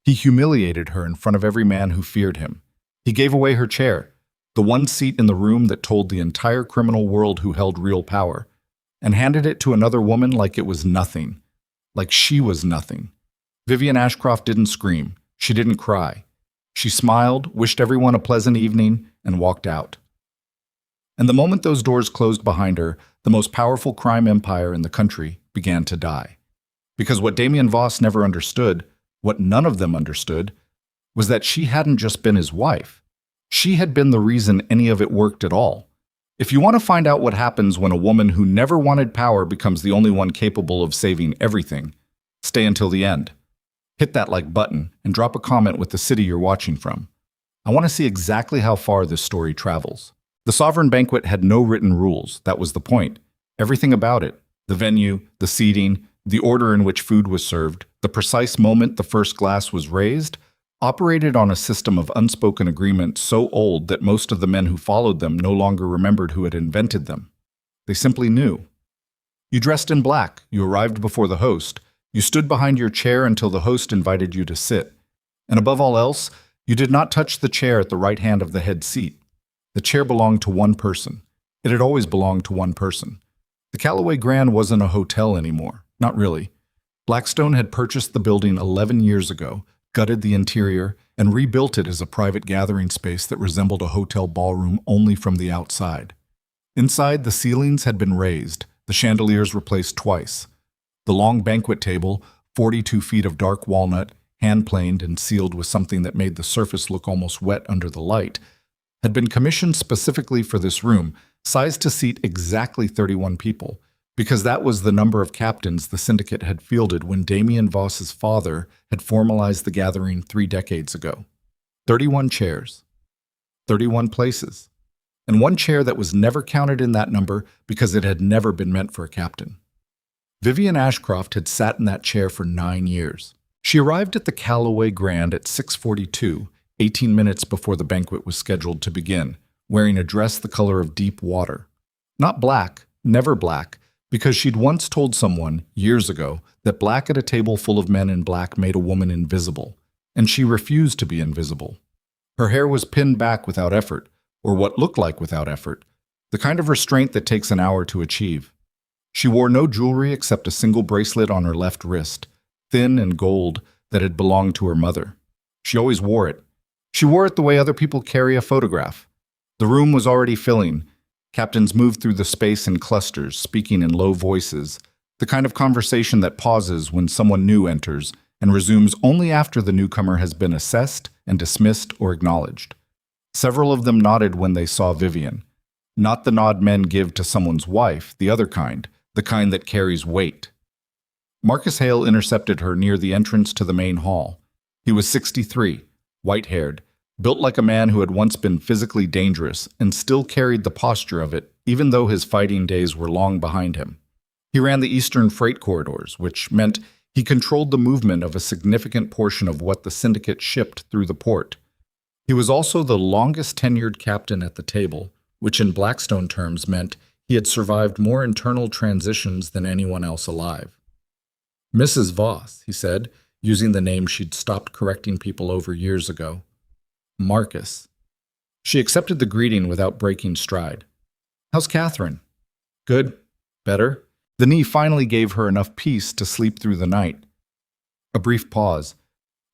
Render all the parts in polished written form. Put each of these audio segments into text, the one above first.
He humiliated her in front of every man who feared him. He gave away her chair, the one seat in the room that told the entire criminal world who held real power, and handed it to another woman like it was nothing, like she was nothing. Vivian Ashcroft didn't scream. She didn't cry. She smiled, wished everyone a pleasant evening, and walked out. And the moment those doors closed behind her, the most powerful crime empire in the country began to die. Because what Damien Voss never understood, what none of them understood, was that she hadn't just been his wife. She had been the reason any of it worked at all. If you want to find out what happens when a woman who never wanted power becomes the only one capable of saving everything, stay until the end. Hit that like button and drop a comment with the city you're watching from. I want to see exactly how far this story travels. The Sovereign Banquet had no written rules. That was the point. Everything about it, the venue, the seating, the order in which food was served, the precise moment the first glass was raised, operated on a system of unspoken agreement so old that most of the men who followed them no longer remembered who had invented them. They simply knew. You dressed in black, you arrived before the host, you stood behind your chair until the host invited you to sit. And above all else, you did not touch the chair at the right hand of the head seat. The chair belonged to one person. It had always belonged to one person. The Callaway Grand wasn't a hotel anymore. Not really. Blackstone had purchased the building 11 years ago, gutted the interior, and rebuilt it as a private gathering space that resembled a hotel ballroom only from the outside. Inside, the ceilings had been raised, the chandeliers replaced twice. The long banquet table, 42 feet of dark walnut, hand-planed and sealed with something that made the surface look almost wet under the light, had been commissioned specifically for this room, sized to seat exactly 31 people, because that was the number of captains the syndicate had fielded when Damien Voss's father had formalized the gathering 3 decades ago. 31 chairs, 31 places, and one chair that was never counted in that number because it had never been meant for a captain. Vivian Ashcroft had sat in that chair for 9 years. She arrived at the Callaway Grand at 6:42, 18 minutes before the banquet was scheduled to begin, wearing a dress the color of deep water. Not black, never black, because she'd once told someone, years ago, that black at a table full of men in black made a woman invisible, and she refused to be invisible. Her hair was pinned back without effort, or what looked like without effort, the kind of restraint that takes an hour to achieve. She wore no jewelry except a single bracelet on her left wrist, thin and gold, that had belonged to her mother. She always wore it. She wore it the way other people carry a photograph. The room was already filling. Captains moved through the space in clusters, speaking in low voices, the kind of conversation that pauses when someone new enters and resumes only after the newcomer has been assessed and dismissed or acknowledged. Several of them nodded when they saw Vivian. Not the nod men give to someone's wife, the other kind, the kind that carries weight. Marcus Hale intercepted her near the entrance to the main hall. He was 63, white-haired, built like a man who had once been physically dangerous and still carried the posture of it, even though his fighting days were long behind him. He ran the eastern freight corridors, which meant he controlled the movement of a significant portion of what the syndicate shipped through the port. He was also the longest-tenured captain at the table, which in Blackstone terms meant he had survived more internal transitions than anyone else alive. "Mrs. Voss," he said, using the name she'd stopped correcting people over years ago. Marcus. She accepted the greeting without breaking stride. "How's Catherine?" "Good. Better." The knee finally gave her enough peace to sleep through the night. A brief pause.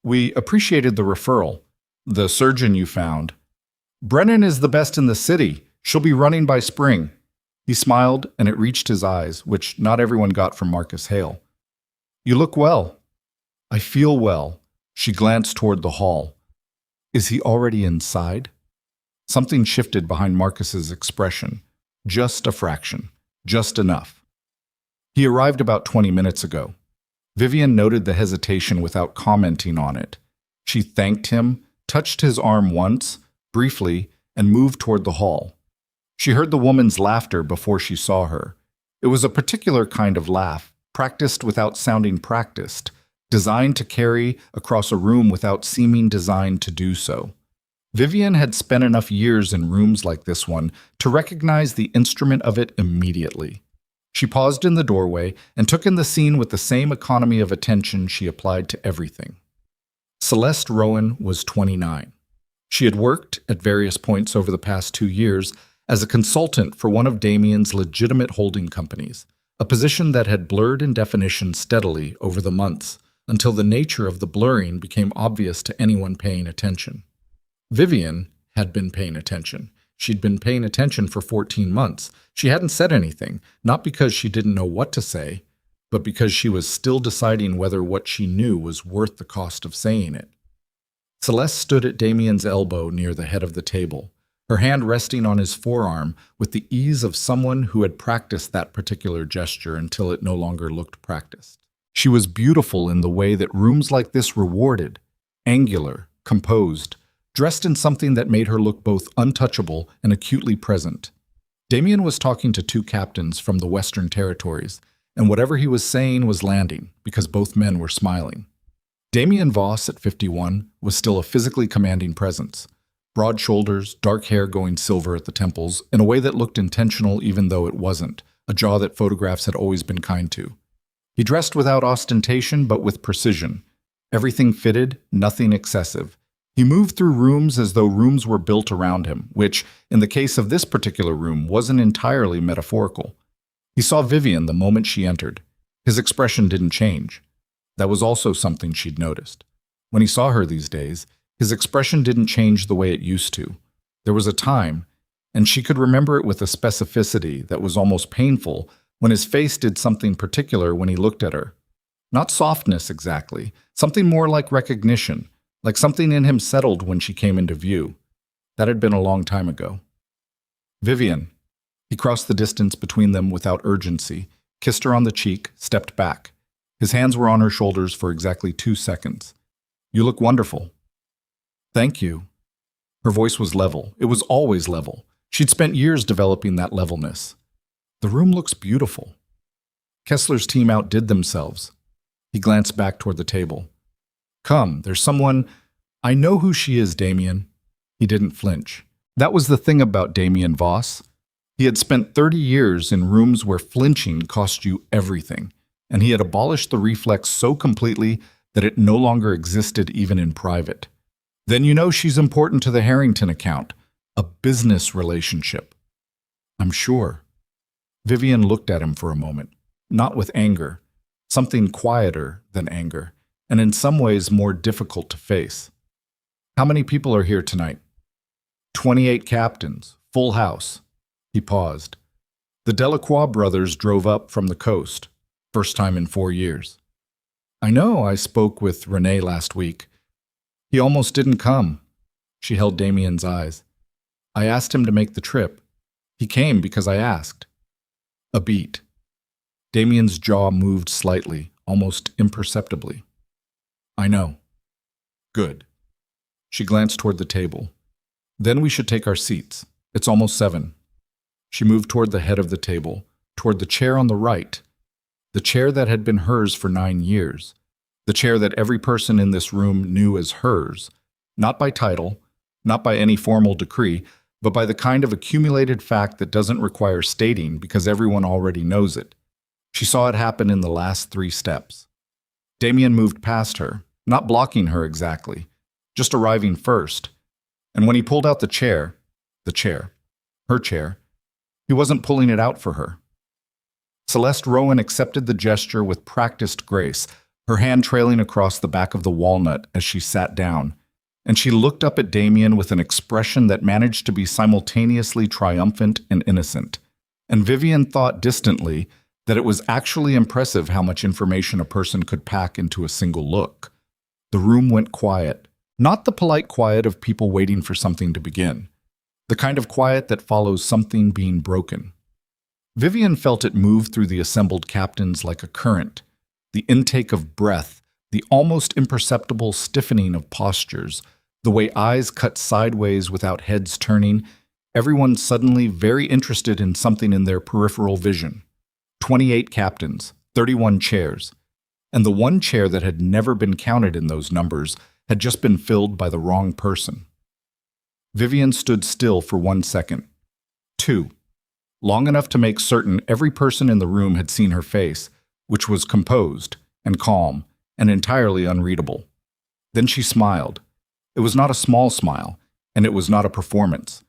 "We appreciated the referral. The surgeon you found. Brennan is the best in the city. She'll be running by spring." He smiled, and it reached his eyes, which not everyone got from Marcus Hale. "You look well." "I feel well." She glanced toward the hall. Is he already inside? Something shifted behind Marcus's expression. Just a fraction. Just enough. He arrived about 20 minutes ago. Vivian noted the hesitation without commenting on it. She thanked him, touched his arm once, briefly, and moved toward the hall. She heard the woman's laughter before she saw her. It was a particular kind of laugh, practiced without sounding practiced, designed to carry across a room without seeming designed to do so. Vivian had spent enough years in rooms like this one to recognize the instrument of it immediately. She paused in the doorway and took in the scene with the same economy of attention she applied to everything. Celeste Rowan was 29. She had worked, at various points over the past 2 years, as a consultant for one of Damien's legitimate holding companies, a position that had blurred in definition steadily over the months, until the nature of the blurring became obvious to anyone paying attention. Vivian had been paying attention. She'd been paying attention for 14 months. She hadn't said anything, not because she didn't know what to say, but because she was still deciding whether what she knew was worth the cost of saying it. Celeste stood at Damien's elbow near the head of the table, her hand resting on his forearm with the ease of someone who had practiced that particular gesture until it no longer looked practiced. She was beautiful in the way that rooms like this rewarded, angular, composed, dressed in something that made her look both untouchable and acutely present. Damien was talking to two captains from the Western Territories, and whatever he was saying was landing, because both men were smiling. Damien Voss, at 51, was still a physically commanding presence. Broad shoulders, dark hair going silver at the temples, in a way that looked intentional even though it wasn't, a jaw that photographs had always been kind to. He dressed without ostentation but with precision. Everything fitted, nothing excessive. He moved through rooms as though rooms were built around him, which, in the case of this particular room, wasn't entirely metaphorical. He saw Vivian the moment she entered. His expression didn't change. That was also something she'd noticed. When he saw her these days, his expression didn't change the way it used to. There was a time, and she could remember it with a specificity that was almost painful, when his face did something particular when he looked at her. Not softness exactly, something more like recognition, like something in him settled when she came into view. That had been a long time ago. Vivian. He crossed the distance between them without urgency, kissed her on the cheek, stepped back. His hands were on her shoulders for exactly 2 seconds. You look wonderful. Thank you. Her voice was level. It was always level. She'd spent years developing that levelness. The room looks beautiful. Kessler's team outdid themselves. He glanced back toward the table. Come, there's someone... I know who she is, Damien. He didn't flinch. That was the thing about Damien Voss. He had spent 30 years in rooms where flinching cost you everything, and he had abolished the reflex so completely that it no longer existed even in private. Then you know she's important to the Harrington account, a business relationship. I'm sure. Vivian looked at him for a moment, not with anger, something quieter than anger, and in some ways more difficult to face. How many people are here tonight? 28 captains, full house. He paused. The Delacroix brothers drove up from the coast, first time in 4 years. I know, I spoke with René last week. He almost didn't come. She held Damien's eyes. I asked him to make the trip. He came because I asked. A beat. Damien's jaw moved slightly, almost imperceptibly. I know. Good. She glanced toward the table. Then we should take our seats. It's almost 7. She moved toward the head of the table, toward the chair on the right, the chair that had been hers for 9 years, the chair that every person in this room knew as hers, not by title, not by any formal decree, but by the kind of accumulated fact that doesn't require stating because everyone already knows it. She saw it happen in the last 3 steps. Damien moved past her, not blocking her exactly, just arriving first, and when he pulled out the chair, her chair, he wasn't pulling it out for her. Celeste Rowan accepted the gesture with practiced grace, her hand trailing across the back of the walnut as she sat down, and she looked up at Damien with an expression that managed to be simultaneously triumphant and innocent. And Vivian thought distantly that it was actually impressive how much information a person could pack into a single look. The room went quiet, not the polite quiet of people waiting for something to begin, the kind of quiet that follows something being broken. Vivian felt it move through the assembled captains like a current, the intake of breath, the almost imperceptible stiffening of postures, the way eyes cut sideways without heads turning, everyone suddenly very interested in something in their peripheral vision. 28 captains, 31 chairs, and the one chair that had never been counted in those numbers had just been filled by the wrong person. Vivian stood still for 1 second. 2. Long enough to make certain every person in the room had seen her face, which was composed and calm and entirely unreadable. Then she smiled. It was not a small smile, and it was not a performance.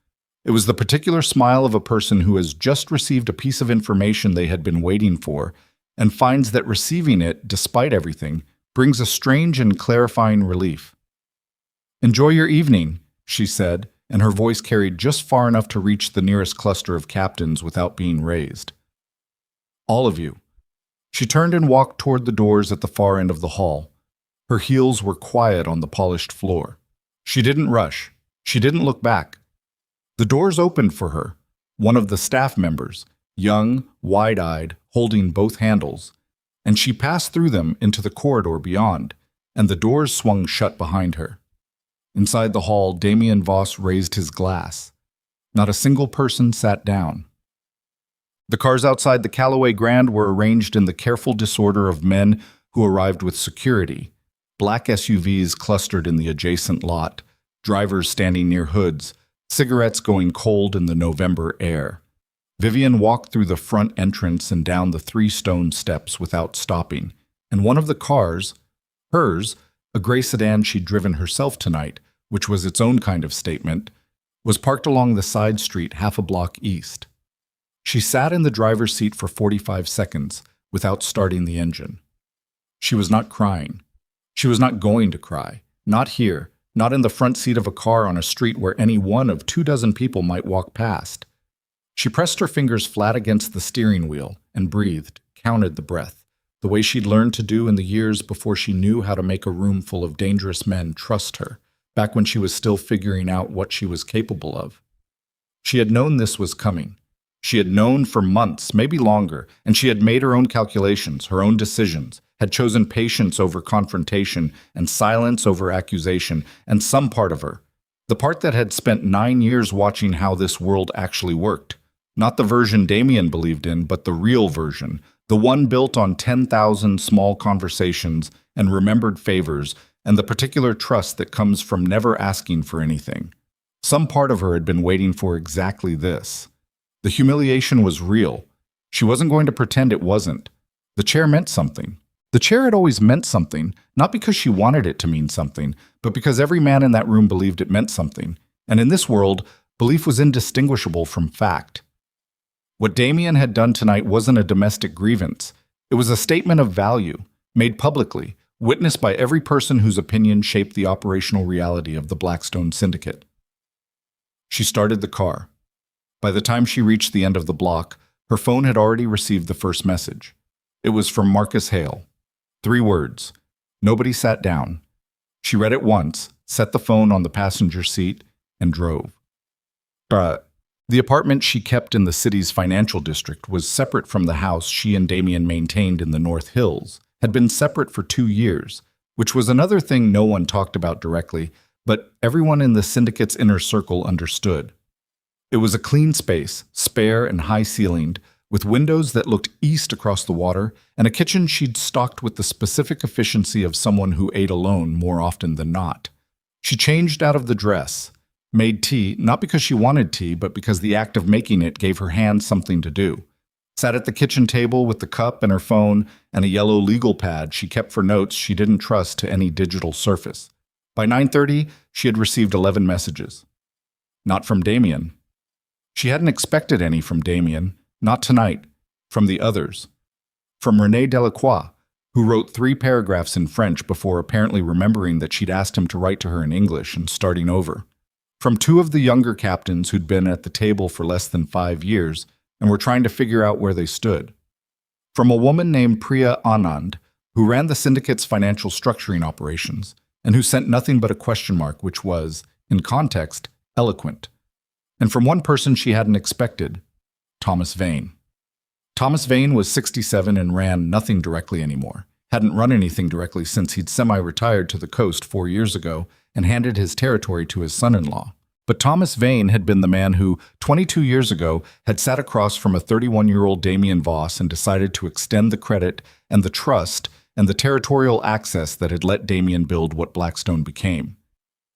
It was the particular smile of a person who has just received a piece of information they had been waiting for, and finds that receiving it, despite everything, brings a strange and clarifying relief. "Enjoy your evening," she said, and her voice carried just far enough to reach the nearest cluster of captains without being raised. "All of you." She turned and walked toward the doors at the far end of the hall. Her heels were quiet on the polished floor. She didn't rush. She didn't look back. The doors opened for her. One of the staff members, young, wide-eyed, holding both handles, and she passed through them into the corridor beyond, and the doors swung shut behind her. Inside the hall, Damien Voss raised his glass. Not a single person sat down. The cars outside the Callaway Grand were arranged in the careful disorder of men who arrived with security. Black SUVs clustered in the adjacent lot, drivers standing near hoods, cigarettes going cold in the November air. Vivian walked through the front entrance and down the 3 stone steps without stopping, and one of the cars, hers, a gray sedan she'd driven herself tonight, which was its own kind of statement, was parked along the side street half a block east. She sat in the driver's seat for 45 seconds without starting the engine. She was not crying. She was not going to cry. Not here, not in the front seat of a car on a street where any one of 24 people might walk past. She pressed her fingers flat against the steering wheel and breathed, counted the breath, the way she'd learned to do in the years before she knew how to make a room full of dangerous men trust her, back when she was still figuring out what she was capable of. She had known this was coming. She had known for months, maybe longer, and she had made her own calculations, her own decisions, had chosen patience over confrontation and silence over accusation, and some part of her, the part that had spent 9 years watching how this world actually worked. Not the version Damien believed in, but the real version, the one built on 10,000 small conversations and remembered favors, and the particular trust that comes from never asking for anything. Some part of her had been waiting for exactly this. The humiliation was real. She wasn't going to pretend it wasn't. The chair meant something. The chair had always meant something, not because she wanted it to mean something, but because every man in that room believed it meant something. And in this world, belief was indistinguishable from fact. What Damien had done tonight wasn't a domestic grievance. It was a statement of value, made publicly, witnessed by every person whose opinion shaped the operational reality of the Blackstone Syndicate. She started the car. By the time she reached the end of the block, her phone had already received the first message. It was from Marcus Hale. 3 words. Nobody sat down. She read it once, set the phone on the passenger seat, and drove. The apartment she kept in the city's financial district was separate from the house she and Damien maintained in the North Hills, had been separate for 2 years, which was another thing no one talked about directly, but everyone in the syndicate's inner circle understood. It was a clean space, spare and high-ceilinged, with windows that looked east across the water, and a kitchen she'd stocked with the specific efficiency of someone who ate alone more often than not. She changed out of the dress, made tea, not because she wanted tea, but because the act of making it gave her hands something to do. Sat at the kitchen table with the cup and her phone and a yellow legal pad she kept for notes she didn't trust to any digital surface. By 9:30, she had received 11 messages. Not from Damien. She hadn't expected any from Damien. Not tonight. From the others. From René Delacroix, who wrote 3 paragraphs in French before apparently remembering that she'd asked him to write to her in English and starting over. From 2 of the younger captains who'd been at the table for less than 5 years and were trying to figure out where they stood. From a woman named Priya Anand, who ran the syndicate's financial structuring operations, and who sent nothing but a question mark, which was, in context, eloquent. And from one person she hadn't expected, Thomas Vane. Thomas Vane was 67 and ran nothing directly anymore, hadn't run anything directly since he'd semi-retired to the coast 4 years ago and handed his territory to his son-in-law. But Thomas Vane had been the man who, 22 years ago, had sat across from a 31-year-old Damien Voss and decided to extend the credit and the trust and the territorial access that had let Damien build what Blackstone became.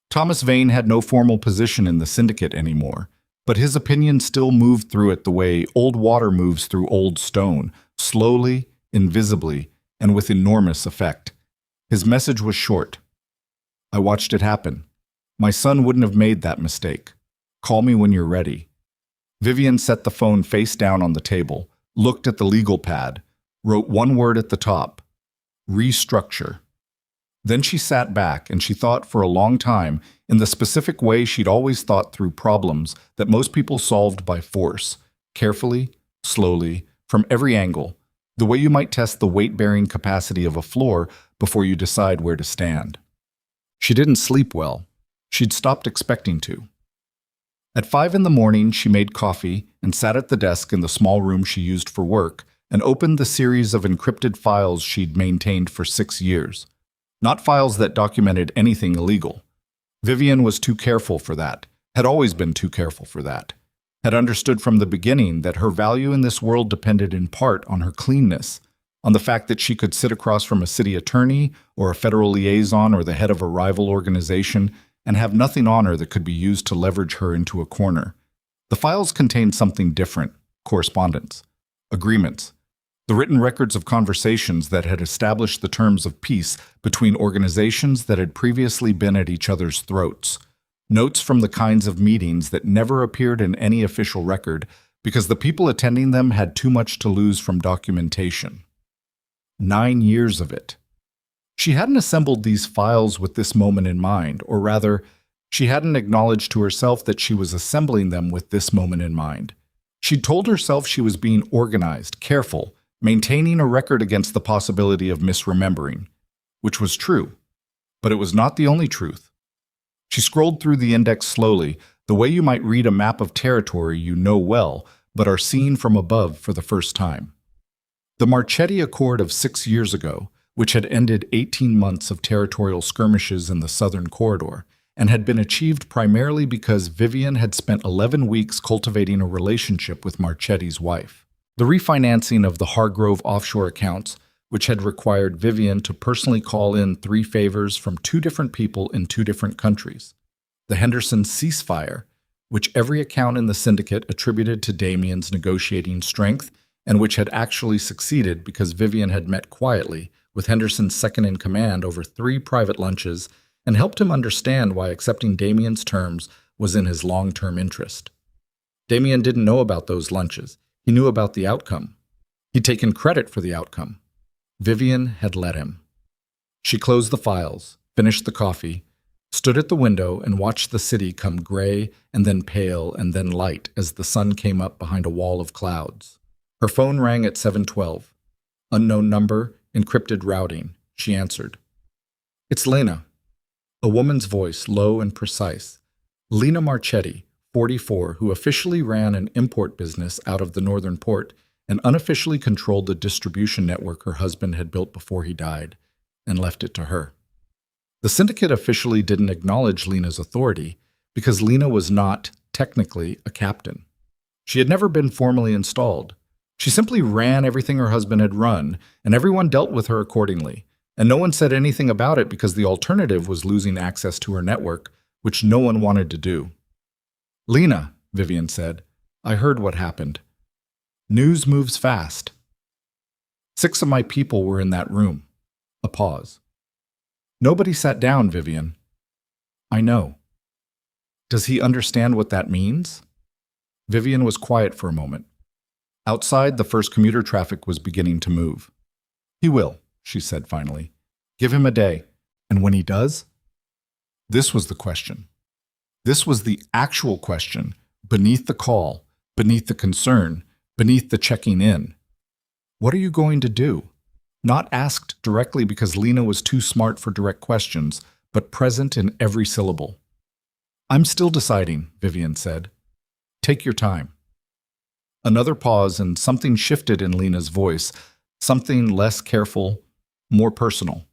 Thomas Vane had no formal position in the syndicate anymore, but his opinion still moved through it the way old water moves through old stone, slowly, invisibly, and with enormous effect. His message was short. I watched it happen. My son wouldn't have made that mistake. Call me when you're ready. Vivian set the phone face down on the table, looked at the legal pad, wrote one word at the top: restructure. Then she sat back and she thought for a long time in the specific way she'd always thought through problems that most people solved by force, carefully, slowly, from every angle, the way you might test the weight-bearing capacity of a floor before you decide where to stand. She didn't sleep well. She'd stopped expecting to. At 5 in the morning, she made coffee and sat at the desk in the small room she used for work and opened the series of encrypted files she'd maintained for 6 years. Not files that documented anything illegal. Vivian was too careful for that, had always been too careful for that, had understood from the beginning that her value in this world depended in part on her cleanness, on the fact that she could sit across from a city attorney or a federal liaison or the head of a rival organization and have nothing on her that could be used to leverage her into a corner. The files contained something different: correspondence, agreements, the written records of conversations that had established the terms of peace between organizations that had previously been at each other's throats, notes from the kinds of meetings that never appeared in any official record because the people attending them had too much to lose from documentation. 9 years of it. She hadn't assembled these files with this moment in mind, or rather, she hadn't acknowledged to herself that she was assembling them with this moment in mind. She'd told herself she was being organized, careful, maintaining a record against the possibility of misremembering, which was true, but it was not the only truth. She scrolled through the index slowly, the way you might read a map of territory you know well, but are seen from above for the first time. The Marchetti Accord of 6 years ago, which had ended 18 months of territorial skirmishes in the southern corridor, and had been achieved primarily because Vivian had spent 11 weeks cultivating a relationship with Marchetti's wife. The refinancing of the Hargrove offshore accounts, which had required Vivian to personally call in 3 favors from 2 different people in 2 different countries. The Henderson ceasefire, which every account in the syndicate attributed to Damien's negotiating strength and which had actually succeeded because Vivian had met quietly with Henderson's second-in-command over 3 private lunches and helped him understand why accepting Damien's terms was in his long-term interest. Damien didn't know about those lunches. He knew about the outcome. He'd taken credit for the outcome. Vivian had let him. She closed the files, finished the coffee, stood at the window and watched the city come gray and then pale and then light as the sun came up behind a wall of clouds. Her phone rang at 7:12. Unknown number, encrypted routing. She answered. "It's Lena." A woman's voice, low and precise. Lena Marchetti, 44, who officially ran an import business out of the northern port and unofficially controlled the distribution network her husband had built before he died, and left it to her. The syndicate officially didn't acknowledge Lena's authority because Lena was not, technically, a captain. She had never been formally installed. She simply ran everything her husband had run, and everyone dealt with her accordingly, and no one said anything about it because the alternative was losing access to her network, which no one wanted to do. "Lena," Vivian said, "I heard what happened. News moves fast." 6 of my people were in that room. A pause. "Nobody sat down, Vivian." "I know." "Does he understand what that means?" Vivian was quiet for a moment. Outside, the first commuter traffic was beginning to move. "He will," she said finally. "Give him a day. And when he does?" This was the question. This was the actual question, beneath the call, beneath the concern, beneath the checking in. What are you going to do? Not asked directly because Lena was too smart for direct questions, but present in every syllable. "I'm still deciding," Vivian said. "Take your time." Another pause, and something shifted in Lena's voice, something less careful, more personal.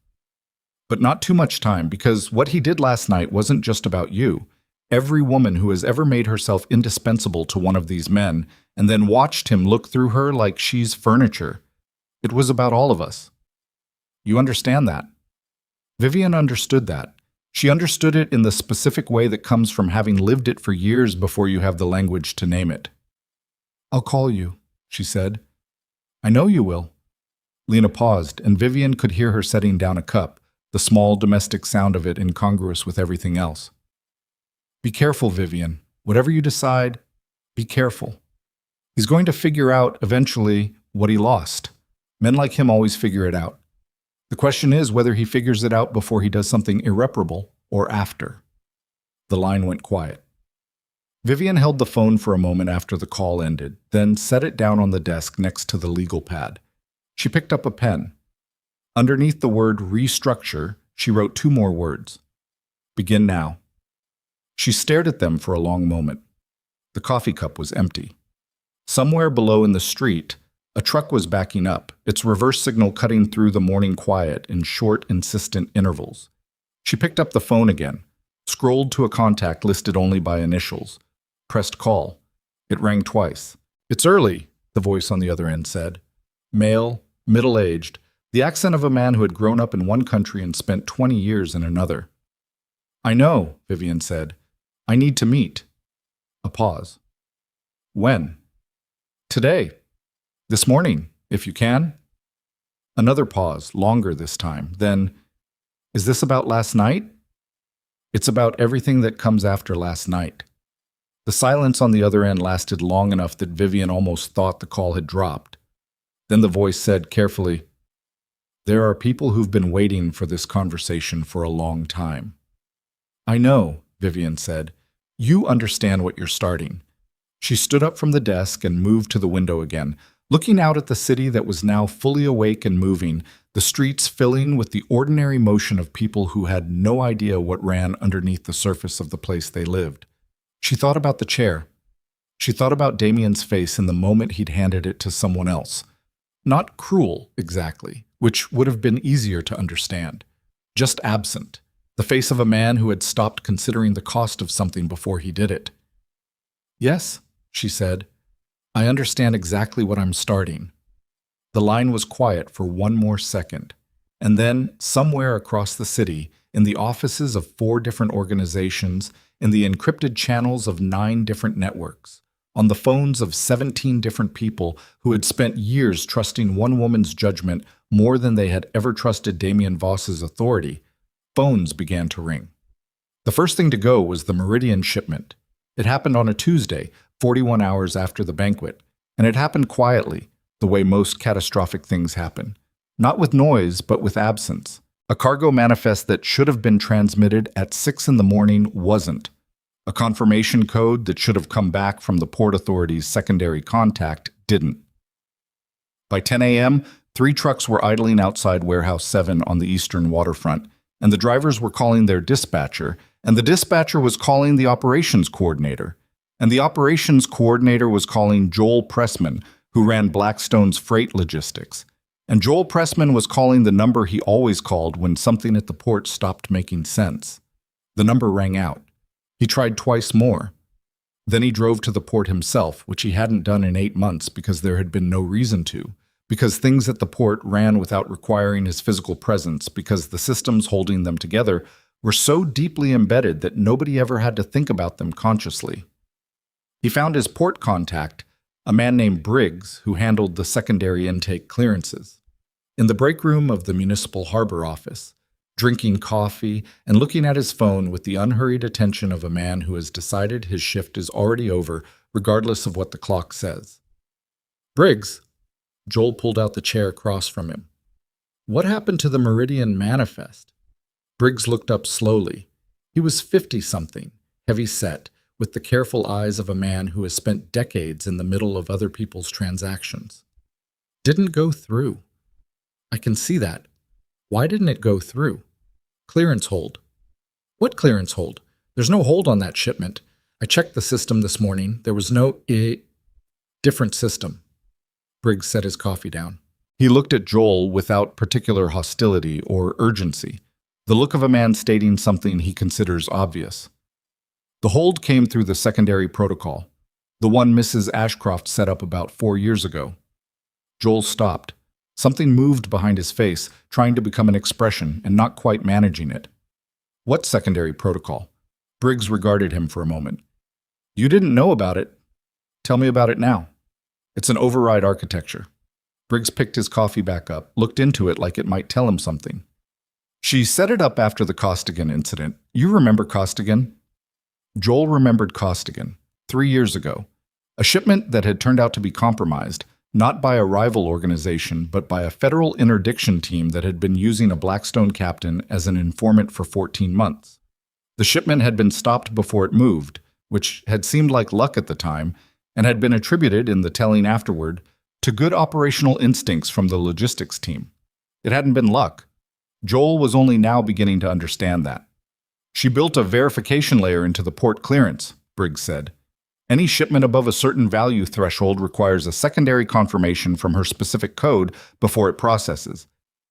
"But not too much time, because what he did last night wasn't just about you. Every woman who has ever made herself indispensable to one of these men and then watched him look through her like she's furniture. It was about all of us. You understand that?" Vivian understood that. She understood it in the specific way that comes from having lived it for years before you have the language to name it. "I'll call you," she said. "I know you will." Lena paused, and Vivian could hear her setting down a cup, the small domestic sound of it incongruous with everything else. Be careful, Vivian. Whatever you decide, be careful. He's going to figure out, eventually, what he lost. Men like him always figure it out. The question is whether he figures it out before he does something irreparable or after. The line went quiet. Vivian held the phone for a moment after the call ended, then set it down on the desk next to the legal pad. She picked up a pen. Underneath the word restructure, she wrote 2 more words. Begin now. She stared at them for a long moment. The coffee cup was empty. Somewhere below in the street, a truck was backing up, its reverse signal cutting through the morning quiet in short, insistent intervals. She picked up the phone again, scrolled to a contact listed only by initials, pressed call. It rang twice. "It's early," the voice on the other end said. Male, middle-aged, the accent of a man who had grown up in one country and spent 20 years in another. "I know," Vivian said. "I need to meet." A pause. "When?" "Today. This morning, if you can." Another pause, longer this time. Then, "Is this about last night?" "It's about everything that comes after last night." The silence on the other end lasted long enough that Vivian almost thought the call had dropped. Then the voice said carefully, "There are people who've been waiting for this conversation for a long time." "I know," Vivian said. "You understand what you're starting." She stood up from the desk and moved to the window again, looking out at the city that was now fully awake and moving, the streets filling with the ordinary motion of people who had no idea what ran underneath the surface of the place they lived. She thought about the chair. She thought about Damien's face in the moment he'd handed it to someone else. Not cruel, exactly, which would have been easier to understand. Just absent. The face of a man who had stopped considering the cost of something before he did it. "Yes," she said. "I understand exactly what I'm starting." The line was quiet for one more second. And then, somewhere across the city, in the offices of 4 different organizations, in the encrypted channels of 9 different networks, on the phones of 17 different people who had spent years trusting one woman's judgment more than they had ever trusted Damien Voss's authority, phones began to ring. The first thing to go was the Meridian shipment. It happened on a Tuesday, 41 hours after the banquet, and it happened quietly, the way most catastrophic things happen. Not with noise, but with absence. A cargo manifest that should have been transmitted at 6 in the morning wasn't. A confirmation code that should have come back from the Port Authority's secondary contact didn't. By 10 a.m., 3 trucks were idling outside Warehouse 7 on the eastern waterfront, and the drivers were calling their dispatcher, and the dispatcher was calling the operations coordinator, and the operations coordinator was calling Joel Pressman, who ran Blackstone's freight logistics. And Joel Pressman was calling the number he always called when something at the port stopped making sense. The number rang out. He tried twice more. Then he drove to the port himself, which he hadn't done in 8 months because there had been no reason to, because things at the port ran without requiring his physical presence, because the systems holding them together were so deeply embedded that nobody ever had to think about them consciously. He found his port contact, a man named Briggs, who handled the secondary intake clearances, in the break room of the municipal harbor office, drinking coffee and looking at his phone with the unhurried attention of a man who has decided his shift is already over, regardless of what the clock says. "Briggs," Joel pulled out the chair across from him. "What happened to the Meridian Manifest?" Briggs looked up slowly. He was 50-something, heavy-set, with the careful eyes of a man who has spent decades in the middle of other people's transactions. "Didn't go through." "I can see that. Why didn't it go through?" "Clearance hold." "What clearance hold? There's no hold on that shipment. I checked the system this morning. There was no different system." Briggs set his coffee down. He looked at Joel without particular hostility or urgency, the look of a man stating something he considers obvious. "The hold came through the secondary protocol, the one Mrs. Ashcroft set up about 4 years ago." Joel stopped. Something moved behind his face, trying to become an expression and not quite managing it. "What secondary protocol?" Briggs regarded him for a moment. "You didn't know about it. Tell me about it now." "It's an override architecture." Briggs picked his coffee back up, looked into it like it might tell him something. She set it up after the Costigan incident. You remember Costigan? Joel remembered Costigan, 3 years ago. A shipment that had turned out to be compromised, not by a rival organization, but by a federal interdiction team that had been using a Blackstone captain as an informant for 14 months. The shipment had been stopped before it moved, which had seemed like luck at the time, and had been attributed, in the telling afterward, to good operational instincts from the logistics team. It hadn't been luck. Joel was only now beginning to understand that. She built a verification layer into the port clearance, Briggs said. Any shipment above a certain value threshold requires a secondary confirmation from her specific code before it processes.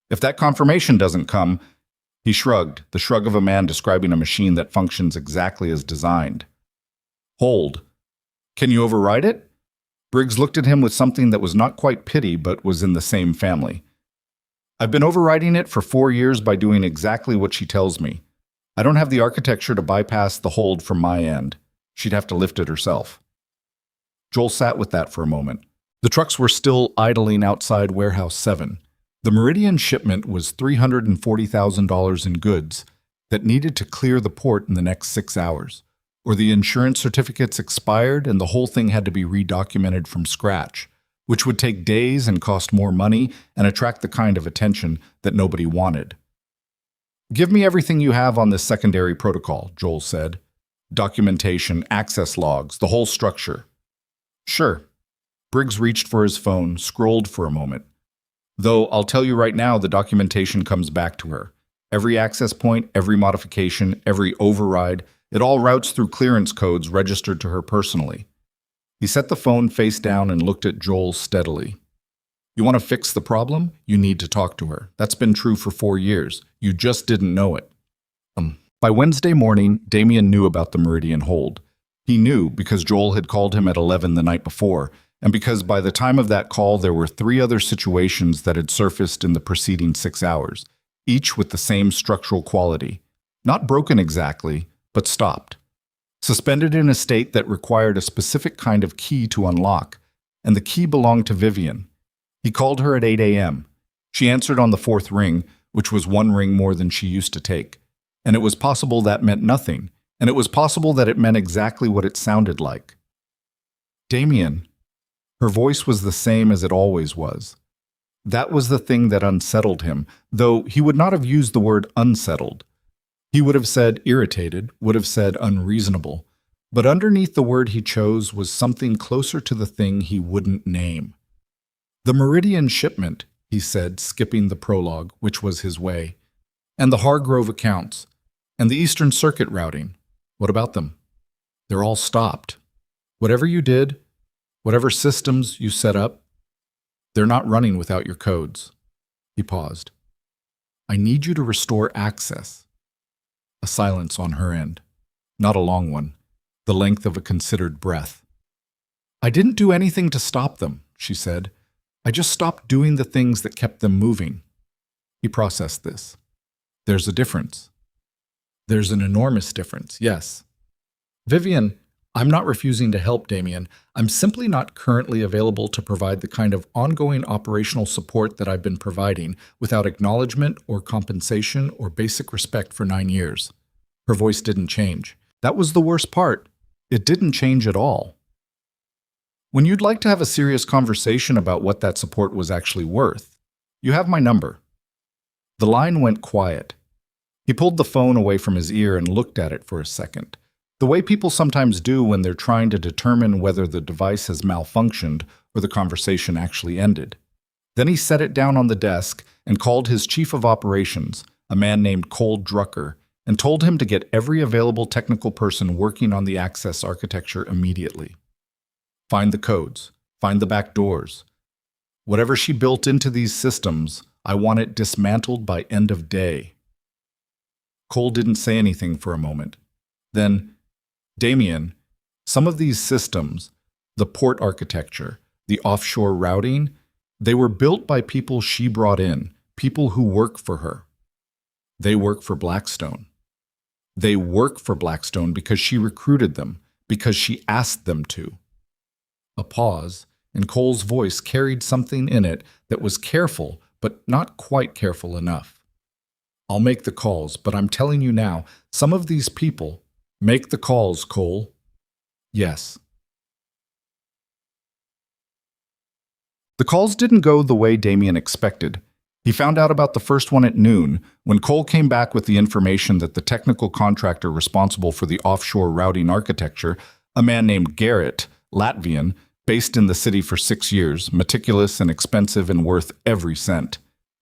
If that confirmation doesn't come, he shrugged, the shrug of a man describing a machine that functions exactly as designed. Hold. Can you override it? Briggs looked at him with something that was not quite pity but was in the same family. I've been overriding it for 4 years by doing exactly what she tells me. I don't have the architecture to bypass the hold from my end. She'd have to lift it herself. Joel sat with that for a moment. The trucks were still idling outside Warehouse 7. The Meridian shipment was $340,000 in goods that needed to clear the port in the next 6 hours, or the insurance certificates expired and the whole thing had to be redocumented from scratch, which would take days and cost more money and attract the kind of attention that nobody wanted. Give me everything you have on this secondary protocol, Joel said. Documentation, access logs, the whole structure. Sure. Briggs reached for his phone, scrolled for a moment. Though I'll tell you right now, the documentation comes back to her. Every access point, every modification, every override, it all routes through clearance codes registered to her personally. He set the phone face down and looked at Joel steadily. You want to fix the problem? You need to talk to her. That's been true for 4 years. You just didn't know it. By Wednesday morning, Damien knew about the Meridian hold. He knew because Joel had called him at 11 the night before, and because by the time of that call there were 3 other situations that had surfaced in the preceding 6 hours, each with the same structural quality. Not broken exactly, but stopped. Suspended in a state that required a specific kind of key to unlock, and the key belonged to Vivian. He called her at 8 a.m. She answered on the 4th ring, which was 1 ring more than she used to take. And it was possible that meant nothing, and it was possible that it meant exactly what it sounded like. Damien. Her voice was the same as it always was. That was the thing that unsettled him, though he would not have used the word unsettled. He would have said irritated, would have said unreasonable, but underneath the word he chose was something closer to the thing he wouldn't name. The Meridian shipment, he said, skipping the prologue, which was his way, and the Hargrove accounts, and the Eastern Circuit routing. What about them? They're all stopped. Whatever you did, whatever systems you set up, they're not running without your codes. He paused. I need you to restore access. A silence on her end. Not a long one, the length of a considered breath. I didn't do anything to stop them, she said. I just stopped doing the things that kept them moving. He processed this. There's a difference. There's an enormous difference, yes. Vivian, I'm not refusing to help Damien. I'm simply not currently available to provide the kind of ongoing operational support that I've been providing without acknowledgement or compensation or basic respect for 9 years. Her voice didn't change. That was the worst part. It didn't change at all. When you'd like to have a serious conversation about what that support was actually worth, you have my number. The line went quiet. He pulled the phone away from his ear and looked at it for a second, the way people sometimes do when they're trying to determine whether the device has malfunctioned or the conversation actually ended. Then he set it down on the desk and called his chief of operations, a man named Cole Drucker, and told him to get every available technical person working on the access architecture immediately. Find the codes, find the back doors. Whatever she built into these systems, I want it dismantled by end of day. Cole didn't say anything for a moment. Then, Damien, some of these systems, the port architecture, the offshore routing, they were built by people she brought in, people who work for her. They work for Blackstone. They work for Blackstone because she recruited them, because she asked them to. A pause, and Cole's voice carried something in it that was careful, but not quite careful enough. I'll make the calls, but I'm telling you now, some of these people make the calls, Cole. Yes. The calls didn't go the way Damien expected. He found out about the first one at noon, when Cole came back with the information that the technical contractor responsible for the offshore routing architecture, a man named Garrett, Latvian, based in the city for 6 years, meticulous and expensive and worth every cent,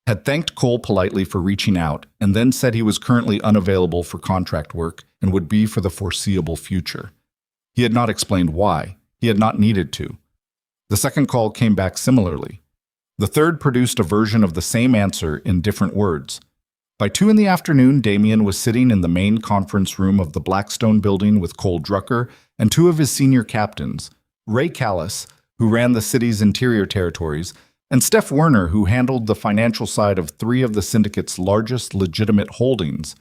had thanked Cole politely for reaching out and then said he was currently unavailable for contract work and would be for the foreseeable future. He had not explained why. He had not needed to. The second call came back similarly. The third produced a version of the same answer in different words. By 2 in the afternoon, Damien was sitting in the main conference room of the Blackstone building with Cole Drucker and 2 of his senior captains, Ray Callis, who ran the city's interior territories, and Steph Werner, who handled the financial side of 3 of the syndicate's largest legitimate holdings.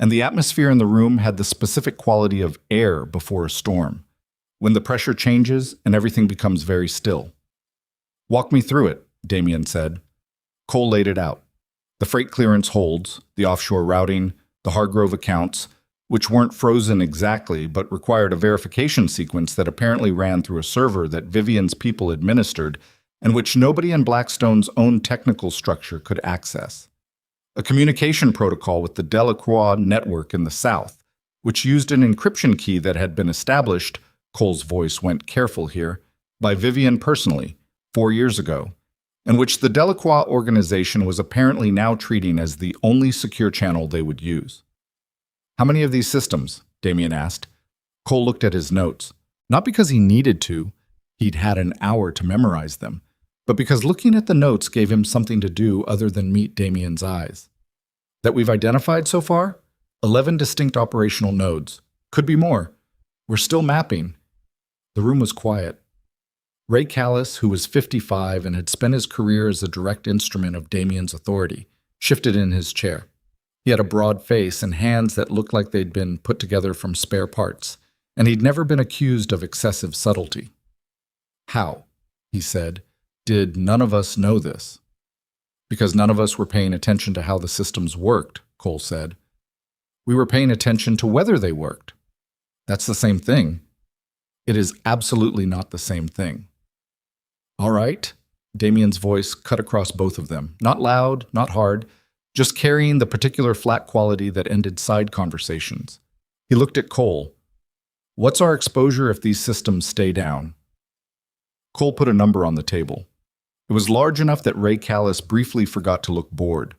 And the atmosphere in the room had the specific quality of air before a storm, when the pressure changes and everything becomes very still. "Walk me through it," Damien said. Cole laid it out. The freight clearance holds, the offshore routing, the Hargrove accounts, which weren't frozen exactly but required a verification sequence that apparently ran through a server that Vivian's people administered and which nobody in Blackstone's own technical structure could access. A communication protocol with the Delacroix network in the south, which used an encryption key that had been established, Cole's voice went careful here, by Vivian personally, 4 years ago, and which the Delacroix organization was apparently now treating as the only secure channel they would use. "How many of these systems?" Damien asked. Cole looked at his notes, not because he needed to, he'd had an hour to memorize them, but because looking at the notes gave him something to do other than meet Damien's eyes. "That we've identified so far? 11 distinct operational nodes. Could be more. We're still mapping." The room was quiet. Ray Callis, who was 55 and had spent his career as a direct instrument of Damien's authority, shifted in his chair. He had a broad face and hands that looked like they'd been put together from spare parts, and he'd never been accused of excessive subtlety. "How?" he said. "Did none of us know this?" "Because none of us were paying attention to how the systems worked," Cole said. "We were paying attention to whether they worked." "That's the same thing." "It is absolutely not the same thing." "All right." Damien's voice cut across both of them, not loud, not hard, just carrying the particular flat quality that ended side conversations. He looked at Cole. "What's our exposure if these systems stay down?" Cole put a number on the table. It was large enough that Ray Callis briefly forgot to look bored.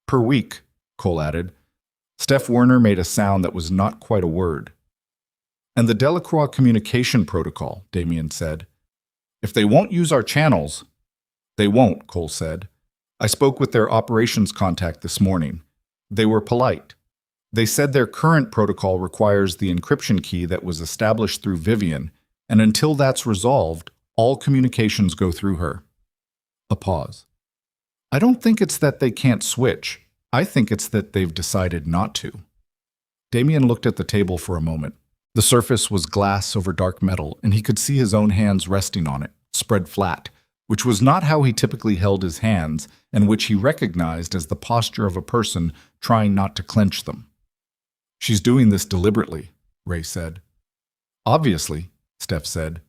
"Per week," Cole added. Steph Werner made a sound that was not quite a word. "And the Delacroix communication protocol," Damien said. "If they won't use our channels—" "They won't," Cole said. "I spoke with their operations contact this morning. They were polite. They said their current protocol requires the encryption key that was established through Vivian, and until that's resolved, all communications go through her." A pause. "I don't think it's that they can't switch. I think it's that they've decided not to." Damien looked at the table for a moment. The surface was glass over dark metal, and he could see his own hands resting on it, spread flat, which was not how he typically held his hands, and which he recognized as the posture of a person trying not to clench them. "She's doing this deliberately," Ray said. "Obviously," Steph said.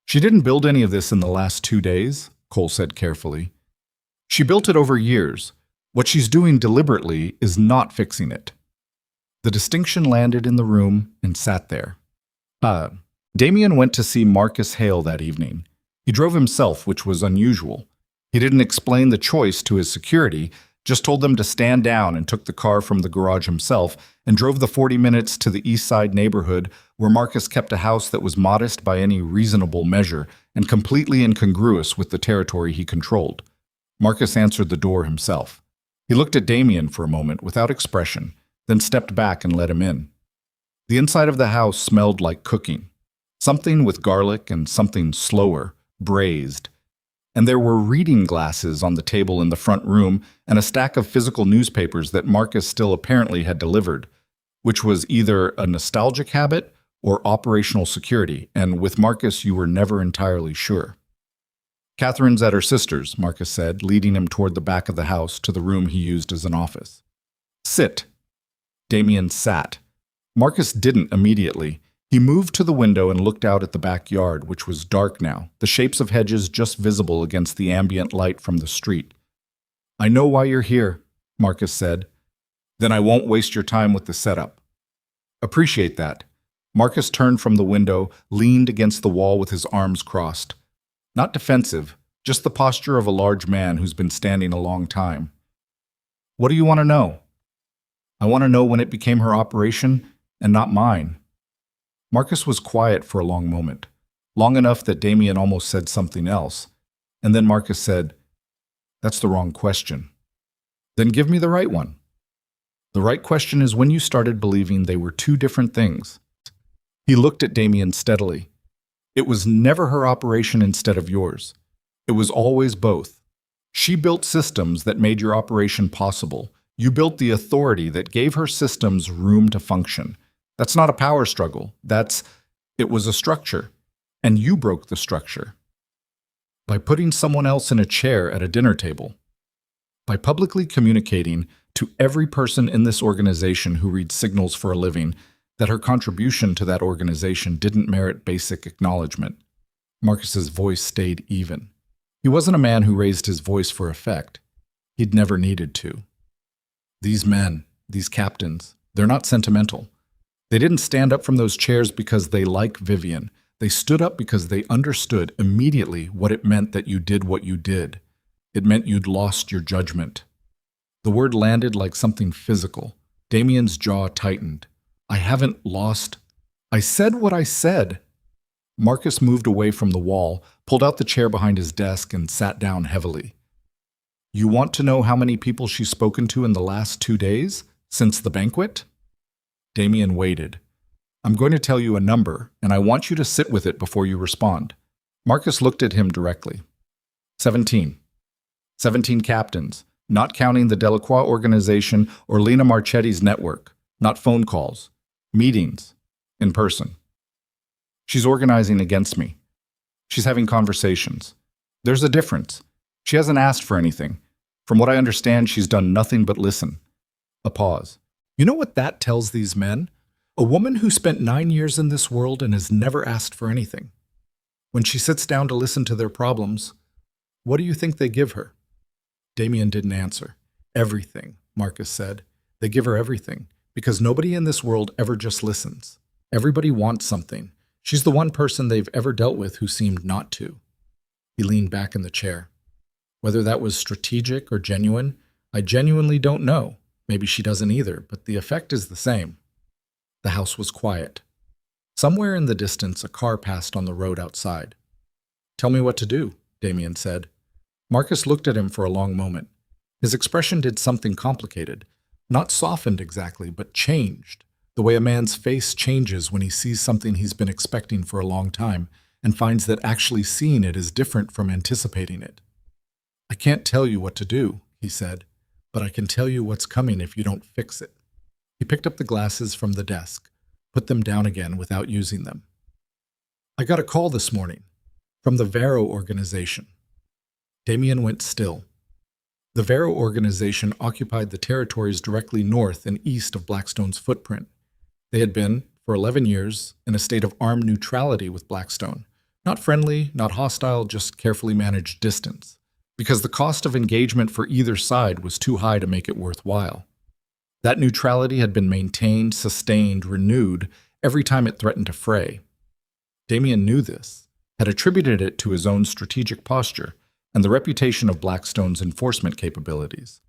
"She didn't build any of this in the last 2 days," Cole said carefully. "She built it over years. What she's doing deliberately is not fixing it." The distinction landed in the room and sat there. Damien went to see Marcus Hale that evening. He drove himself, which was unusual. He didn't explain the choice to his security, just told them to stand down and took the car from the garage himself and drove the 40 minutes to the East Side neighborhood where Marcus kept a house that was modest by any reasonable measure and completely incongruous with the territory he controlled. Marcus answered the door himself. He looked at Damien for a moment without expression, then stepped back and let him in. The inside of the house smelled like cooking, something with garlic and something slower, braised. And there were reading glasses on the table in the front room and a stack of physical newspapers that Marcus still apparently had delivered, which was either a nostalgic habit or operational security, and with Marcus you were never entirely sure. "Catherine's at her sister's," Marcus said, leading him toward the back of the house to the room he used as an office. Sit. Damien sat. Marcus didn't immediately. He moved to the window and looked out at the backyard, which was dark now, the shapes of hedges just visible against the ambient light from the street. I know why you're here, Marcus said. Then I won't waste your time with the setup. Appreciate that. Marcus turned from the window, leaned against the wall with his arms crossed. Not defensive, just the posture of a large man who's been standing a long time. What do you want to know? I want to know when it became her operation and not mine. Marcus was quiet for a long moment, long enough that Damien almost said something else, and then Marcus said, That's the wrong question. Then give me the right one. The right question is when you started believing they were two different things. He looked at Damien steadily. It was never her operation instead of yours. It was always both. She built systems that made your operation possible. You built the authority that gave her systems room to function. That's not a power struggle. It was a structure. And you broke the structure. By putting someone else in a chair at a dinner table. By publicly communicating to every person in this organization who reads signals for a living that her contribution to that organization didn't merit basic acknowledgement. Marcus's voice stayed even. He wasn't a man who raised his voice for effect. He'd never needed to. These men, these captains, they're not sentimental. They didn't stand up from those chairs because they like Vivian. They stood up because they understood immediately what it meant that you did what you did. It meant you'd lost your judgment. The word landed like something physical. Damien's jaw tightened. I haven't lost. I said what I said. Marcus moved away from the wall, pulled out the chair behind his desk, and sat down heavily. You want to know how many people she's spoken to in the last 2 days? Since the banquet? Damien waited. I'm going to tell you a number, and I want you to sit with it before you respond. Marcus looked at him directly. 17. 17 captains, not counting the Delacroix organization or Lena Marchetti's network, not phone calls, meetings, in person. She's organizing against me. She's having conversations. There's a difference. She hasn't asked for anything. From what I understand, she's done nothing but listen. A pause. You know what that tells these men? A woman who spent 9 years in this world and has never asked for anything. When she sits down to listen to their problems, what do you think they give her? Damien didn't answer. Everything, Marcus said. They give her everything, because nobody in this world ever just listens. Everybody wants something. She's the one person they've ever dealt with who seemed not to. He leaned back in the chair. Whether that was strategic or genuine, I genuinely don't know. Maybe she doesn't either, but the effect is the same. The house was quiet. Somewhere in the distance, a car passed on the road outside. Tell me what to do, Damien said. Marcus looked at him for a long moment. His expression did something complicated. Not softened exactly, but changed. The way a man's face changes when he sees something he's been expecting for a long time and finds that actually seeing it is different from anticipating it. I can't tell you what to do, he said, but I can tell you what's coming if you don't fix it. He picked up the glasses from the desk, put them down again without using them. I got a call this morning from the Vero organization. Damien went still. The Vero organization occupied the territories directly north and east of Blackstone's footprint. They had been, for 11 years, in a state of armed neutrality with Blackstone. Not friendly, not hostile, just carefully managed distance. Because the cost of engagement for either side was too high to make it worthwhile. That neutrality had been maintained, sustained, renewed every time it threatened to fray. Damien knew this, had attributed it to his own strategic posture and the reputation of Blackstone's enforcement capabilities.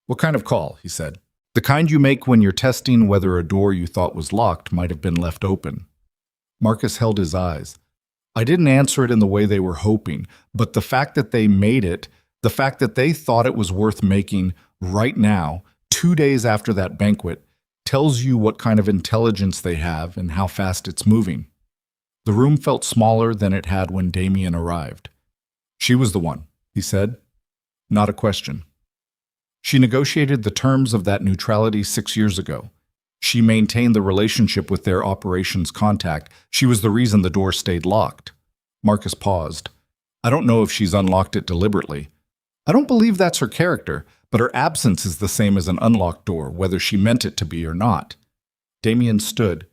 What kind of call, he said. The kind you make when you're testing whether a door you thought was locked might have been left open. Marcus held his eyes. I didn't answer it in the way they were hoping, but the fact that they made it, the fact that they thought it was worth making right now, 2 days after that banquet, tells you what kind of intelligence they have and how fast it's moving. The room felt smaller than it had when Damien arrived. She was the one, he said. Not a question. She negotiated the terms of that neutrality 6 years ago. She maintained the relationship with their operations contact. She was the reason the door stayed locked. Marcus paused. I don't know if she's unlocked it deliberately. I don't believe that's her character, but her absence is the same as an unlocked door, whether she meant it to be or not. Damien stood.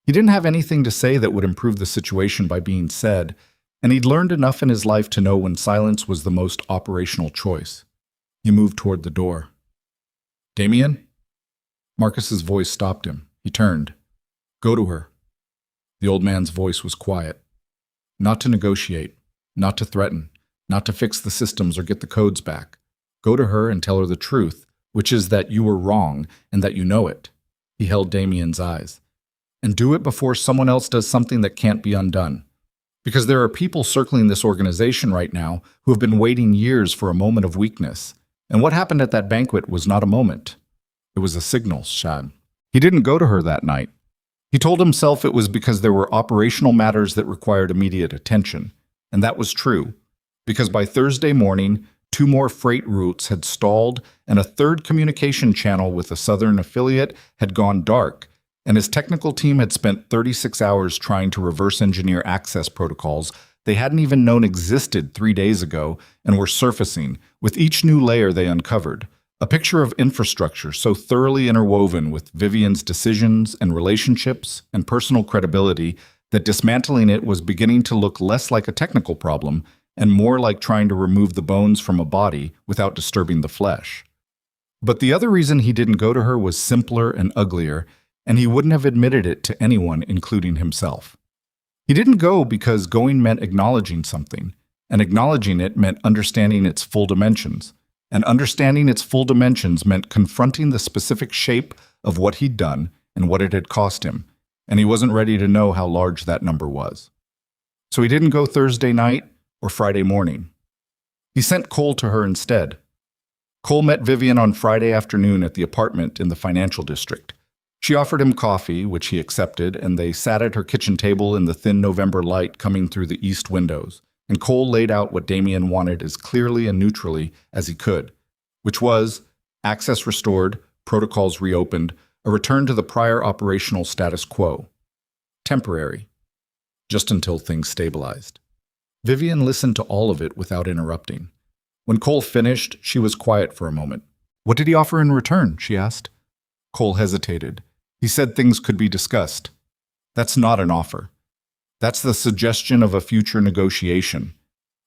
He didn't have anything to say that would improve the situation by being said, and he'd learned enough in his life to know when silence was the most operational choice. He moved toward the door. "Damien?" Marcus's voice stopped him. He turned. "Go to her." The old man's voice was quiet. "Not to negotiate, not to threaten, not to fix the systems or get the codes back. Go to her and tell her the truth, which is that you were wrong and that you know it." He held Damien's eyes. "And do it before someone else does something that can't be undone. Because there are people circling this organization right now who have been waiting years for a moment of weakness. And what happened at that banquet was not a moment. It was a signal, Shad." He didn't go to her that night. He told himself it was because there were operational matters that required immediate attention. And that was true. Because by Thursday morning, 2 more freight routes had stalled, and a 3rd communication channel with a southern affiliate had gone dark, and his technical team had spent 36 hours trying to reverse engineer access protocols they hadn't even known existed 3 days ago and were surfacing, with each new layer they uncovered. A picture of infrastructure so thoroughly interwoven with Vivian's decisions and relationships and personal credibility that dismantling it was beginning to look less like a technical problem and more like trying to remove the bones from a body without disturbing the flesh. But the other reason he didn't go to her was simpler and uglier, and he wouldn't have admitted it to anyone, including himself. He didn't go because going meant acknowledging something, and acknowledging it meant understanding its full dimensions, and understanding its full dimensions meant confronting the specific shape of what he'd done and what it had cost him, and he wasn't ready to know how large that number was. So he didn't go Thursday night or Friday morning. He sent Cole to her instead. Cole met Vivian on Friday afternoon at the apartment in the financial district. She offered him coffee, which he accepted, and they sat at her kitchen table in the thin November light coming through the east windows, and Cole laid out what Damien wanted as clearly and neutrally as he could, which was access restored, protocols reopened, a return to the prior operational status quo. Temporary, just until things stabilized. Vivian listened to all of it without interrupting. When Cole finished, she was quiet for a moment. "What did he offer in return?" she asked. Cole hesitated. He said things could be discussed. "That's not an offer. That's the suggestion of a future negotiation."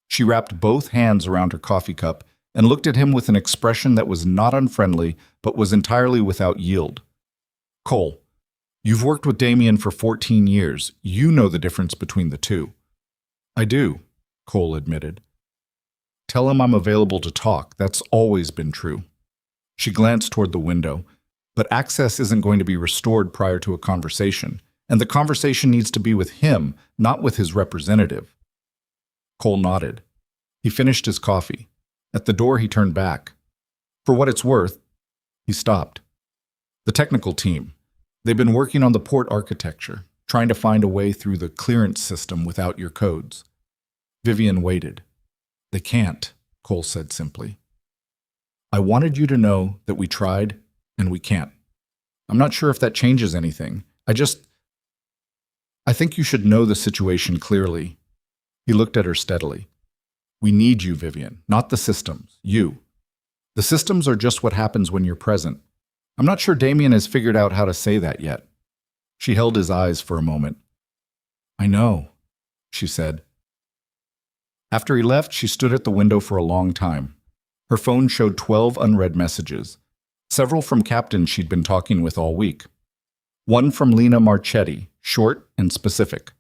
She wrapped both hands around her coffee cup and looked at him with an expression that was not unfriendly, but was entirely without yield. "Cole, you've worked with Damien for 14 years. You know the difference between the two." "I do," Cole admitted. "Tell him I'm available to talk. That's always been true." She glanced toward the window. But access isn't going to be restored prior to a conversation, and the conversation needs to be with him, not with his representative. Cole nodded. He finished his coffee. At the door, he turned back. For what it's worth, he stopped. The technical team. They've been working on the port architecture, trying to find a way through the clearance system without your codes. Vivian waited. "They can't," Cole said simply. "I wanted you to know that we tried, and we can't. I'm not sure if that changes anything. I think you should know the situation clearly." He looked at her steadily. "We need you, Vivian, not the systems. You. The systems are just what happens when you're present. I'm not sure Damien has figured out how to say that yet." She held his eyes for a moment. "I know," she said. After he left, she stood at the window for a long time. Her phone showed 12 unread messages. Several from captains she'd been talking with all week. One from Lena Marchetti, short and specific.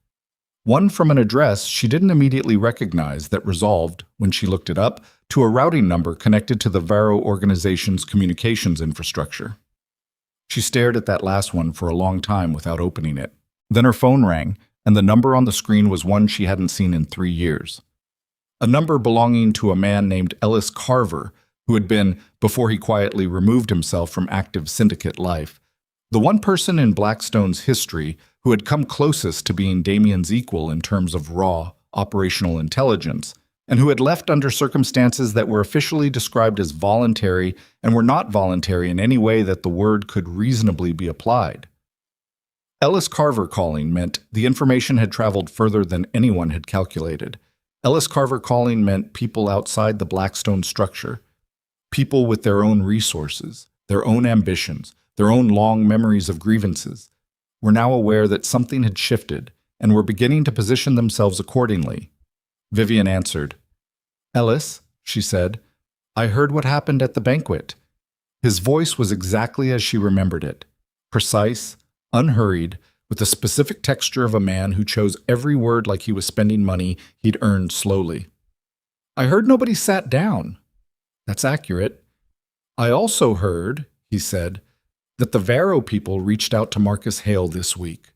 One from an address she didn't immediately recognize that resolved, when she looked it up, to a routing number connected to the Varo organization's communications infrastructure. She stared at that last one for a long time without opening it. Then her phone rang, and the number on the screen was one she hadn't seen in 3 years. A number belonging to a man named Ellis Carver, who had been, before he quietly removed himself from active syndicate life, the one person in Blackstone's history who had come closest to being Damien's equal in terms of raw, operational intelligence, and who had left under circumstances that were officially described as voluntary and were not voluntary in any way that the word could reasonably be applied. Ellis Carver calling meant the information had traveled further than anyone had calculated. Ellis Carver calling meant people outside the Blackstone structure. People with their own resources, their own ambitions, their own long memories of grievances, were now aware that something had shifted and were beginning to position themselves accordingly. Vivian answered. "Ellis," she said, "I heard what happened at the banquet." His voice was exactly as she remembered it, precise, unhurried, with the specific texture of a man who chose every word like he was spending money he'd earned slowly. "I heard nobody sat down." "That's accurate." "I also heard," he said, "that the Varro people reached out to Marcus Hale this week."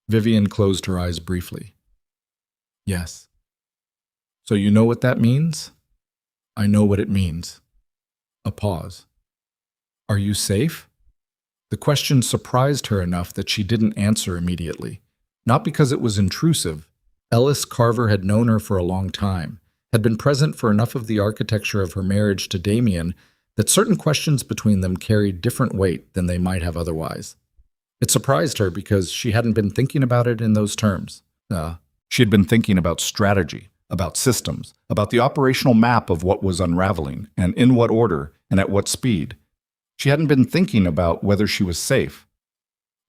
Vivian closed her eyes briefly. "Yes." "So you know what that means?" "I know what it means." A pause. "Are you safe?" The question surprised her enough that she didn't answer immediately. Not because it was intrusive. Ellis Carver had known her for a long time, had been present for enough of the architecture of her marriage to Damien that certain questions between them carried different weight than they might have otherwise. It surprised her because she hadn't been thinking about it in those terms. She had been thinking about strategy, about systems, about the operational map of what was unraveling, and in what order, and at what speed. She hadn't been thinking about whether she was safe.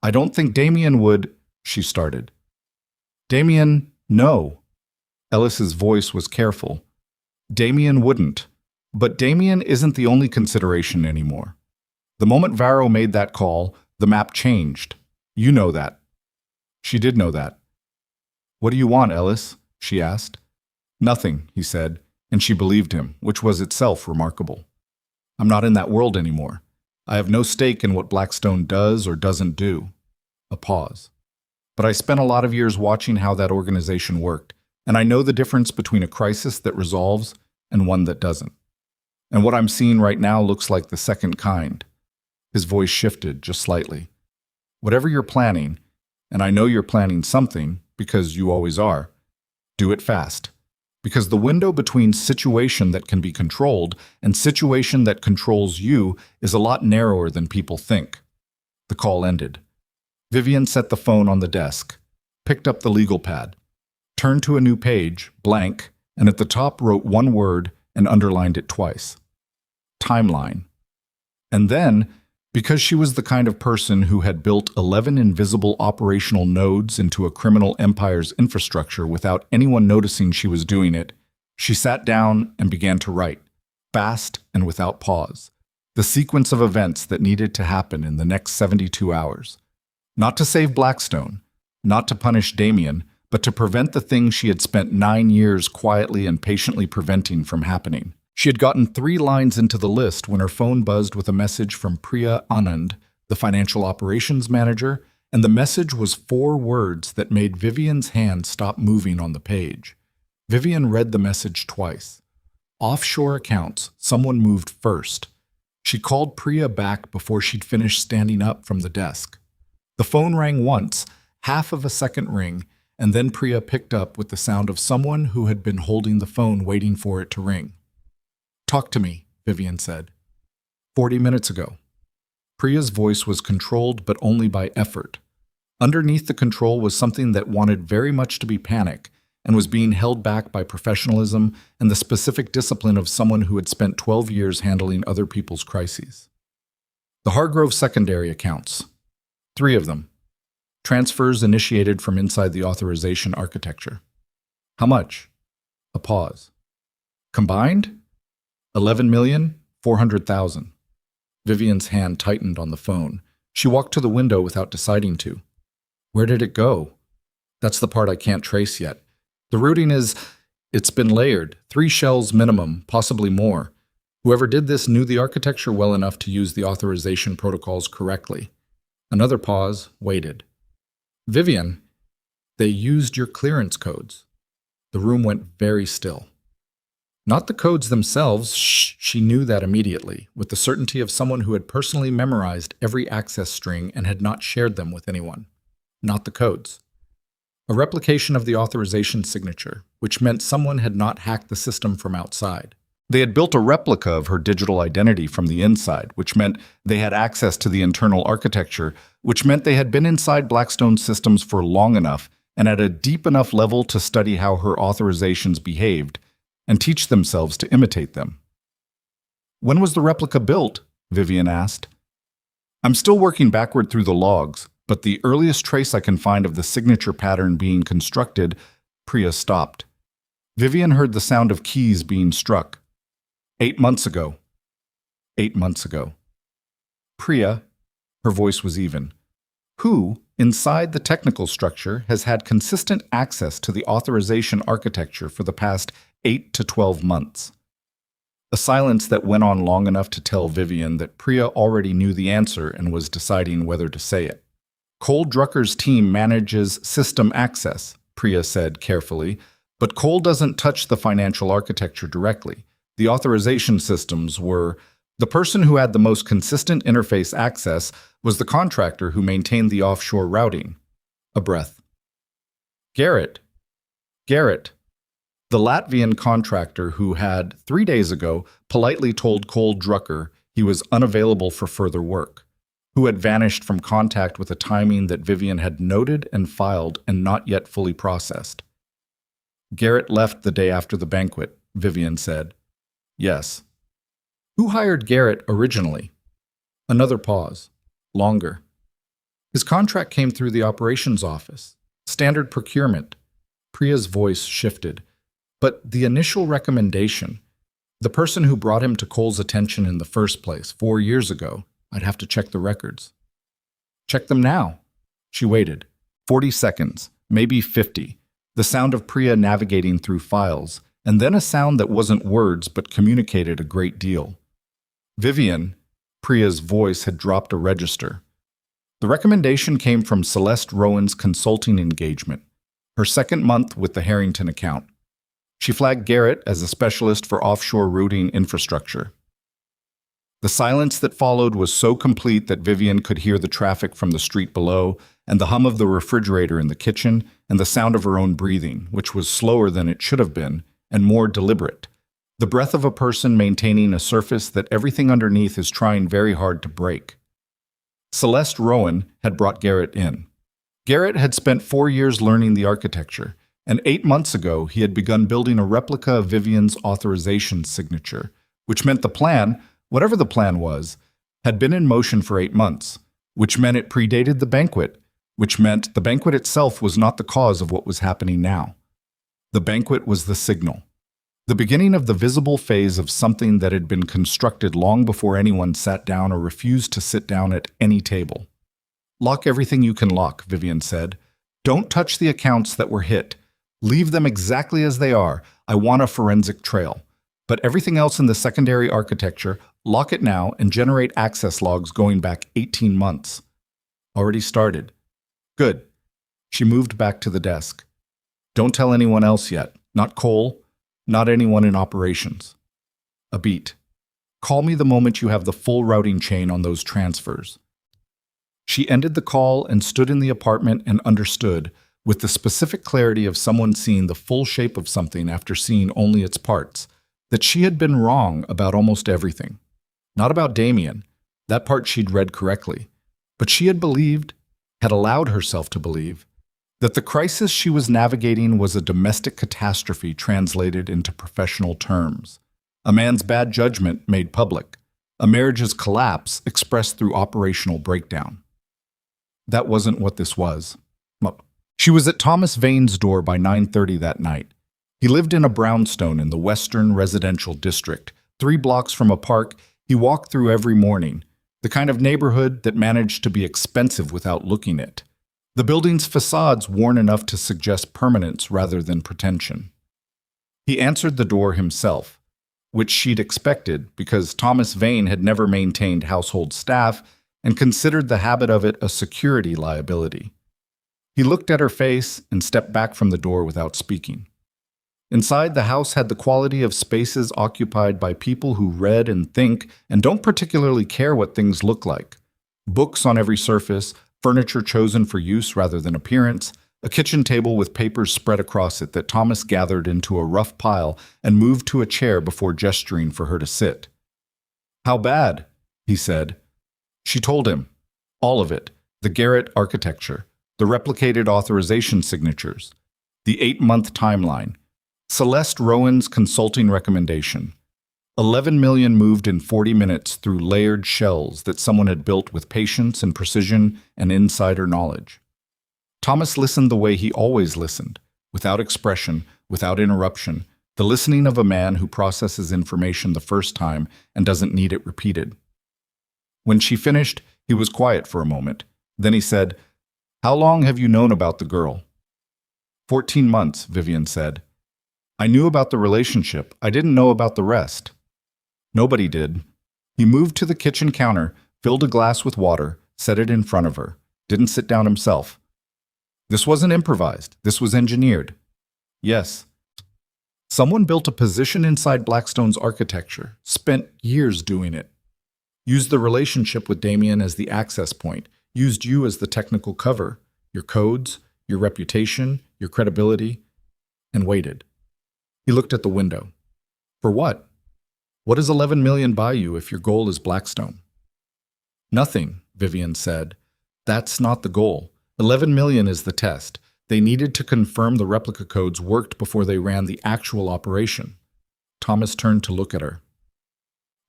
"I don't think Damien would," she started. "Damien, no." Ellis's voice was careful. "Damien wouldn't. But Damien isn't the only consideration anymore. The moment Varro made that call, the map changed. You know that." She did know that. "What do you want, Ellis?" she asked. "Nothing," he said, and she believed him, which was itself remarkable. "I'm not in that world anymore. I have no stake in what Blackstone does or doesn't do." A pause. "But I spent a lot of years watching how that organization worked, and I know the difference between a crisis that resolves and one that doesn't. And what I'm seeing right now looks like the second kind." His voice shifted just slightly. "Whatever you're planning, and I know you're planning something, because you always are, do it fast. Because the window between situation that can be controlled and situation that controls you is a lot narrower than people think." The call ended. Vivian set the phone on the desk, picked up the legal pad, turned to a new page, blank, and at the top wrote one word and underlined it twice. Timeline. And then, because she was the kind of person who had built 11 invisible operational nodes into a criminal empire's infrastructure without anyone noticing she was doing it, she sat down and began to write, fast and without pause, the sequence of events that needed to happen in the next 72 hours. Not to save Blackstone, not to punish Damien, but to prevent the thing she had spent 9 years quietly and patiently preventing from happening. She had gotten 3 lines into the list when her phone buzzed with a message from Priya Anand, the financial operations manager, and the message was 4 words that made Vivian's hand stop moving on the page. Vivian read the message twice. Offshore accounts, someone moved first. She called Priya back before she'd finished standing up from the desk. The phone rang once, half of a second ring, and then Priya picked up with the sound of someone who had been holding the phone waiting for it to ring. "Talk to me," Vivian said. 40 minutes ago. Priya's voice was controlled but only by effort. Underneath the control was something that wanted very much to be panic and was being held back by professionalism and the specific discipline of someone who had spent 12 years handling other people's crises. The Hargrove secondary accounts. 3 of them. Transfers initiated from inside the authorization architecture. How much? A pause. Combined? 11,400,000. Vivian's hand tightened on the phone. She walked to the window without deciding to. Where did it go? That's the part I can't trace yet. The routing it's been layered, 3 shells minimum, possibly more. Whoever did this knew the architecture well enough to use the authorization protocols correctly. Another pause, waited. Vivian, they used your clearance codes. The room went very still. Not the codes themselves, she knew that immediately, with the certainty of someone who had personally memorized every access string and had not shared them with anyone. Not the codes. A replication of the authorization signature, which meant someone had not hacked the system from outside. They had built a replica of her digital identity from the inside, which meant they had access to the internal architecture, which meant they had been inside Blackstone's systems for long enough and at a deep enough level to study how her authorizations behaved and teach themselves to imitate them. When was the replica built? Vivian asked. I'm still working backward through the logs, but the earliest trace I can find of the signature pattern being constructed. Priya stopped. Vivian heard the sound of keys being struck. 8 months ago. 8 months ago. Priya, her voice was even, who, inside the technical structure, has had consistent access to the authorization architecture for the past 8 to 12 months. A silence that went on long enough to tell Vivian that Priya already knew the answer and was deciding whether to say it. Cole Drucker's team manages system access, Priya said carefully, but Cole doesn't touch the financial architecture directly. The authorization systems were. The person who had the most consistent interface access was the contractor who maintained the offshore routing. A breath. Garrett. Garrett. The Latvian contractor who had, 3 days ago, politely told Cole Drucker he was unavailable for further work, who had vanished from contact with a timing that Vivian had noted and filed and not yet fully processed. Garrett left the day after the banquet, Vivian said. Yes. Who hired Garrett originally? Another pause. Longer. His contract came through the operations office. Standard procurement. Priya's voice shifted. But the initial recommendation, the person who brought him to Cole's attention in the first place 4 years ago, I'd have to check the records. Check them now. She waited. 40 seconds, maybe 50. The sound of Priya navigating through files, and then a sound that wasn't words but communicated a great deal. Vivian, Priya's voice had dropped a register. The recommendation came from Celeste Rowan's consulting engagement, her second month with the Harrington account. She flagged Garrett as a specialist for offshore routing infrastructure. The silence that followed was so complete that Vivian could hear the traffic from the street below and the hum of the refrigerator in the kitchen and the sound of her own breathing, which was slower than it should have been and more deliberate. The breath of a person maintaining a surface that everything underneath is trying very hard to break. Celeste Rowan had brought Garrett in. Garrett had spent 4 years learning the architecture, and 8 months ago he had begun building a replica of Vivian's authorization signature, which meant the plan, whatever the plan was, had been in motion for 8 months, which meant it predated the banquet, which meant the banquet itself was not the cause of what was happening now. The banquet was the signal. The beginning of the visible phase of something that had been constructed long before anyone sat down or refused to sit down at any table. Lock everything you can lock, Vivian said. Don't touch the accounts that were hit. Leave them exactly as they are. I want a forensic trail. But everything else in the secondary architecture, lock it now and generate access logs going back 18 months. Already started. Good. She moved back to the desk. Don't tell anyone else yet. Not Cole. Not anyone in operations. A beat. Call me the moment you have the full routing chain on those transfers. She ended the call and stood in the apartment and understood, with the specific clarity of someone seeing the full shape of something after seeing only its parts, that she had been wrong about almost everything. Not about Damien, that part she'd read correctly, but she had believed, had allowed herself to believe, that the crisis she was navigating was a domestic catastrophe translated into professional terms, a man's bad judgment made public, a marriage's collapse expressed through operational breakdown. That wasn't what this was. She was at Thomas Vane's door by 9:30 that night. He lived in a brownstone in the Western Residential District, 3 blocks from a park he walked through every morning, the kind of neighborhood that managed to be expensive without looking it. The building's facades worn enough to suggest permanence rather than pretension. He answered the door himself, which she'd expected because Thomas Vane had never maintained household staff and considered the habit of it a security liability. He looked at her face and stepped back from the door without speaking. Inside, the house had the quality of spaces occupied by people who read and think and don't particularly care what things look like. Books on every surface, furniture chosen for use rather than appearance, a kitchen table with papers spread across it that Thomas gathered into a rough pile and moved to a chair before gesturing for her to sit. "How bad?" he said. She told him. All of it. The Garrett architecture, the replicated authorization signatures, the 8-month timeline, Celeste Rowan's consulting recommendation. 11 million moved in 40 minutes through layered shells that someone had built with patience and precision and insider knowledge. Thomas listened the way he always listened, without expression, without interruption, the listening of a man who processes information the first time and doesn't need it repeated. When she finished, he was quiet for a moment. Then he said, "How long have you known about the girl?" 14 months, Vivian said. "I knew about the relationship. I didn't know about the rest." Nobody did. He moved to the kitchen counter, filled a glass with water, set it in front of her, didn't sit down himself. This wasn't improvised. This was engineered. Yes. Someone built a position inside Blackstone's architecture, spent years doing it. Used the relationship with Damien as the access point, used you as the technical cover, your codes, your reputation, your credibility, and waited. He looked at the window. For what? What does 11 million buy you if your goal is Blackstone? Nothing, Vivian said. That's not the goal. 11 million is the test. They needed to confirm the replica codes worked before they ran the actual operation. Thomas turned to look at her.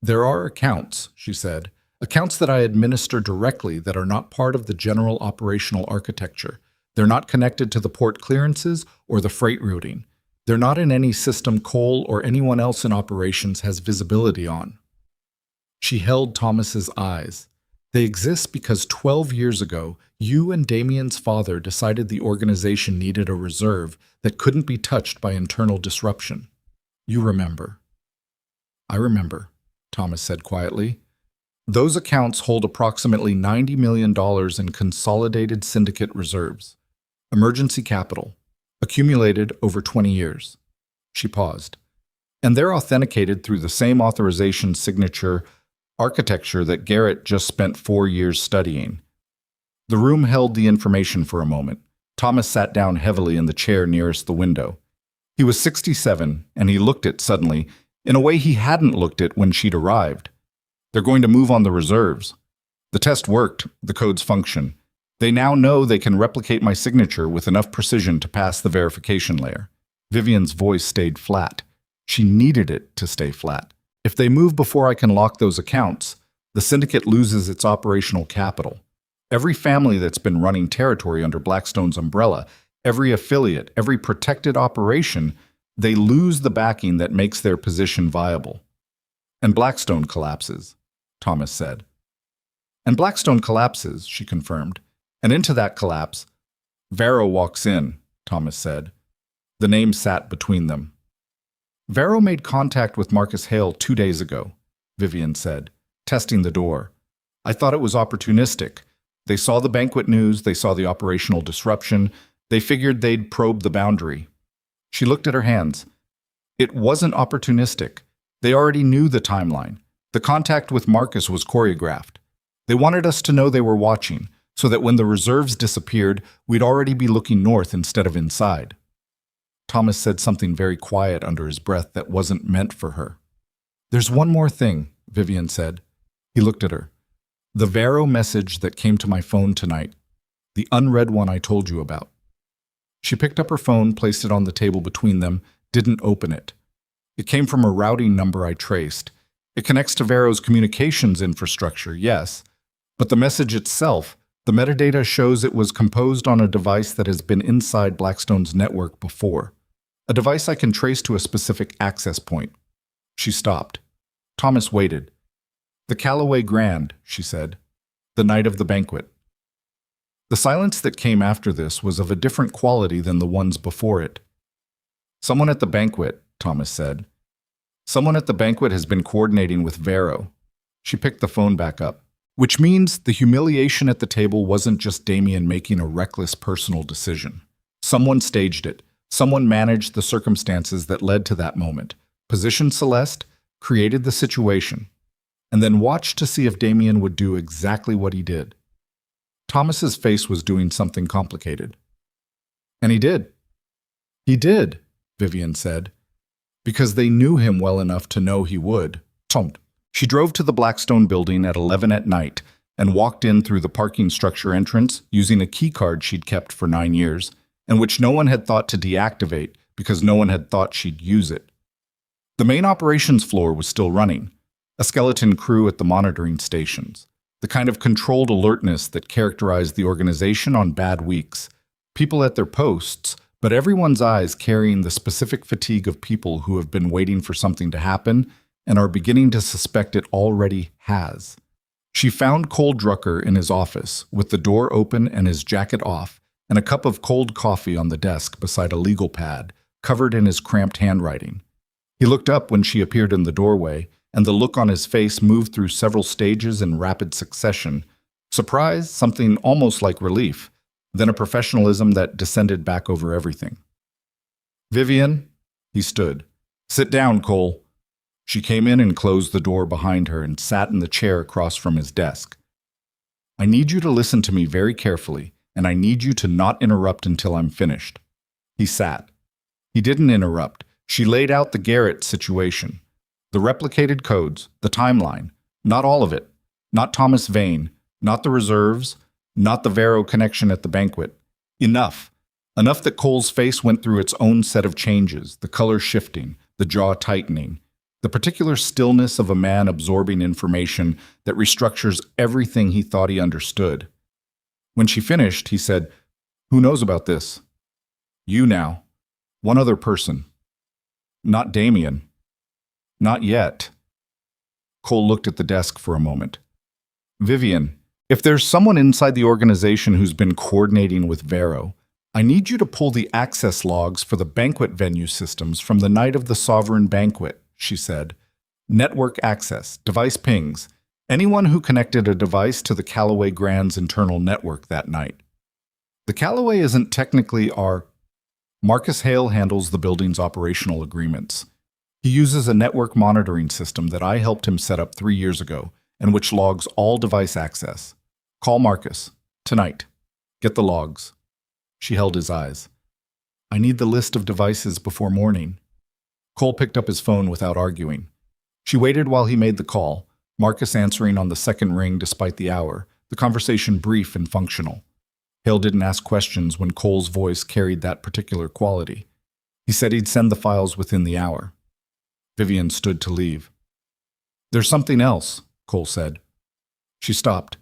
There are accounts, she said, accounts that I administer directly that are not part of the general operational architecture. They're not connected to the port clearances or the freight routing. They're not in any system Cole or anyone else in operations has visibility on. She held Thomas's eyes. They exist because 12 years ago, you and Damien's father decided the organization needed a reserve that couldn't be touched by internal disruption. You remember. I remember, Thomas said quietly. Those accounts hold approximately $90 million in consolidated syndicate reserves, emergency capital, accumulated over 20 years. She paused. And they're authenticated through the same authorization signature architecture that Garrett just spent 4 years studying. The room held the information for a moment. Thomas sat down heavily in the chair nearest the window. He was 67, and he looked it suddenly, in a way he hadn't looked it when she'd arrived. They're going to move on the reserves. The test worked, the codes function. They now know they can replicate my signature with enough precision to pass the verification layer. Vivian's voice stayed flat. She needed it to stay flat. If they move before I can lock those accounts, the syndicate loses its operational capital. Every family that's been running territory under Blackstone's umbrella, every affiliate, every protected operation, they lose the backing that makes their position viable. And Blackstone collapses, Thomas said. And Blackstone collapses, she confirmed. And into that collapse, Vero walks in, Thomas said. The name sat between them. Vero made contact with Marcus Hale 2 days ago, Vivian said, testing the door. I thought it was opportunistic. They saw the banquet news, they saw the operational disruption, they figured they'd probe the boundary. She looked at her hands. It wasn't opportunistic. They already knew the timeline. The contact with Marcus was choreographed. They wanted us to know they were watching, so that when the reserves disappeared, we'd already be looking north instead of inside. Thomas said something very quiet under his breath that wasn't meant for her. There's one more thing, Vivian said. He looked at her. The Vero message that came to my phone tonight, the unread one I told you about. She picked up her phone, placed it on the table between them, didn't open it. It came from a routing number I traced. It connects to Vero's communications infrastructure, yes, but the message itself, the metadata shows it was composed on a device that has been inside Blackstone's network before. A device I can trace to a specific access point. She stopped. Thomas waited. The Callaway Grand, she said. The night of the banquet. The silence that came after this was of a different quality than the ones before it. Someone at the banquet, Thomas said. Someone at the banquet has been coordinating with Vero. She picked the phone back up. Which means the humiliation at the table wasn't just Damien making a reckless personal decision. Someone staged it. Someone managed the circumstances that led to that moment, positioned Celeste, created the situation, and then watched to see if Damien would do exactly what he did. Thomas's face was doing something complicated. And he did. He did, Vivian said, because they knew him well enough to know he would. She drove to the Blackstone building at 11 at night and walked in through the parking structure entrance using a keycard she'd kept for 9 years and which no one had thought to deactivate because no one had thought she'd use it. The main operations floor was still running, a skeleton crew at the monitoring stations, the kind of controlled alertness that characterized the organization on bad weeks. People at their posts, but everyone's eyes carrying the specific fatigue of people who have been waiting for something to happen and are beginning to suspect it already has. She found Cole Drucker in his office, with the door open and his jacket off, and a cup of cold coffee on the desk beside a legal pad, covered in his cramped handwriting. He looked up when she appeared in the doorway, and the look on his face moved through several stages in rapid succession. Surprise, something almost like relief, then a professionalism that descended back over everything. "Vivian," he stood. "Sit down, Cole." She came in and closed the door behind her and sat in the chair across from his desk. "I need you to listen to me very carefully, and I need you to not interrupt until I'm finished." He sat. He didn't interrupt. She laid out the Garrett situation. The replicated codes, the timeline, not all of it, not Thomas Vane, not the reserves, not the Vero connection at the banquet. Enough. Enough that Cole's face went through its own set of changes, the color shifting, the jaw tightening, the particular stillness of a man absorbing information that restructures everything he thought he understood. When she finished, he said, "Who knows about this?" "You now. One other person." "Not Damien." "Not yet." Cole looked at the desk for a moment. "Vivian, if there's someone inside the organization who's been coordinating with Vero, I need you to pull the access logs for the banquet venue systems from the night of the Sovereign Banquet," she said. "Network access, device pings, anyone who connected a device to the Callaway Grand's internal network that night. The Callaway isn't technically our... Marcus Hale handles the building's operational agreements. He uses a network monitoring system that I helped him set up 3 years ago, and which logs all device access. Call Marcus. Tonight. Get the logs." She held his eyes. "I need the list of devices before morning." Cole picked up his phone without arguing. She waited while he made the call, Marcus answering on the second ring despite the hour, the conversation brief and functional. Hale didn't ask questions when Cole's voice carried that particular quality. He said he'd send the files within the hour. Vivian stood to leave. "There's something else," Cole said. She stopped.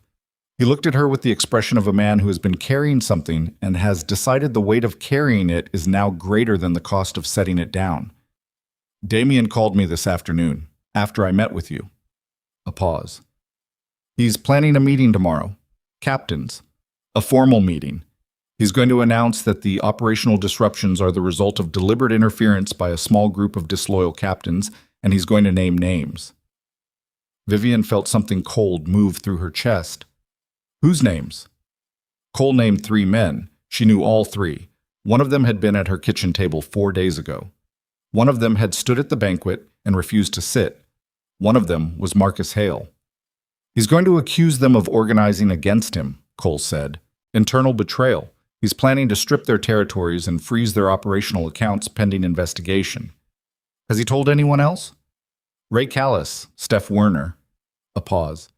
He looked at her with the expression of a man who has been carrying something and has decided the weight of carrying it is now greater than the cost of setting it down. "Damien called me this afternoon, after I met with you." A pause. "He's planning a meeting tomorrow. Captains. A formal meeting. He's going to announce that the operational disruptions are the result of deliberate interference by a small group of disloyal captains, and he's going to name names." Vivian felt something cold move through her chest. "Whose names?" Cole named 3 men. She knew all 3. One of them had been at her kitchen table 4 days ago. One of them had stood at the banquet and refused to sit. One of them was Marcus Hale. "He's going to accuse them of organizing against him," Cole said. "Internal betrayal. He's planning to strip their territories and freeze their operational accounts pending investigation." "Has he told anyone else?" "Ray Callis, Steph Werner." A pause.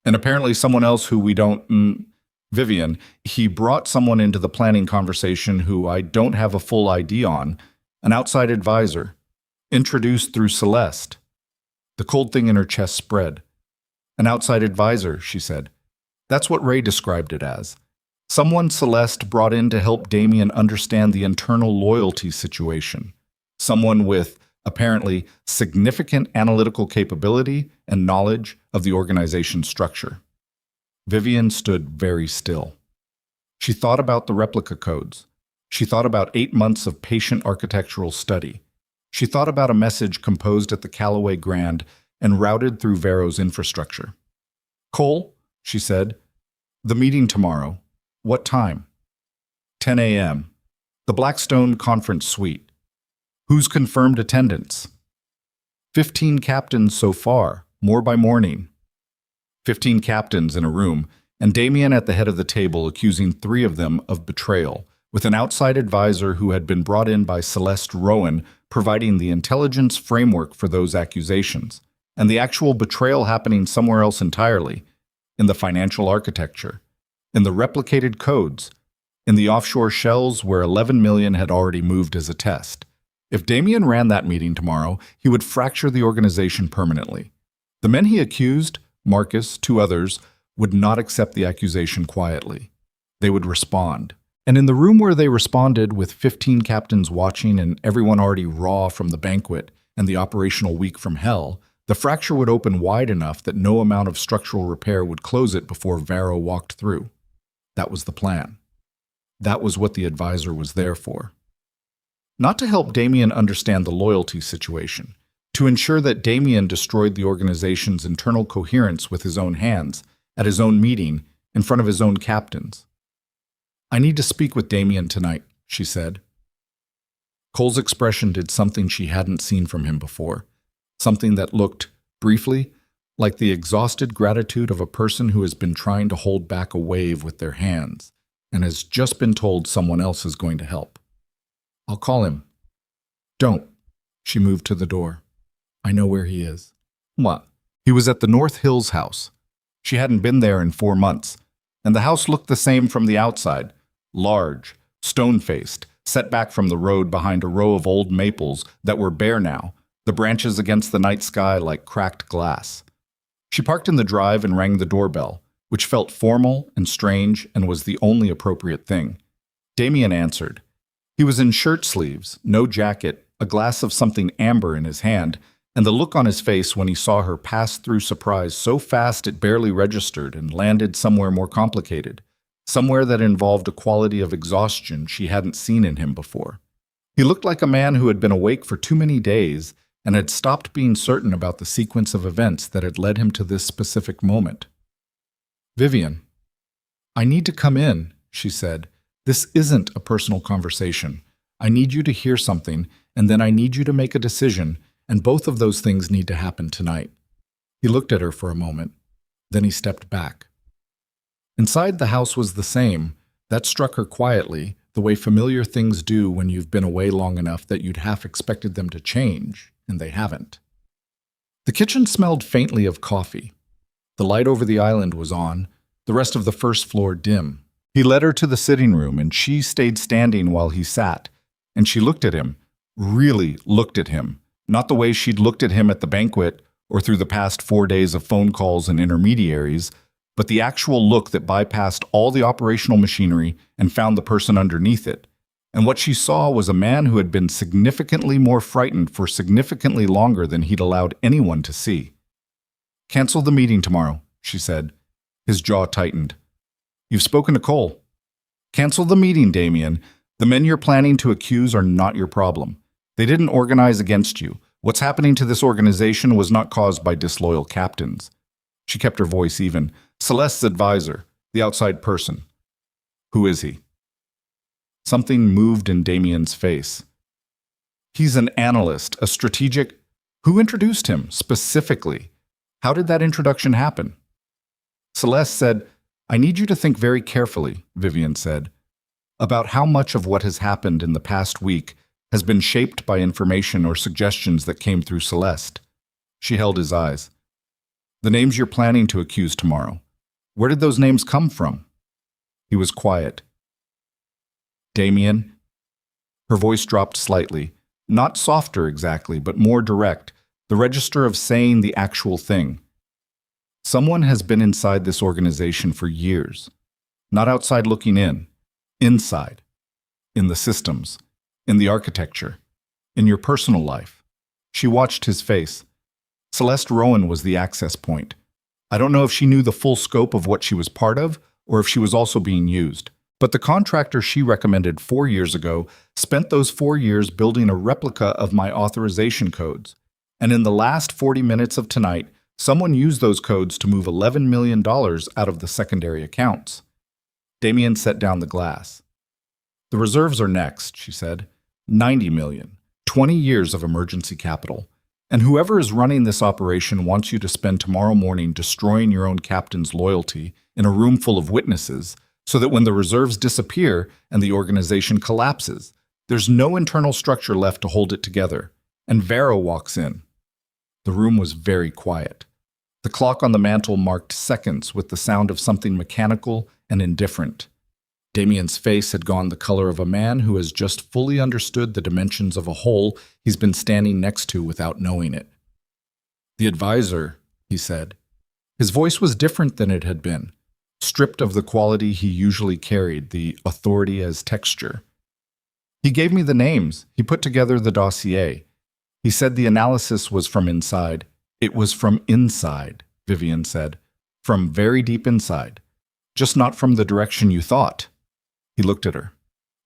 "And apparently someone else who we don't... Vivian, he brought someone into the planning conversation who I don't have a full ID on, an outside advisor, introduced through Celeste." The cold thing in her chest spread. "An outside advisor," she said. "That's what Ray described it as. Someone Celeste brought in to help Damien understand the internal loyalty situation. Someone with, apparently, significant analytical capability and knowledge of the organization's structure." Vivian stood very still. She thought about the replica codes. She thought about 8 months of patient architectural study. She thought about a message composed at the Callaway Grand and routed through Vero's infrastructure. "Cole," she said, "the meeting tomorrow. What time?" 10 a.m. The Blackstone Conference Suite. Who's confirmed attendance? 15 captains so far, more by morning. 15 captains in a room, and Damien at the head of the table accusing 3 of them of betrayal, with an outside advisor who had been brought in by Celeste Rowan providing the intelligence framework for those accusations, and the actual betrayal happening somewhere else entirely, in the financial architecture, in the replicated codes, in the offshore shells where 11 million had already moved as a test, If Damien ran that meeting tomorrow, he would fracture the organization permanently. The men he accused, Marcus, two others, would not accept the accusation quietly. They would respond. And in the room where they responded, with 15 captains watching and everyone already raw from the banquet and the operational week from hell, the fracture would open wide enough that no amount of structural repair would close it before Varro walked through. That was the plan. That was what the advisor was there for. Not to help Damien understand the loyalty situation, to ensure that Damien destroyed the organization's internal coherence with his own hands, at his own meeting, in front of his own captains. "I need to speak with Damien tonight," she said. Cole's expression did something she hadn't seen from him before, something that looked, briefly, like the exhausted gratitude of a person who has been trying to hold back a wave with their hands and has just been told someone else is going to help. "I'll call him." "Don't." She moved to the door. "I know where he is." "What?" "He was at the North Hills house." She hadn't been there in 4 months, and the house looked the same from the outside, large, stone-faced, set back from the road behind a row of old maples that were bare now, the branches against the night sky like cracked glass. She parked in the drive and rang the doorbell, which felt formal and strange and was the only appropriate thing. Damien answered. He was in shirt sleeves, no jacket, a glass of something amber in his hand, and the look on his face when he saw her pass through surprise so fast it barely registered and landed somewhere more complicated, somewhere that involved a quality of exhaustion she hadn't seen in him before. He looked like a man who had been awake for too many days and had stopped being certain about the sequence of events that had led him to this specific moment. "Vivian, I need to come in," she said. "This isn't a personal conversation. I need you to hear something, and then I need you to make a decision, and both of those things need to happen tonight." He looked at her for a moment. Then he stepped back. Inside the house was the same. That struck her quietly, the way familiar things do when you've been away long enough that you'd half expected them to change, and they haven't. The kitchen smelled faintly of coffee. The light over the island was on, the rest of the first floor dim. He led her to the sitting room, and she stayed standing while he sat, and she looked at him, really looked at him, not the way she'd looked at him at the banquet or through the past 4 days of phone calls and intermediaries, but the actual look that bypassed all the operational machinery and found the person underneath it. And what she saw was a man who had been significantly more frightened for significantly longer than he'd allowed anyone to see. "Cancel the meeting tomorrow," she said. His jaw tightened. "You've spoken to Cole." "Cancel the meeting, Damien. The men you're planning to accuse are not your problem. They didn't organize against you. What's happening to this organization was not caused by disloyal captains." She kept her voice even. "Celeste's advisor, the outside person." "Who is he?" Something moved in Damien's face. "He's an analyst, a strategic—" "Who introduced him, specifically? How did that introduction happen?" Celeste said, "I need you to think very carefully," Vivian said, "about how much of what has happened in the past week has been shaped by information or suggestions that came through Celeste." She held his eyes. "The names you're planning to accuse tomorrow, where did those names come from?" He was quiet. "Damien?" Her voice dropped slightly, not softer exactly, but more direct, the register of saying the actual thing. "Someone has been inside this organization for years, not outside looking in, inside, in the systems, in the architecture, in your personal life." She watched his face. Celeste Rowan was the access point. I don't know if she knew the full scope of what she was part of, or if she was also being used. But the contractor she recommended 4 years ago spent those 4 years building a replica of my authorization codes. And in the last 40 minutes of tonight, someone used those codes to move $11 million out of the secondary accounts. Damien set down the glass. "The reserves are next," she said. $90 million, 20 years of emergency capital. And whoever is running this operation wants you to spend tomorrow morning destroying your own captain's loyalty in a room full of witnesses, so that when the reserves disappear and the organization collapses, there's no internal structure left to hold it together. And Varro walks in. The room was very quiet. The clock on the mantel marked seconds with the sound of something mechanical and indifferent. Damien's face had gone the color of a man who has just fully understood the dimensions of a hole he's been standing next to without knowing it. "The advisor," he said. His voice was different than it had been, stripped of the quality he usually carried, the authority as texture. "He gave me the names. He put together the dossier. He said the analysis was from inside." "It was from inside," Vivian said. "From very deep inside. Just not from the direction you thought." He looked at her,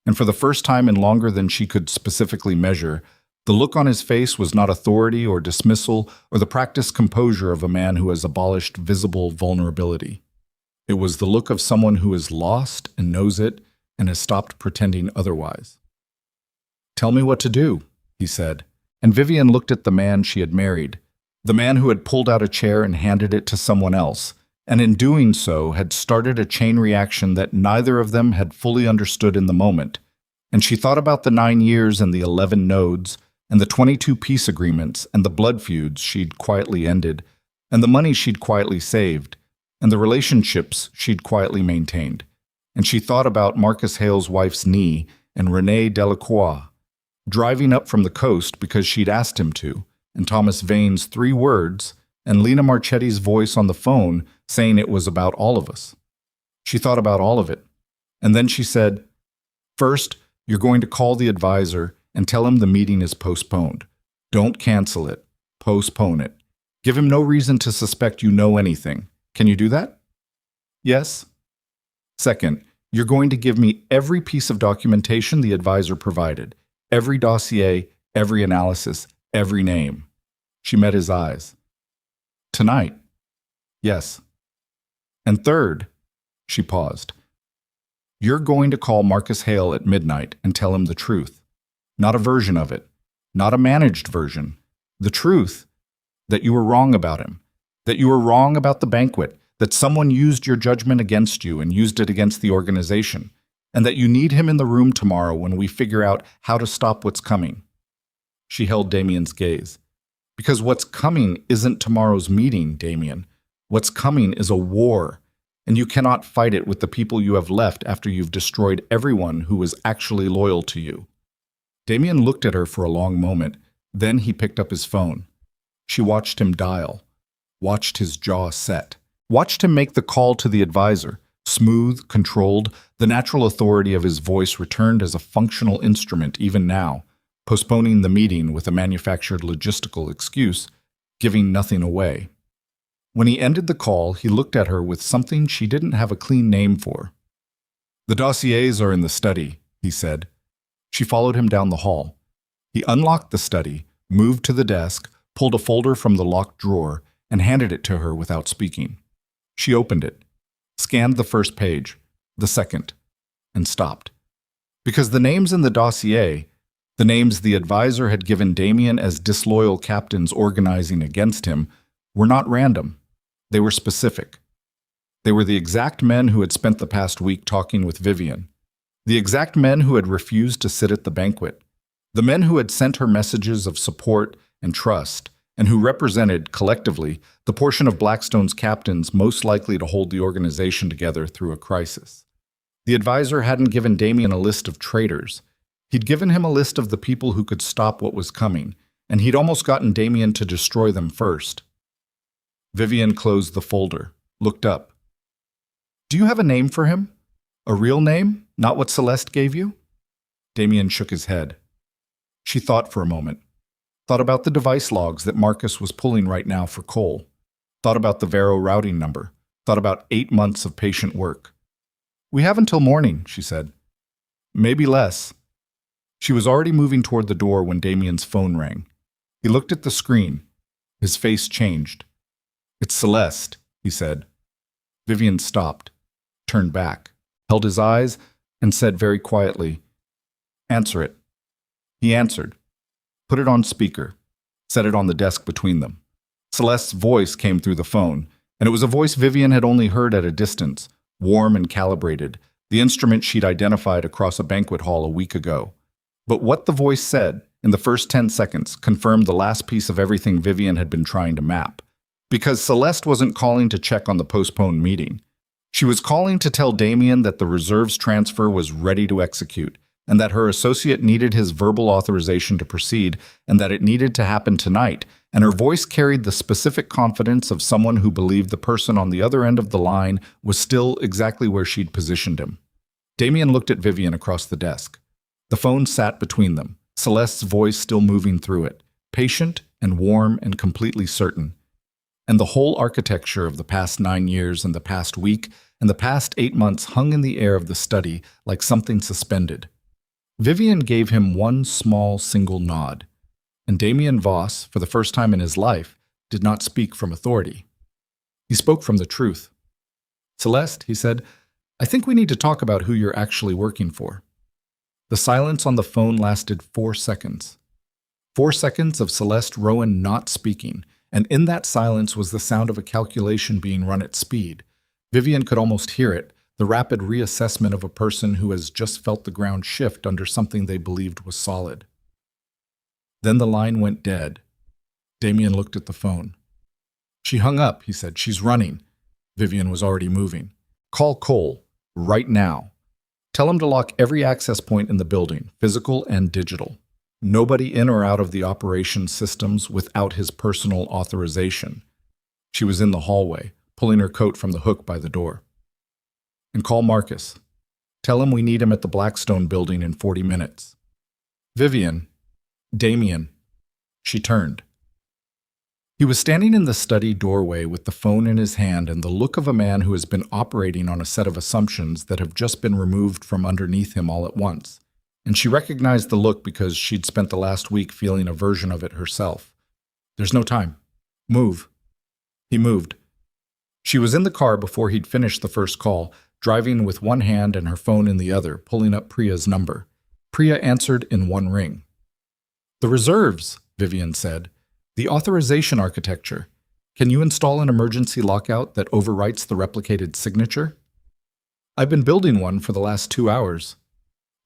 and for the first time in longer than she could specifically measure, the look on his face was not authority or dismissal or the practiced composure of a man who has abolished visible vulnerability. It was the look of someone who is lost and knows it and has stopped pretending otherwise. "Tell me what to do," he said, and Vivian looked at the man she had married, the man who had pulled out a chair and handed it to someone else, and in doing so had started a chain reaction that neither of them had fully understood in the moment. And she thought about the 9 years and the 11 nodes, and the 22 peace agreements, and the blood feuds she'd quietly ended, and the money she'd quietly saved, and the relationships she'd quietly maintained. And she thought about Marcus Hale's wife's knee and Renee Delacroix, driving up from the coast because she'd asked him to, and Thomas Vane's 3 words, and Lena Marchetti's voice on the phone saying it was about all of us. She thought about all of it. And then she said, "First, you're going to call the advisor and tell him the meeting is postponed. Don't cancel it. Postpone it. Give him no reason to suspect you know anything. Can you do that?" "Yes." "Second, you're going to give me every piece of documentation the advisor provided. Every dossier, every analysis, every name." She met his eyes. "Tonight?" "Yes." "And third," she paused, "you're going to call Marcus Hale at midnight and tell him the truth. Not a version of it, not a managed version. The truth, that you were wrong about him, that you were wrong about the banquet, that someone used your judgment against you and used it against the organization, and that you need him in the room tomorrow when we figure out how to stop what's coming." She held Damien's gaze. "Because what's coming isn't tomorrow's meeting, Damien. What's coming is a war, and you cannot fight it with the people you have left after you've destroyed everyone who was actually loyal to you." Damien looked at her for a long moment, then he picked up his phone. She watched him dial, watched his jaw set, watched him make the call to the advisor, smooth, controlled, the natural authority of his voice returned as a functional instrument even now, postponing the meeting with a manufactured logistical excuse, giving nothing away. When he ended the call, he looked at her with something she didn't have a clean name for. "The dossiers are in the study," he said. She followed him down the hall. He unlocked the study, moved to the desk, pulled a folder from the locked drawer, and handed it to her without speaking. She opened it, scanned the first page, the second, and stopped. Because the names in the dossier, the names the advisor had given Damien as disloyal captains organizing against him, were not random. They were specific. They were the exact men who had spent the past week talking with Vivian, the exact men who had refused to sit at the banquet, the men who had sent her messages of support and trust, and who represented, collectively, the portion of Blackstone's captains most likely to hold the organization together through a crisis. The advisor hadn't given Damien a list of traitors. He'd given him a list of the people who could stop what was coming, and he'd almost gotten Damien to destroy them first. Vivian closed the folder, looked up. "Do you have a name for him? A real name, not what Celeste gave you?" Damien shook his head. She thought for a moment. Thought about the device logs that Marcus was pulling right now for Cole. Thought about the Vero routing number. Thought about 8 months of patient work. "We have until morning," she said. "Maybe less." She was already moving toward the door when Damien's phone rang. He looked at the screen. His face changed. "It's Celeste," he said. Vivian stopped, turned back, held his eyes, and said very quietly, "Answer it." He answered, put it on speaker, set it on the desk between them. Celeste's voice came through the phone, and it was a voice Vivian had only heard at a distance, warm and calibrated, the instrument she'd identified across a banquet hall a week ago. But what the voice said, in the first 10 seconds, confirmed the last piece of everything Vivian had been trying to map. Because Celeste wasn't calling to check on the postponed meeting. She was calling to tell Damien that the reserves transfer was ready to execute, and that her associate needed his verbal authorization to proceed, and that it needed to happen tonight, and her voice carried the specific confidence of someone who believed the person on the other end of the line was still exactly where she'd positioned him. Damien looked at Vivian across the desk. The phone sat between them, Celeste's voice still moving through it, patient and warm and completely certain. And the whole architecture of the past 9 years and the past week and the past 8 months hung in the air of the study like something suspended. Vivian gave him one small single nod, and Damien Voss, for the first time in his life, did not speak from authority. He spoke from the truth. "Celeste," he said, "I think we need to talk about who you're actually working for." The silence on the phone lasted 4 seconds. 4 seconds of Celeste Rowan not speaking, and in that silence was the sound of a calculation being run at speed. Vivian could almost hear it, the rapid reassessment of a person who has just felt the ground shift under something they believed was solid. Then the line went dead. Damien looked at the phone. "She hung up," he said. "She's running." Vivian was already moving. "Call Cole, right now. Tell him to lock every access point in the building, physical and digital. Nobody in or out of the operations systems without his personal authorization." She was in the hallway, pulling her coat from the hook by the door. "And call Marcus. Tell him we need him at the Blackstone building in 40 minutes. Vivian, Damien." She turned. He was standing in the study doorway with the phone in his hand and the look of a man who has been operating on a set of assumptions that have just been removed from underneath him all at once. And she recognized the look because she'd spent the last week feeling a version of it herself. "There's no time. Move." He moved. She was in the car before he'd finished the first call, driving with one hand and her phone in the other, pulling up Priya's number. Priya answered in one ring. "The reserves," Vivian said. "The authorization architecture. Can you install an emergency lockout that overwrites the replicated signature?" "I've been building one for the last 2 hours."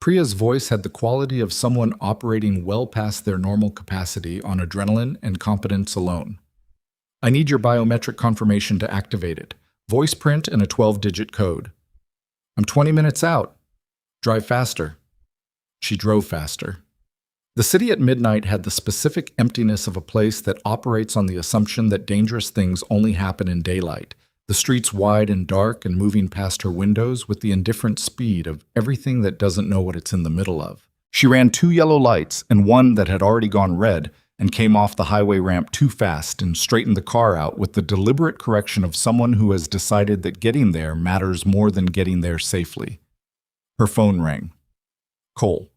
Priya's voice had the quality of someone operating well past their normal capacity on adrenaline and competence alone. "I need your biometric confirmation to activate it. Voice print and a 12-digit code." "I'm 20 minutes out." "Drive faster." She drove faster. The city at midnight had the specific emptiness of a place that operates on the assumption that dangerous things only happen in daylight, the streets wide and dark and moving past her windows with the indifferent speed of everything that doesn't know what it's in the middle of. She ran 2 yellow lights and one that had already gone red and came off the highway ramp too fast and straightened the car out with the deliberate correction of someone who has decided that getting there matters more than getting there safely. Her phone rang. "Cole."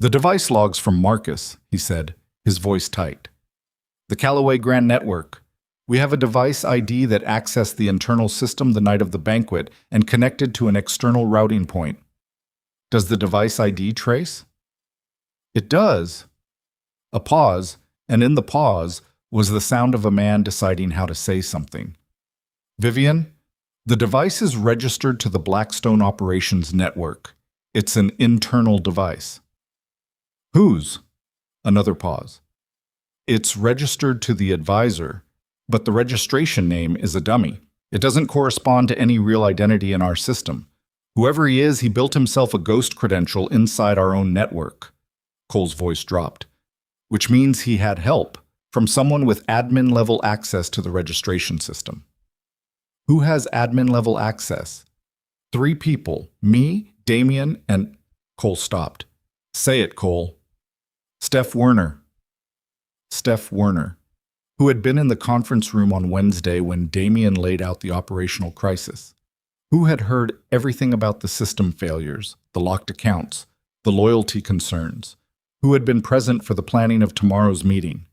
"The device logs from Marcus," he said, his voice tight. "The Callaway Grand Network. We have a device ID that accessed the internal system the night of the banquet and connected to an external routing point." "Does the device ID trace?" "It does." A pause, and in the pause was the sound of a man deciding how to say something. "Vivian, the device is registered to the Blackstone Operations Network. It's an internal device." "Whose?" Another pause. "It's registered to the advisor, but the registration name is a dummy. It doesn't correspond to any real identity in our system. Whoever he is, he built himself a ghost credential inside our own network." Cole's voice dropped. "Which means he had help from someone with admin-level access to the registration system." "Who has admin-level access?" "3 people. Me, Damien, and—" Cole stopped. "Say it, Cole." "Steph Werner." Steph Werner, who had been in the conference room on Wednesday when Damien laid out the operational crisis. Who had heard everything about the system failures, the locked accounts, the loyalty concerns. Who had been present for the planning of tomorrow's meeting.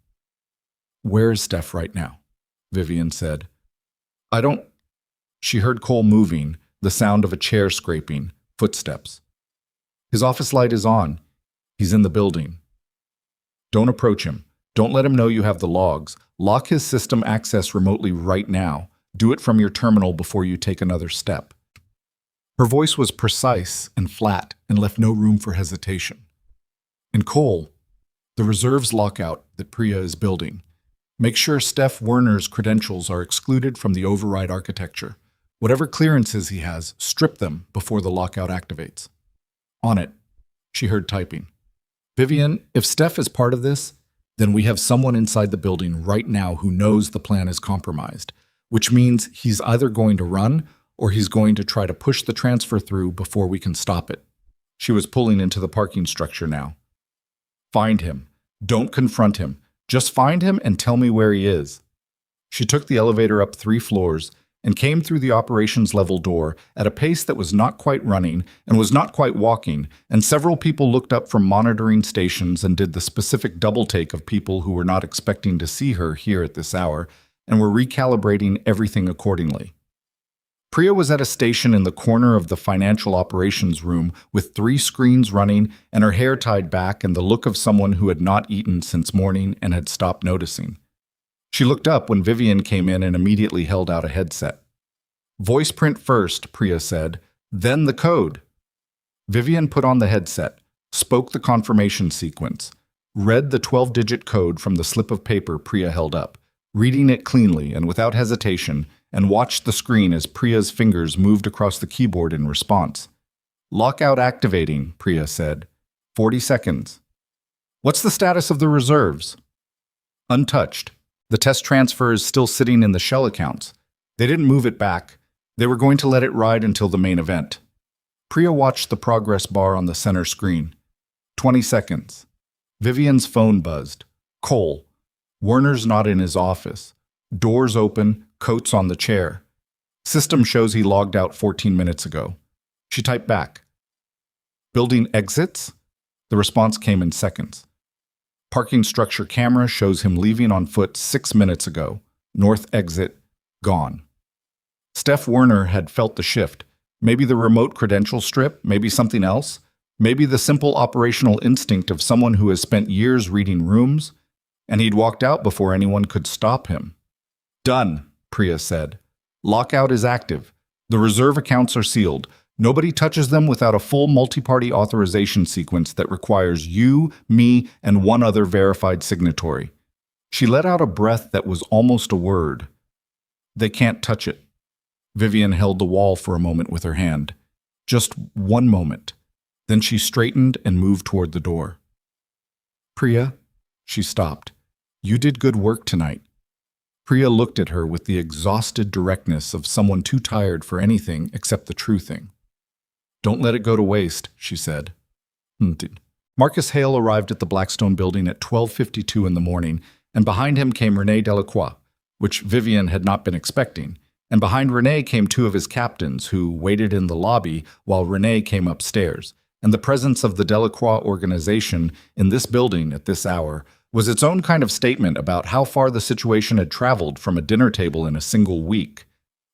"Where is Steph right now?" Vivian said. "I don't—" She heard Cole moving, the sound of a chair scraping, footsteps. "His office light is on. He's in the building." "Don't approach him. Don't let him know you have the logs. Lock his system access remotely right now. Do it from your terminal before you take another step." Her voice was precise and flat and left no room for hesitation. "And Cole, the reserves lockout that Priya is building. Make sure Steph Werner's credentials are excluded from the override architecture. Whatever clearances he has, strip them before the lockout activates. On it, she heard typing. Vivian, if Steph is part of this, then we have someone inside the building right now who knows the plan is compromised, which means he's either going to run or he's going to try to push the transfer through before we can stop it. She was pulling into the parking structure now. Find him. Don't confront him. Just find him and tell me where he is. She took the elevator up 3 floors and came through the operations level door at a pace that was not quite running and was not quite walking, and several people looked up from monitoring stations and did the specific double take of people who were not expecting to see her here at this hour and were recalibrating everything accordingly. Priya was at a station in the corner of the financial operations room with 3 screens running and her hair tied back and the look of someone who had not eaten since morning and had stopped noticing. She looked up when Vivian came in and immediately held out a headset. Voice print first, Priya said, then the code. Vivian put on the headset, spoke the confirmation sequence, read the 12-digit code from the slip of paper Priya held up, reading it cleanly and without hesitation, and watched the screen as Priya's fingers moved across the keyboard in response. Lockout activating, Priya said. 40 seconds. What's the status of the reserves? Untouched. The test transfer is still sitting in the shell accounts. They didn't move it back. They were going to let it ride until the main event. Priya watched the progress bar on the center screen. 20 seconds. Vivian's phone buzzed. Cole. Werner's not in his office. Doors open, coats on the chair. System shows he logged out 14 minutes ago. She typed back. Building exits? The response came in seconds. Parking structure camera shows him leaving on foot 6 minutes ago. North exit, gone. Steph Werner had felt the shift. Maybe the remote credential strip, maybe something else. Maybe the simple operational instinct of someone who has spent years reading rooms, and he'd walked out before anyone could stop him. Done, Priya said. Lockout is active. The reserve accounts are sealed. Nobody touches them without a full multi-party authorization sequence that requires you, me, and one other verified signatory. She let out a breath that was almost a word. They can't touch it. Vivian held the wall for a moment with her hand. Just one moment. Then she straightened and moved toward the door. Priya, she stopped. You did good work tonight. Priya looked at her with the exhausted directness of someone too tired for anything except the true thing. Don't let it go to waste, she said. Marcus Hale arrived at the Blackstone building at 12:52 in the morning, and behind him came René Delacroix, which Vivian had not been expecting, and behind René came 2 of his captains, who waited in the lobby while René came upstairs, and the presence of the Delacroix organization in this building at this hour was its own kind of statement about how far the situation had traveled from a dinner table in a single week.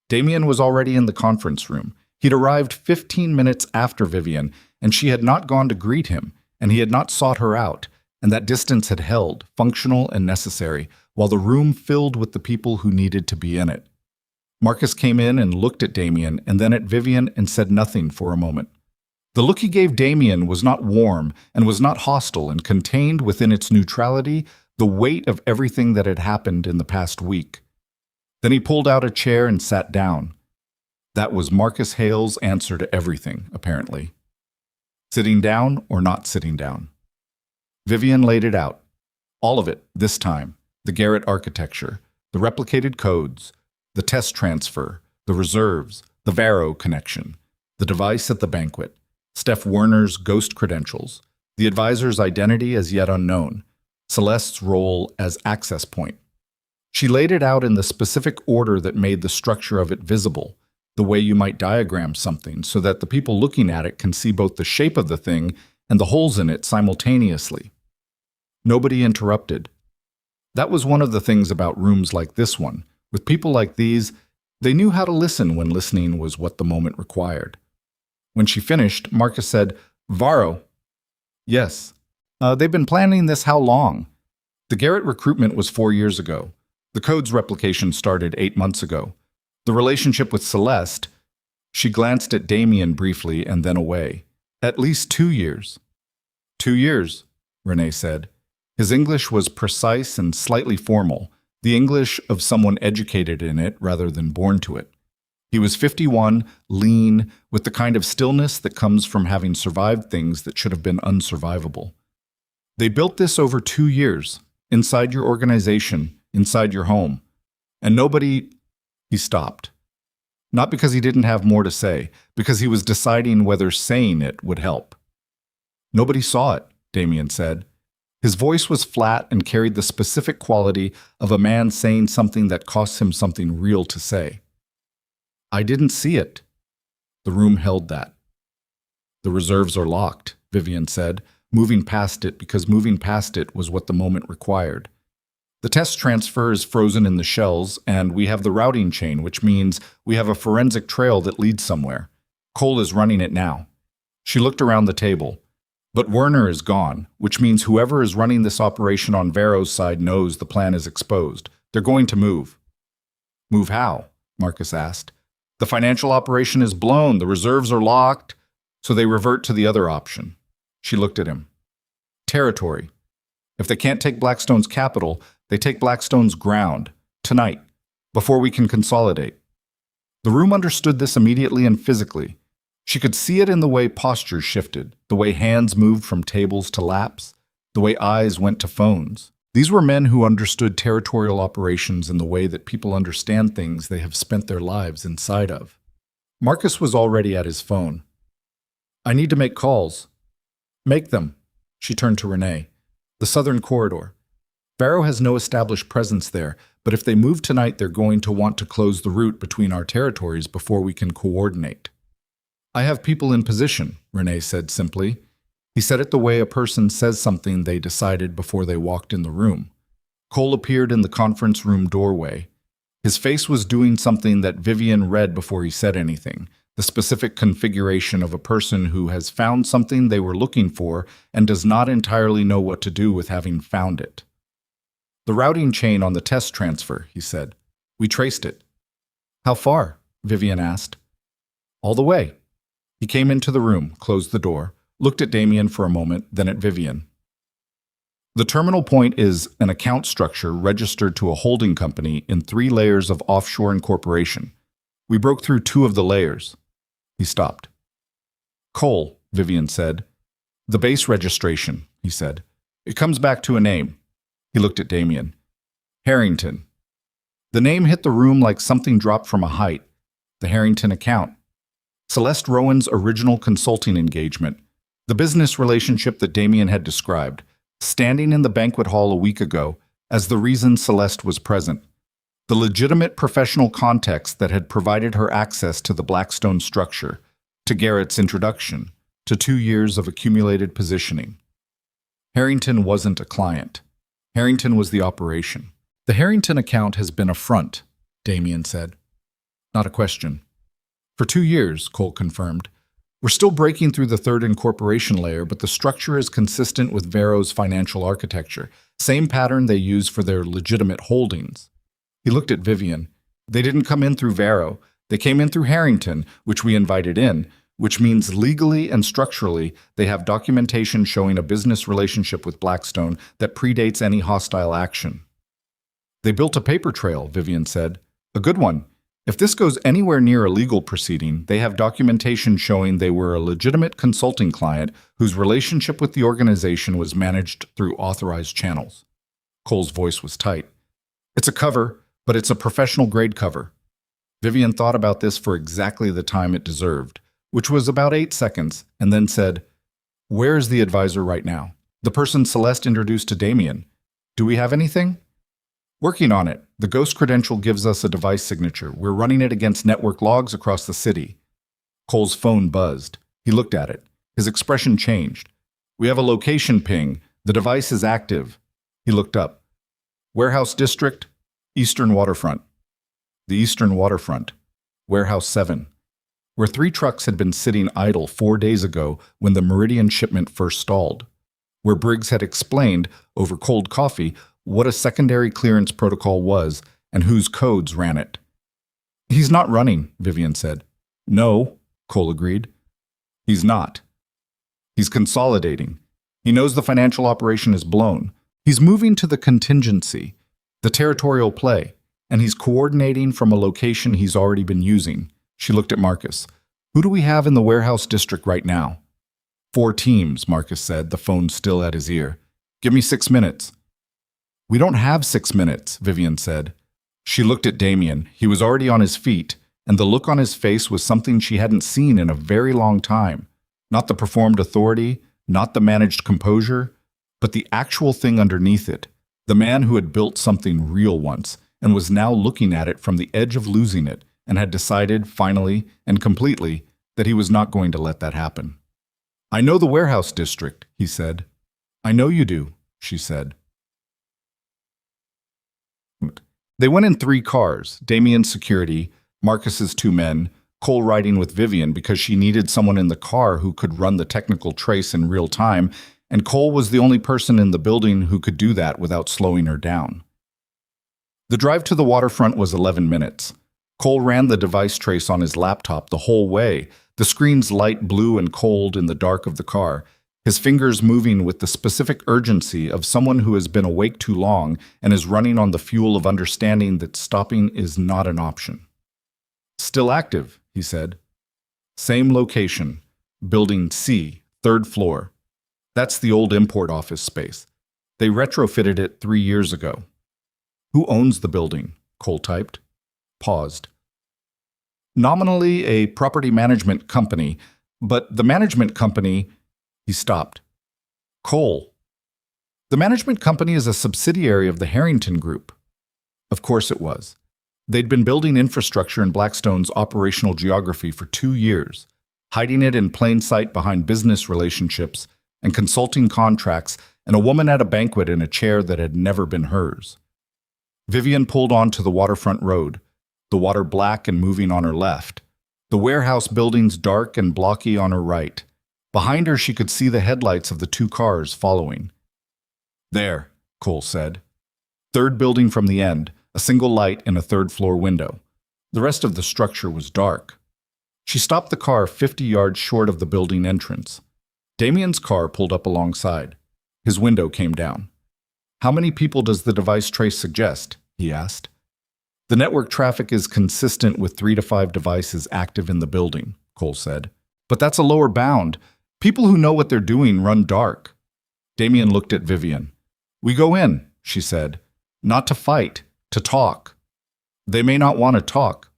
Damien was already in the conference room. He'd arrived 15 minutes after Vivian, and she had not gone to greet him, and he had not sought her out, and that distance had held, functional and necessary, while the room filled with the people who needed to be in it. Marcus came in and looked at Damien and then at Vivian and said nothing for a moment. The look he gave Damien was not warm and was not hostile and contained within its neutrality the weight of everything that had happened in the past week. Then he pulled out a chair and sat down. That was Marcus Hale's answer to everything, apparently. Sitting down or not sitting down. Vivian laid it out. All of it, this time. The Garrett architecture, the replicated codes, the test transfer, the reserves, the Varo connection, the device at the banquet, Steph Werner's ghost credentials, the advisor's identity as yet unknown, Celeste's role as access point. She laid it out in the specific order that made the structure of it visible, the way you might diagram something so that the people looking at it can see both the shape of the thing and the holes in it simultaneously. Nobody interrupted. That was one of the things about rooms like this one. With people like these, they knew how to listen when listening was what the moment required. When she finished, Marcus said, Varo. Yes. They've been planning this how long? The Garrett recruitment was 4 years ago. The code's replication started 8 months ago. The relationship with Celeste, she glanced at Damien briefly and then away. At least 2 years. 2 years, René said. His English was precise and slightly formal, the English of someone educated in it rather than born to it. He was 51, lean, with the kind of stillness that comes from having survived things that should have been unsurvivable. They built this over 2 years, inside your organization, inside your home. And nobody... He stopped. Not because he didn't have more to say, because he was deciding whether saying it would help. Nobody saw it, Damien said. His voice was flat and carried the specific quality of a man saying something that costs him something real to say. I didn't see it. The room held that. The reserves are locked, Vivian said, moving past it because moving past it was what the moment required. The test transfer is frozen in the shells, and we have the routing chain, which means we have a forensic trail that leads somewhere. Cole is running it now. She looked around the table. But Werner is gone, which means whoever is running this operation on Vero's side knows the plan is exposed. They're going to move. Move how? Marcus asked. The financial operation is blown, the reserves are locked, so they revert to the other option. She looked at him. Territory. If they can't take Blackstone's capital, they take Blackstone's ground, tonight, before we can consolidate. The room understood this immediately and physically. She could see it in the way postures shifted, the way hands moved from tables to laps, the way eyes went to phones. These were men who understood territorial operations in the way that people understand things they have spent their lives inside of. Marcus was already at his phone. I need to make calls. Make them. She turned to Renee. The southern corridor. Vero has no established presence there, but if they move tonight, they're going to want to close the route between our territories before we can coordinate. I have people in position, Renee said simply. He said it the way a person says something they decided before they walked in the room. Cole appeared in the conference room doorway. His face was doing something that Vivian read before he said anything, the specific configuration of a person who has found something they were looking for and does not entirely know what to do with having found it. The routing chain on the test transfer, he said. We traced it. How far? Vivian asked. All the way. He came into the room, closed the door, looked at Damien for a moment, then at Vivian. The terminal point is an account structure registered to a holding company in 3 layers of offshore incorporation. We broke through 2 of the layers. He stopped. Cole, Vivian said. The base registration, he said. It comes back to a name. He looked at Damien. Harrington. The name hit the room like something dropped from a height. The Harrington account. Celeste Rowan's original consulting engagement. The business relationship that Damien had described, standing in the banquet hall a week ago as the reason Celeste was present. The legitimate professional context that had provided her access to the Blackstone structure, to Garrett's introduction, to 2 years of accumulated positioning. Harrington wasn't a client. Harrington was the operation. The Harrington account has been a front, Damien said. Not a question. For 2 years, Cole confirmed. We're still breaking through the 3rd incorporation layer, but the structure is consistent with Vero's financial architecture, same pattern they use for their legitimate holdings. He looked at Vivian. They didn't come in through Vero. They came in through Harrington, which we invited in, which means legally and structurally they have documentation showing a business relationship with Blackstone that predates any hostile action. They built a paper trail, Vivian said. A good one. If this goes anywhere near a legal proceeding, they have documentation showing they were a legitimate consulting client whose relationship with the organization was managed through authorized channels. Cole's voice was tight. It's a cover, but it's a professional-grade cover. Vivian thought about this for exactly the time it deserved, which was about 8 seconds, and then said, Where is the advisor right now? The person Celeste introduced to Damien. Do we have anything? Working on it. The ghost credential gives us a device signature. We're running it against network logs across the city. Cole's phone buzzed. He looked at it. His expression changed. We have a location ping. The device is active. He looked up. Warehouse District, Eastern Waterfront. The Eastern Waterfront. Warehouse 7. Where 3 trucks had been sitting idle 4 days ago when the Meridian shipment first stalled. Where Briggs had explained, over cold coffee, what a secondary clearance protocol was and whose codes ran it. He's not running, Vivian said. No, Cole agreed. He's not. He's consolidating. He knows the financial operation is blown. He's moving to the contingency, the territorial play, and he's coordinating from a location he's already been using, She looked at Marcus. Who do we have in the warehouse district right now? 4 teams, Marcus said, the phone still at his ear. Give me 6 minutes. We don't have 6 minutes, Vivian said. She looked at Damien. He was already on his feet, and the look on his face was something she hadn't seen in a very long time. Not the performed authority, not the managed composure, but the actual thing underneath it. The man who had built something real once and was now looking at it from the edge of losing it and had decided, finally and completely, that he was not going to let that happen. I know the warehouse district, he said. I know you do, she said. They went in 3 cars, Damien's security, Marcus's 2 men, Cole riding with Vivian because she needed someone in the car who could run the technical trace in real time, and Cole was the only person in the building who could do that without slowing her down. The drive to the waterfront was 11 minutes. Cole ran the device trace on his laptop the whole way, the screen's light blue and cold in the dark of the car, his fingers moving with the specific urgency of someone who has been awake too long and is running on the fuel of understanding that stopping is not an option. Still active, he said. Same location, Building C, 3rd floor. That's the old import office space. They retrofitted it 3 years ago. Who owns the building? Cole typed. Paused. Nominally a property management company, but the management company... He stopped. Cole. The management company is a subsidiary of the Harrington Group. Of course it was. They'd been building infrastructure in Blackstone's operational geography for 2 years, hiding it in plain sight behind business relationships and consulting contracts and a woman at a banquet in a chair that had never been hers. Vivian pulled onto the waterfront road, the water black and moving on her left, the warehouse buildings dark and blocky on her right. Behind her, she could see the headlights of the 2 cars following. There, Cole said. 3rd building from the end, a single light in a 3rd-floor window. The rest of the structure was dark. She stopped the car 50 yards short of the building entrance. Damien's car pulled up alongside. His window came down. How many people does the device trace suggest? He asked. The network traffic is consistent with 3 to 5 devices active in the building, Cole said. But that's a lower bound. People who know what they're doing run dark. Damien looked at Vivian. We go in, she said. Not to fight, to talk. They may not want to talk.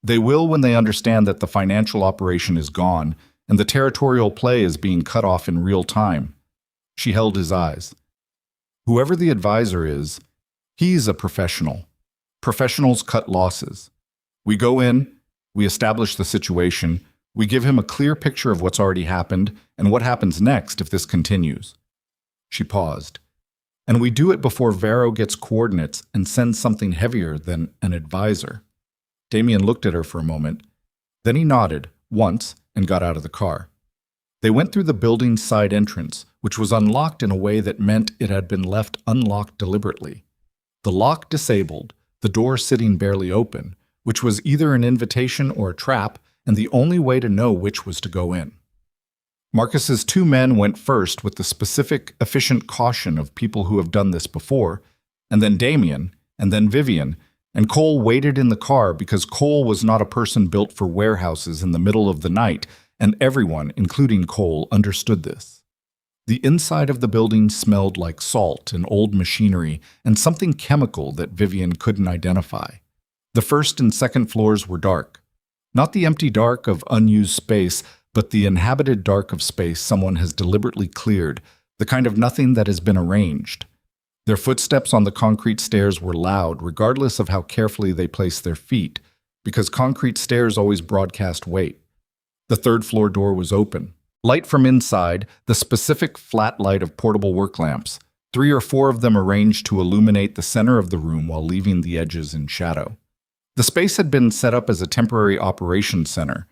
They will when they understand that the financial operation is gone and the territorial play is being cut off in real time. She held his eyes. Whoever the advisor is, he's a professional. Professionals cut losses. We go in, we establish the situation, we give him a clear picture of what's already happened and what happens next if this continues. She paused. And we do it before Vero gets coordinates and sends something heavier than an advisor. Damien looked at her for a moment. Then he nodded, once, and got out of the car. They went through the building's side entrance, which was unlocked in a way that meant it had been left unlocked deliberately. The lock disabled, the door sitting barely open, which was either an invitation or a trap, and the only way to know which was to go in. Marcus's 2 men went first with the specific, efficient caution of people who have done this before, and then Damien, and then Vivian, and Cole waited in the car because Cole was not a person built for warehouses in the middle of the night, and everyone, including Cole, understood this. The inside of the building smelled like salt and old machinery and something chemical that Vivian couldn't identify. The 1st and 2nd floors were dark. Not the empty dark of unused space, but the inhabited dark of space someone has deliberately cleared, the kind of nothing that has been arranged. Their footsteps on the concrete stairs were loud, regardless of how carefully they placed their feet, because concrete stairs always broadcast weight. The 3rd floor door was open. Light from inside, the specific flat light of portable work lamps, 3 or 4 of them arranged to illuminate the center of the room while leaving the edges in shadow. The space had been set up as a temporary operations center.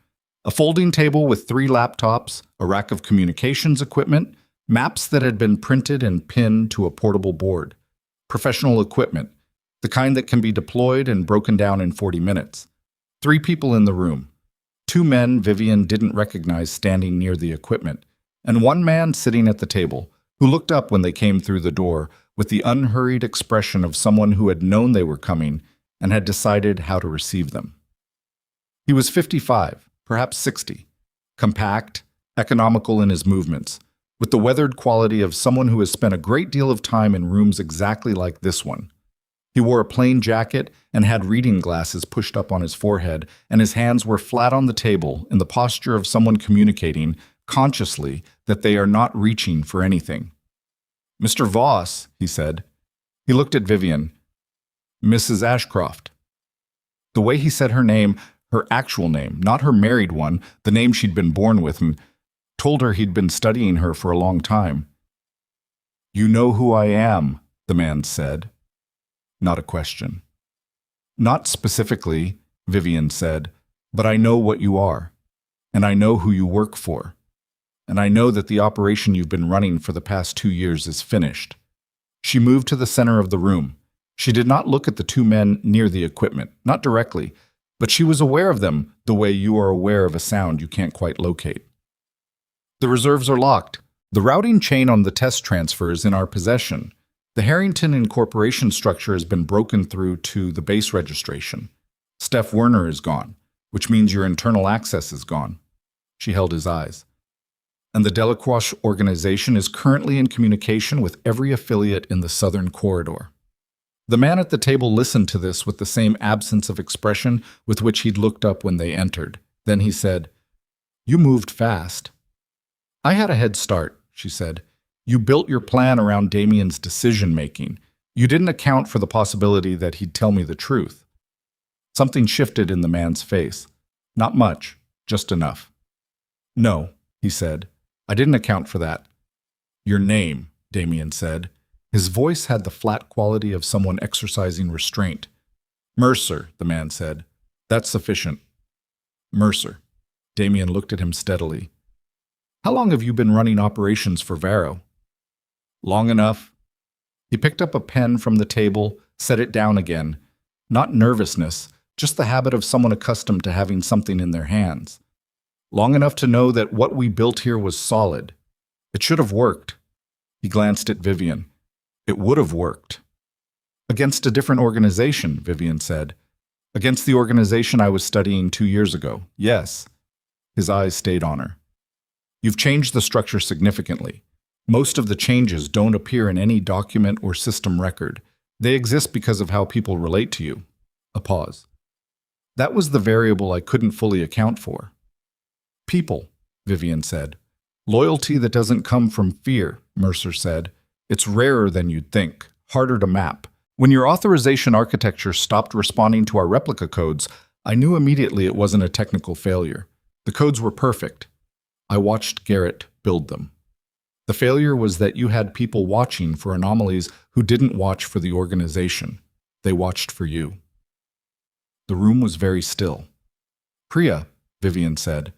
A folding table with 3 laptops, a rack of communications equipment, maps that had been printed and pinned to a portable board. Professional equipment, the kind that can be deployed and broken down in 40 minutes. 3 people in the room. 2 men Vivian didn't recognize standing near the equipment, and 1 man sitting at the table, who looked up when they came through the door with the unhurried expression of someone who had known they were coming and had decided how to receive them. He was 55, perhaps 60, compact, economical in his movements, with the weathered quality of someone who has spent a great deal of time in rooms exactly like this one. He wore a plain jacket and had reading glasses pushed up on his forehead, and his hands were flat on the table in the posture of someone communicating, consciously, that they are not reaching for anything. "Mr. Voss," he said. He looked at Vivian. "Mrs. Ashcroft." The way he said her name, her actual name, not her married one, the name she'd been born with, and told her he'd been studying her for a long time. "You know who I am," the man said. Not a question. "Not specifically," Vivian said, "but I know what you are, and I know who you work for, and I know that the operation you've been running for the past 2 years is finished." She moved to the center of the room. She did not look at the two men near the equipment, not directly, but she was aware of them the way you are aware of a sound you can't quite locate. "The reserves are locked. The routing chain on the test transfer is in our possession. The Harrington Incorporation structure has been broken through to the base registration. Steph Werner is gone, which means your internal access is gone." She held his eyes. "And the Delacroix organization is currently in communication with every affiliate in the Southern Corridor." The man at the table listened to this with the same absence of expression with which he'd looked up when they entered. Then he said, "You moved fast." "I had a head start," she said. "You built your plan around Damien's decision-making. You didn't account for the possibility that he'd tell me the truth." Something shifted in the man's face. Not much, just enough. "No," he said. "I didn't account for that." "Your name," Damien said. His voice had the flat quality of someone exercising restraint. "Mercer," the man said. "That's sufficient." "Mercer." Damien looked at him steadily. "How long have you been running operations for Varro?" "Long enough." He picked up a pen from the table, set it down again. Not nervousness, just the habit of someone accustomed to having something in their hands. "Long enough to know that what we built here was solid. It should have worked." He glanced at Vivian. "It would have worked." "Against a different organization," Vivian said. "Against the organization I was studying 2 years ago, yes." His eyes stayed on her. "You've changed the structure significantly. Most of the changes don't appear in any document or system record. They exist because of how people relate to you." A pause. "That was the variable I couldn't fully account for." "People," Vivian said. "Loyalty that doesn't come from fear," Mercer said. "It's rarer than you'd think, harder to map. When your authorization architecture stopped responding to our replica codes, I knew immediately it wasn't a technical failure. The codes were perfect. I watched Garrett build them. The failure was that you had people watching for anomalies who didn't watch for the organization. They watched for you." The room was very still. "Priya," Vivian said,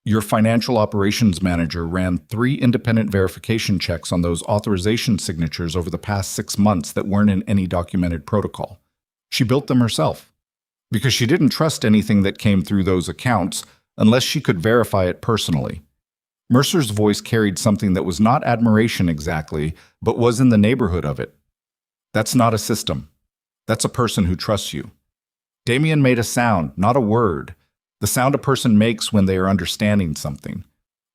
"your financial operations manager ran 3 independent verification checks on those authorization signatures over the past 6 months that weren't in any documented protocol. She built them herself, because she didn't trust anything that came through those accounts unless she could verify it personally." Mercer's voice carried something that was not admiration exactly, but was in the neighborhood of it. "That's not a system. That's a person who trusts you." Damien made a sound, not a word. The sound a person makes when they are understanding something.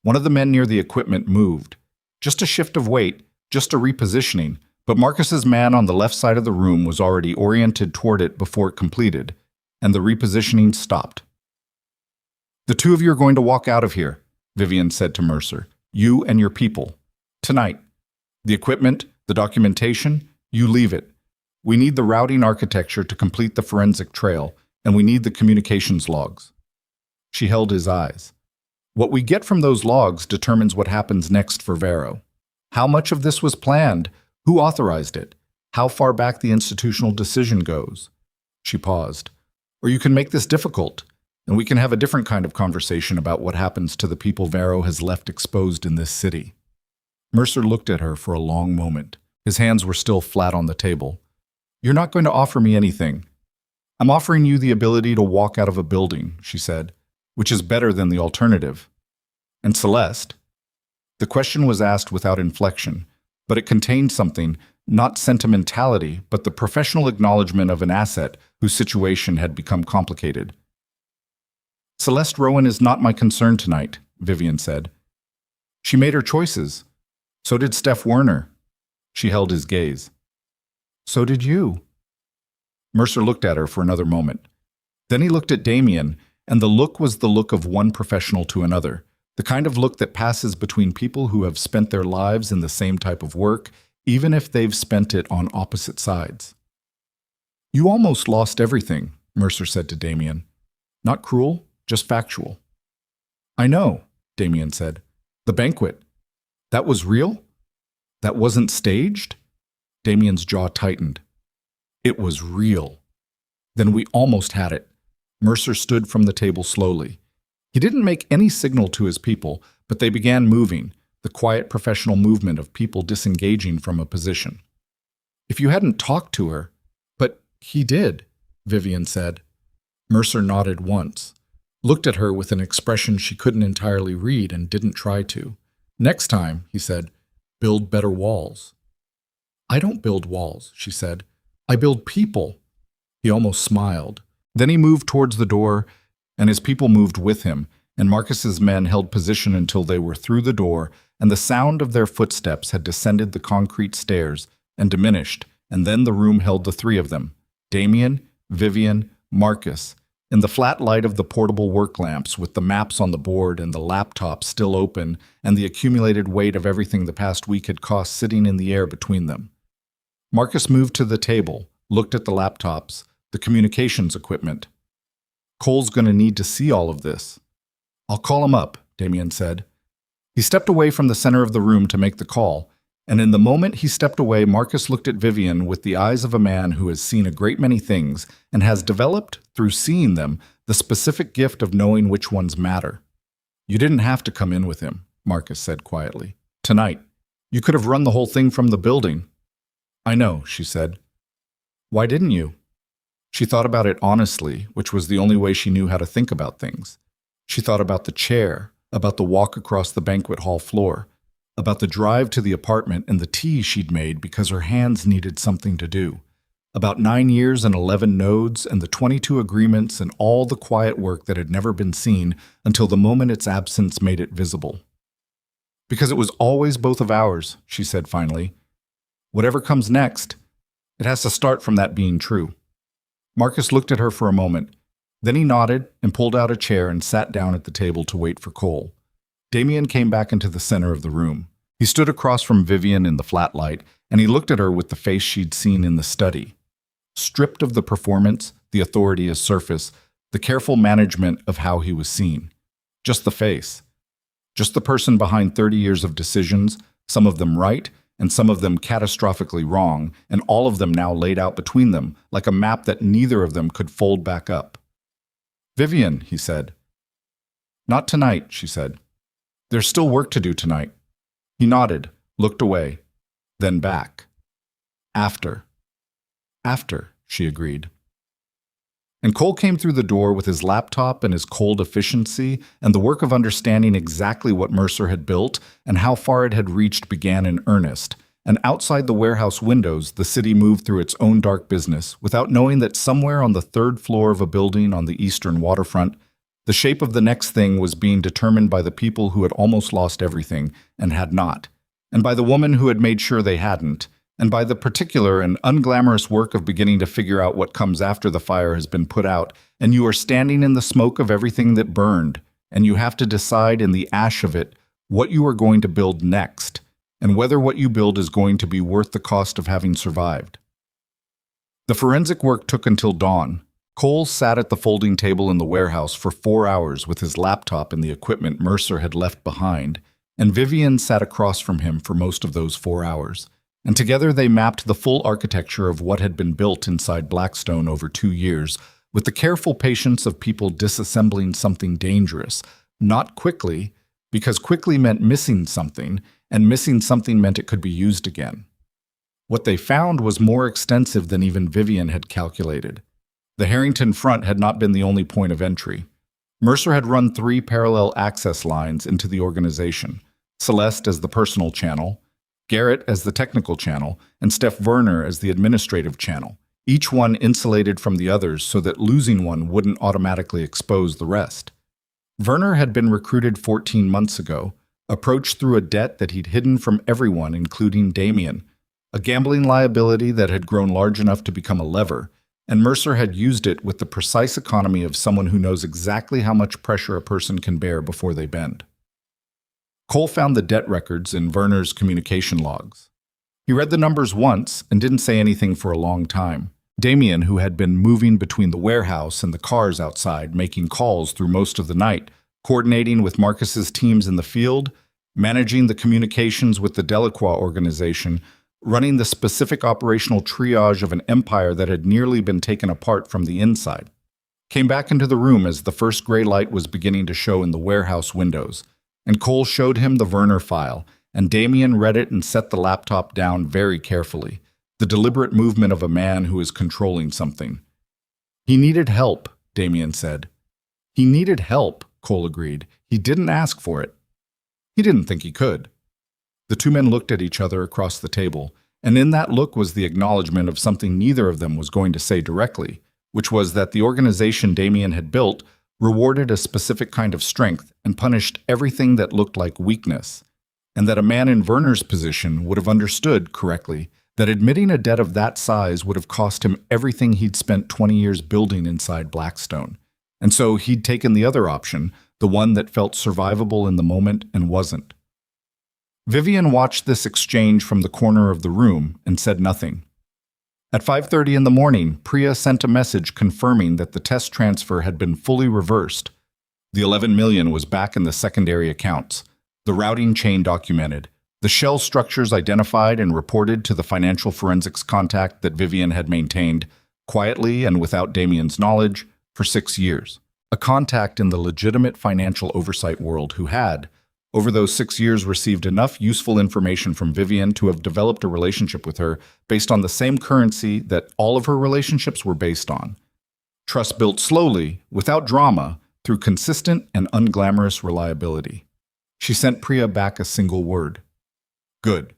One of the men near the equipment moved. Just a shift of weight, just a repositioning, but Marcus's man on the left side of the room was already oriented toward it before it completed, and the repositioning stopped. "The 2 of you are going to walk out of here," Vivian said to Mercer. "You and your people. Tonight. The equipment, the documentation, you leave it. We need the routing architecture to complete the forensic trail, and we need the communications logs." She held his eyes. "What we get from those logs determines what happens next for Varro. How much of this was planned? Who authorized it? How far back the institutional decision goes?" She paused. "Or you can make this difficult, and we can have a different kind of conversation about what happens to the people Varro has left exposed in this city." Mercer looked at her for a long moment. His hands were still flat on the table. "You're not going to offer me anything. I'm offering you the ability to walk out of a building," she said, "which is better than the alternative." "And Celeste?" The question was asked without inflection, but it contained something, not sentimentality, but the professional acknowledgement of an asset whose situation had become complicated. Celeste Rowan is not my concern tonight, Vivian said. She made her choices. So did Steph Werner. She held his gaze. So did you. Mercer looked at her for another moment. Then he looked at Damien, and the look was the look of one professional to another, the kind of look that passes between people who have spent their lives in the same type of work, even if they've spent it on opposite sides. You almost lost everything, Mercer said to Damien. Not cruel, just factual. I know, Damien said. The banquet. That was real? That wasn't staged? Damien's jaw tightened. It was real. Then we almost had it. Mercer stood from the table slowly. He didn't make any signal to his people, but they began moving, the quiet professional movement of people disengaging from a position. If you hadn't talked to her, but he did, Vivian said. Mercer nodded once, looked at her with an expression she couldn't entirely read and didn't try to. Next time, he said, build better walls. I don't build walls, she said. I build people. He almost smiled. Then he moved towards the door, and his people moved with him, and Marcus's men held position until they were through the door, and the sound of their footsteps had descended the concrete stairs and diminished, and then the room held the three of them, Damien, Vivian, Marcus, in the flat light of the portable work lamps with the maps on the board and the laptop still open and the accumulated weight of everything the past week had cost sitting in the air between them. Marcus moved to the table, looked at the laptops, the communications equipment. Cole's going to need to see all of this. I'll call him up, Damien said. He stepped away from the center of the room to make the call, and in the moment he stepped away, Marcus looked at Vivian with the eyes of a man who has seen a great many things and has developed, through seeing them, the specific gift of knowing which ones matter. You didn't have to come in with him, Marcus said quietly. Tonight. You could have run the whole thing from the building. I know, she said. Why didn't you? She thought about it honestly, which was the only way she knew how to think about things. She thought about the chair, about the walk across the banquet hall floor, about the drive to the apartment and the tea she'd made because her hands needed something to do, about 9 years and 11 nodes and the 22 agreements and all the quiet work that had never been seen until the moment its absence made it visible. Because it was always both of ours, she said finally. Whatever comes next, it has to start from that being true. Marcus looked at her for a moment. Then he nodded and pulled out a chair and sat down at the table to wait for Cole. Damien came back into the center of the room. He stood across from Vivian in the flat light, and he looked at her with the face she'd seen in the study. Stripped of the performance, the authority as surface, the careful management of how he was seen. Just the face. Just the person behind 30 years of decisions, some of them right, and some of them catastrophically wrong, and all of them now laid out between them, like a map that neither of them could fold back up. Vivian, he said. Not tonight, she said. There's still work to do tonight. He nodded, looked away, then back. After. After, she agreed. And Cole came through the door with his laptop and his cold efficiency, and the work of understanding exactly what Mercer had built and how far it had reached began in earnest. And outside the warehouse windows, the city moved through its own dark business, without knowing that somewhere on the third floor of a building on the eastern waterfront, the shape of the next thing was being determined by the people who had almost lost everything and had not, and by the woman who had made sure they hadn't, and by the particular and unglamorous work of beginning to figure out what comes after the fire has been put out, and you are standing in the smoke of everything that burned, and you have to decide in the ash of it what you are going to build next, and whether what you build is going to be worth the cost of having survived. The forensic work took until dawn. Cole sat at the folding table in the warehouse for 4 hours with his laptop and the equipment Mercer had left behind, and Vivian sat across from him for most of those 4 hours. And together they mapped the full architecture of what had been built inside Blackstone over 2 years, with the careful patience of people disassembling something dangerous, not quickly, because quickly meant missing something, and missing something meant it could be used again. What they found was more extensive than even Vivian had calculated. The Harrington front had not been the only point of entry. Mercer had run 3 parallel access lines into the organization, Celeste as the personal channel, Garrett as the technical channel, and Steph Werner as the administrative channel, each one insulated from the others so that losing one wouldn't automatically expose the rest. Werner had been recruited 14 months ago, approached through a debt that he'd hidden from everyone, including Damien, a gambling liability that had grown large enough to become a lever, and Mercer had used it with the precise economy of someone who knows exactly how much pressure a person can bear before they bend. Cole found the debt records in Werner's communication logs. He read the numbers once and didn't say anything for a long time. Damien, who had been moving between the warehouse and the cars outside, making calls through most of the night, coordinating with Marcus's teams in the field, managing the communications with the Delacroix organization, running the specific operational triage of an empire that had nearly been taken apart from the inside, came back into the room as the first gray light was beginning to show in the warehouse windows, and Cole showed him the Werner file, and Damien read it and set the laptop down very carefully, the deliberate movement of a man who is controlling something. He needed help, Damien said. He needed help, Cole agreed. He didn't ask for it. He didn't think he could. The two men looked at each other across the table, and in that look was the acknowledgement of something neither of them was going to say directly, which was that the organization Damien had built rewarded a specific kind of strength and punished everything that looked like weakness, and that a man in Werner's position would have understood correctly that admitting a debt of that size would have cost him everything he'd spent 20 years building inside Blackstone. And so he'd taken the other option, the one that felt survivable in the moment and wasn't. Vivian watched this exchange from the corner of the room and said nothing. At 5:30 in the morning, Priya sent a message confirming that the test transfer had been fully reversed. The 11 million was back in the secondary accounts, the routing chain documented, the shell structures identified and reported to the financial forensics contact that Vivian had maintained, quietly and without Damien's knowledge, for 6 years. A contact in the legitimate financial oversight world who had, over those 6 years, received enough useful information from Vivian to have developed a relationship with her based on the same currency that all of her relationships were based on. Trust built slowly, without drama, through consistent and unglamorous reliability. She sent Priya back a single word. Good.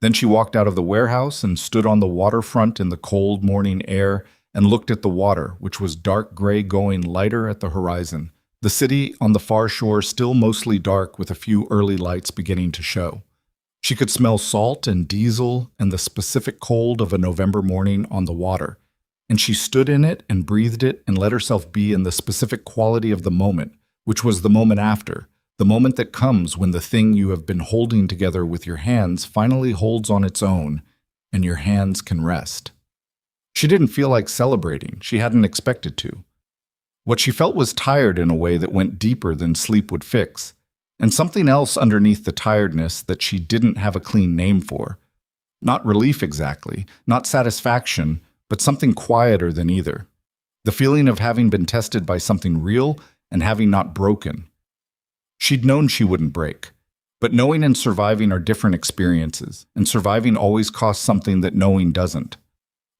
Then she walked out of the warehouse and stood on the waterfront in the cold morning air and looked at the water, which was dark gray going lighter at the horizon. The city on the far shore still mostly dark with a few early lights beginning to show. She could smell salt and diesel and the specific cold of a November morning on the water, and she stood in it and breathed it and let herself be in the specific quality of the moment, which was the moment after, the moment that comes when the thing you have been holding together with your hands finally holds on its own, and your hands can rest. She didn't feel like celebrating. She hadn't expected to. What she felt was tired in a way that went deeper than sleep would fix, and something else underneath the tiredness that she didn't have a clean name for. Not relief exactly, not satisfaction, but something quieter than either. The feeling of having been tested by something real and having not broken. She'd known she wouldn't break, but knowing and surviving are different experiences, and surviving always costs something that knowing doesn't.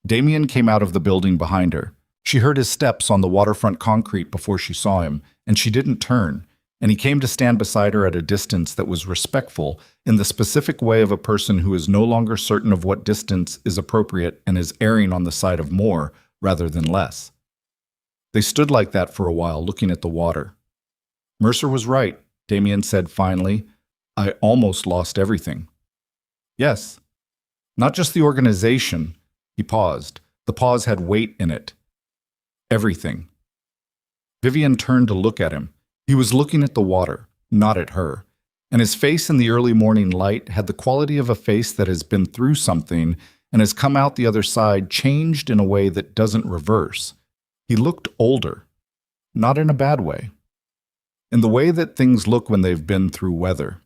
Damien came out of the building behind her. She heard his steps on the waterfront concrete before she saw him, and she didn't turn, and he came to stand beside her at a distance that was respectful in the specific way of a person who is no longer certain of what distance is appropriate and is erring on the side of more rather than less. They stood like that for a while, looking at the water. Mercer was right, Damien said finally. I almost lost everything. Yes. Not just the organization. He paused. The pause had weight in it. Everything. Vivian turned to look at him. He was looking at the water, not at her, and his face in the early morning light had the quality of a face that has been through something and has come out the other side changed in a way that doesn't reverse. He looked older, not in a bad way. In the way that things look when they've been through weather.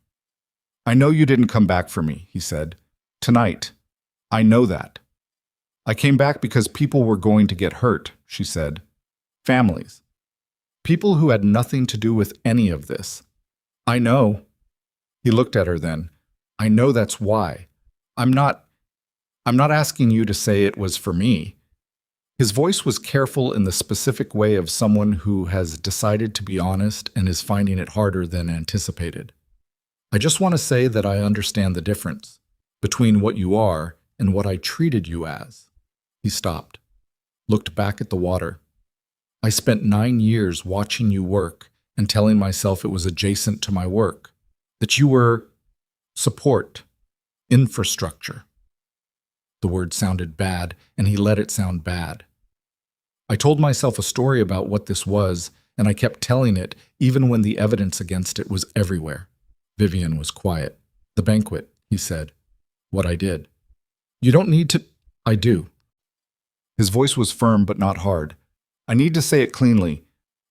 I know you didn't come back for me, he said. Tonight. I know that. I came back because people were going to get hurt, she said. Families. People who had nothing to do with any of this. I know. He looked at her then. I know that's why. I'm not asking you to say it was for me. His voice was careful in the specific way of someone who has decided to be honest and is finding it harder than anticipated. I just want to say that I understand the difference between what you are and what I treated you as. He stopped, looked back at the water. I spent 9 years watching you work and telling myself it was adjacent to my work, that you were support, infrastructure. The word sounded bad, and he let it sound bad. I told myself a story about what this was, and I kept telling it even when the evidence against it was everywhere. Vivian was quiet. The banquet, he said. What I did. You don't need to. I do. His voice was firm but not hard. I need to say it cleanly.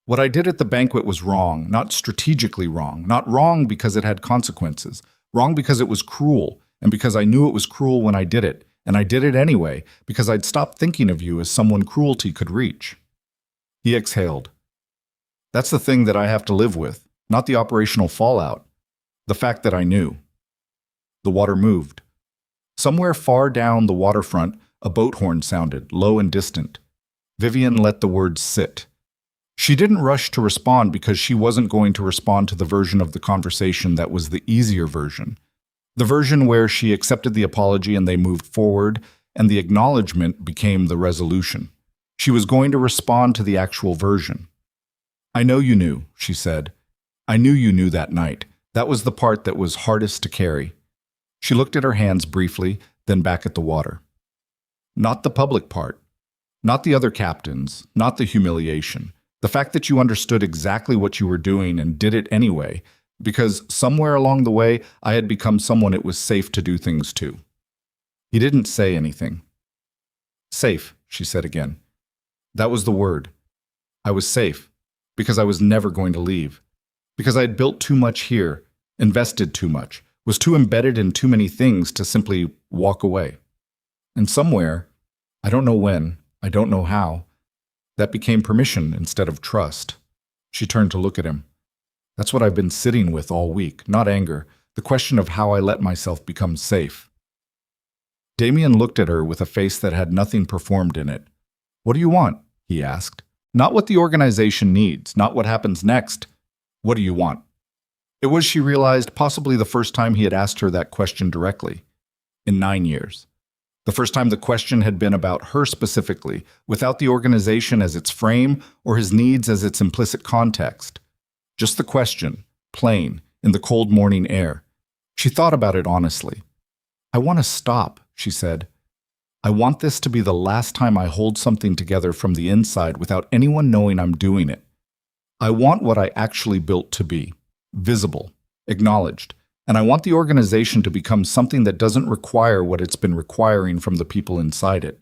What I did at the banquet was wrong, not strategically wrong, not wrong because it had consequences, wrong because it was cruel, and because I knew it was cruel when I did it, and I did it anyway, because I'd stopped thinking of you as someone cruelty could reach. He exhaled. That's the thing that I have to live with, not the operational fallout, the fact that I knew. The water moved. Somewhere far down the waterfront, a boat horn sounded, low and distant. Vivian let the words sit. She didn't rush to respond because she wasn't going to respond to the version of the conversation that was the easier version. The version where she accepted the apology and they moved forward, and the acknowledgement became the resolution. She was going to respond to the actual version. I know you knew, she said. I knew you knew that night. That was the part that was hardest to carry. She looked at her hands briefly, then back at the water. Not the public part. Not the other captains. Not the humiliation. The fact that you understood exactly what you were doing and did it anyway, because somewhere along the way I had become someone it was safe to do things to. He didn't say anything. Safe, she said again. That was the word. I was safe, because I was never going to leave. Because I had built too much here, invested too much, was too embedded in too many things to simply walk away. And somewhere, I don't know when, I don't know how, that became permission instead of trust. She turned to look at him. That's what I've been sitting with all week, not anger, the question of how I let myself become safe. Damien looked at her with a face that had nothing performed in it. What do you want? He asked. Not what the organization needs, not what happens next. What do you want? It was, she realized, possibly the first time he had asked her that question directly. In 9 years. The first time the question had been about her specifically, without the organization as its frame or his needs as its implicit context. Just the question, plain, in the cold morning air. She thought about it honestly. I want to stop, she said. I want this to be the last time I hold something together from the inside without anyone knowing I'm doing it. I want what I actually built to be. Visible, acknowledged, and I want the organization to become something that doesn't require what it's been requiring from the people inside it.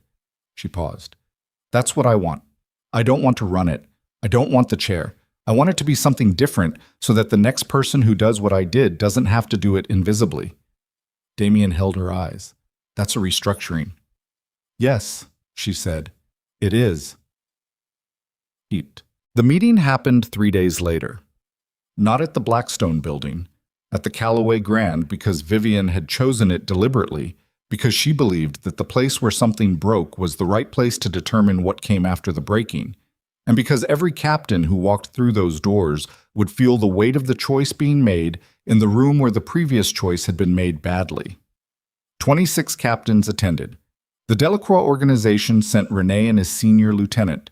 She paused. That's what I want. I don't want to run it. I don't want the chair. I want it to be something different so that the next person who does what I did doesn't have to do it invisibly. Damien held her eyes. That's a restructuring. Yes, she said. It is. Heat. The meeting happened 3 days later. Not at the Blackstone building, at the Callaway Grand, because Vivian had chosen it deliberately, because she believed that the place where something broke was the right place to determine what came after the breaking, and because every captain who walked through those doors would feel the weight of the choice being made in the room where the previous choice had been made badly. 26 captains attended. The Delacroix organization sent Renee and his senior lieutenant.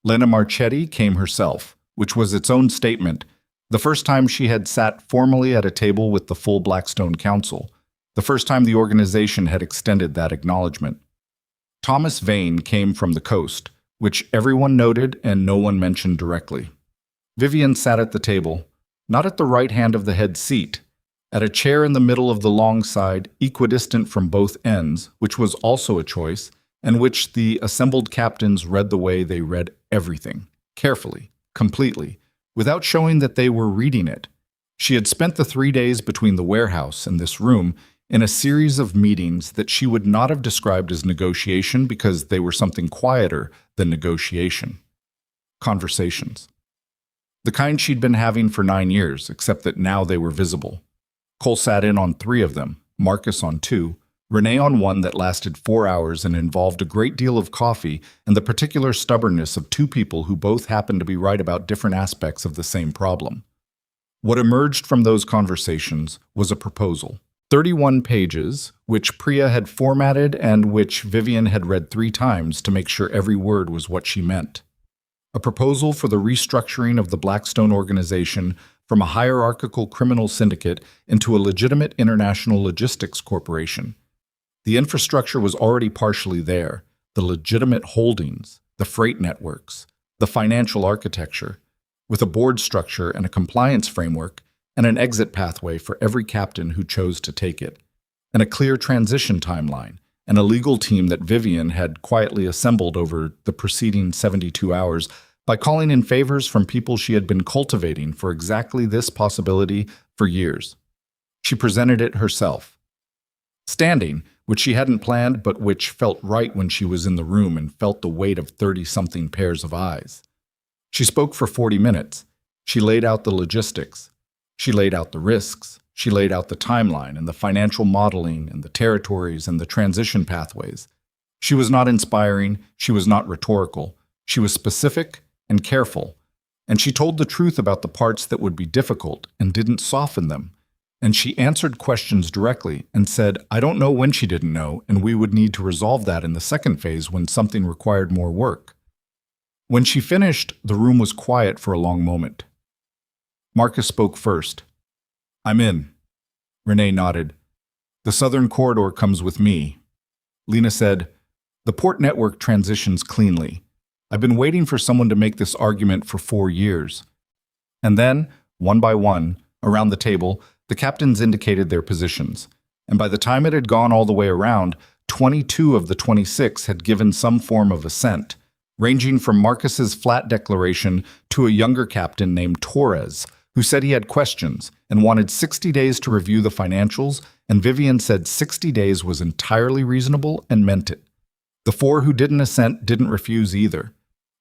Lena Marchetti came herself, which was its own statement, the first time she had sat formally at a table with the full Blackstone Council, the first time the organization had extended that acknowledgement. Thomas Vane came from the coast, which everyone noted and no one mentioned directly. Vivian sat at the table, not at the right hand of the head seat, at a chair in the middle of the long side, equidistant from both ends, which was also a choice, and which the assembled captains read the way they read everything, carefully, completely, without showing that they were reading it. She had spent the 3 days between the warehouse and this room in a series of meetings that she would not have described as negotiation because they were something quieter than negotiation. Conversations. The kind she'd been having for 9 years, except that now they were visible. Cole sat in on 3 of them, Marcus on 2, Renee on one that lasted 4 hours and involved a great deal of coffee and the particular stubbornness of 2 people who both happened to be right about different aspects of the same problem. What emerged from those conversations was a proposal. 31 pages, which Priya had formatted and which Vivian had read 3 times to make sure every word was what she meant. a proposal for the restructuring of the Blackstone organization from a hierarchical criminal syndicate into a legitimate international logistics corporation. The infrastructure was already partially there: the legitimate holdings, the freight networks, the financial architecture, with a board structure and a compliance framework and an exit pathway for every captain who chose to take it, and a clear transition timeline, and a legal team that Vivian had quietly assembled over the preceding 72 hours by calling in favors from people she had been cultivating for exactly this possibility for years. She presented it herself. Standing, which she hadn't planned but which felt right when she was in the room and felt the weight of 30-something pairs of eyes. She spoke for 40 minutes. She laid out the logistics. She laid out the risks. She laid out the timeline and the financial modeling and the territories and the transition pathways. She was not inspiring. She was not rhetorical. She was specific and careful. And she told the truth about the parts that would be difficult and didn't soften them. And she answered questions directly and said, I don't know when she didn't know, and we would need to resolve that in the second phase when something required more work. When she finished, the room was quiet for a long moment. Marcus spoke first. I'm in. Renee nodded. The southern corridor comes with me. Lena said, the port network transitions cleanly. I've been waiting for someone to make this argument for 4 years. And then, one by one, around the table, the captains indicated their positions, and by the time it had gone all the way around, 22 of the 26 had given some form of assent, ranging from Marcus's flat declaration to a younger captain named Torres, who said he had questions and wanted 60 days to review the financials, and Vivian said 60 days was entirely reasonable and meant it. The 4 who didn't assent didn't refuse either.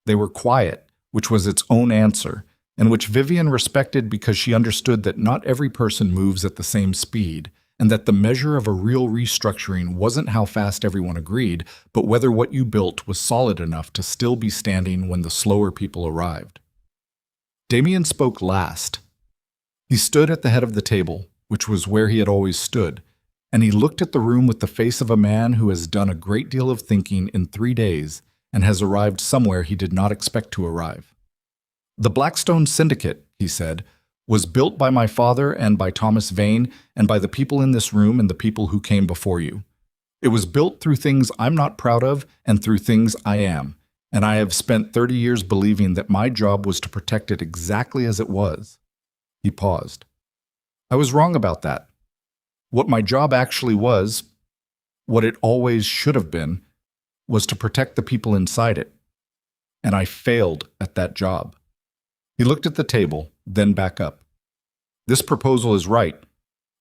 They were quiet, which was its own answer, and which Vivian respected because she understood that not every person moves at the same speed, and that the measure of a real restructuring wasn't how fast everyone agreed, but whether what you built was solid enough to still be standing when the slower people arrived. Damien spoke last. He stood at the head of the table, which was where he had always stood, and he looked at the room with the face of a man who has done a great deal of thinking in 3 days and has arrived somewhere he did not expect to arrive. The Blackstone Syndicate, he said, was built by my father and by Thomas Vane and by the people in this room and the people who came before you. It was built through things I'm not proud of and through things I am, and I have spent 30 years believing that my job was to protect it exactly as it was. He paused. I was wrong about that. What my job actually was, what it always should have been, was to protect the people inside it. And I failed at that job. He looked at the table, then back up. This proposal is right.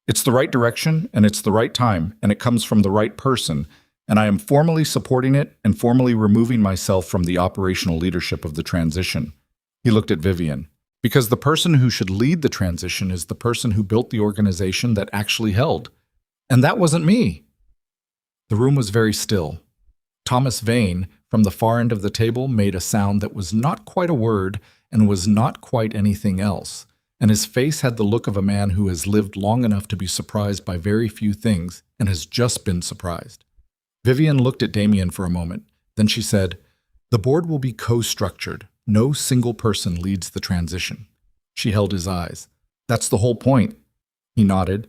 It's the right direction, and it's the right time, and it comes from the right person, and I am formally supporting it and formally removing myself from the operational leadership of the transition. He looked at Vivian. Because the person who should lead the transition is the person who built the organization that actually held. And that wasn't me. The room was very still. Thomas Vane, from the far end of the table, made a sound that was not quite a word and was not quite anything else, and his face had the look of a man who has lived long enough to be surprised by very few things and has just been surprised. Vivian looked at Damien for a moment. Then she said, the board will be co-structured. No single person leads the transition. She held his eyes. That's the whole point. He nodded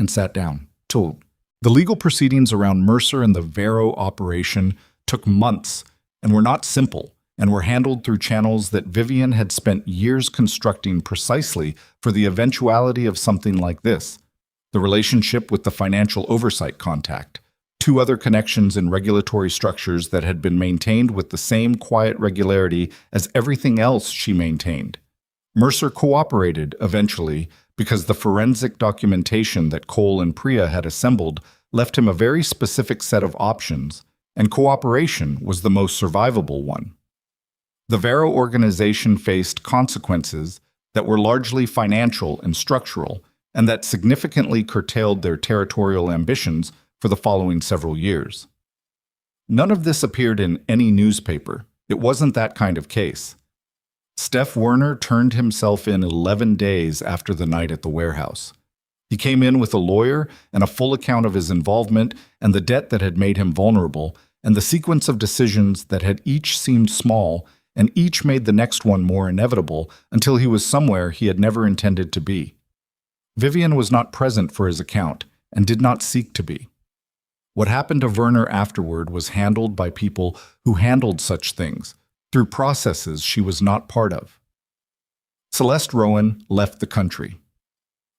and sat down. Told. The legal proceedings around Mercer and the Vero operation took months and were not simple, and were handled through channels that Vivian had spent years constructing precisely for the eventuality of something like this: the relationship with the financial oversight contact, 2 other connections in regulatory structures that had been maintained with the same quiet regularity as everything else she maintained. Mercer cooperated, eventually, because the forensic documentation that Cole and Priya had assembled left him a very specific set of options, and cooperation was the most survivable one. The Vero organization faced consequences that were largely financial and structural, and that significantly curtailed their territorial ambitions for the following several years. None of this appeared in any newspaper. It wasn't that kind of case. Steph Werner turned himself in 11 days after the night at the warehouse. He came in with a lawyer and a full account of his involvement and the debt that had made him vulnerable, and the sequence of decisions that had each seemed small and each made the next one more inevitable until he was somewhere he had never intended to be. Vivian was not present for his account and did not seek to be. What happened to Werner afterward was handled by people who handled such things, through processes she was not part of. Celeste Rowan left the country.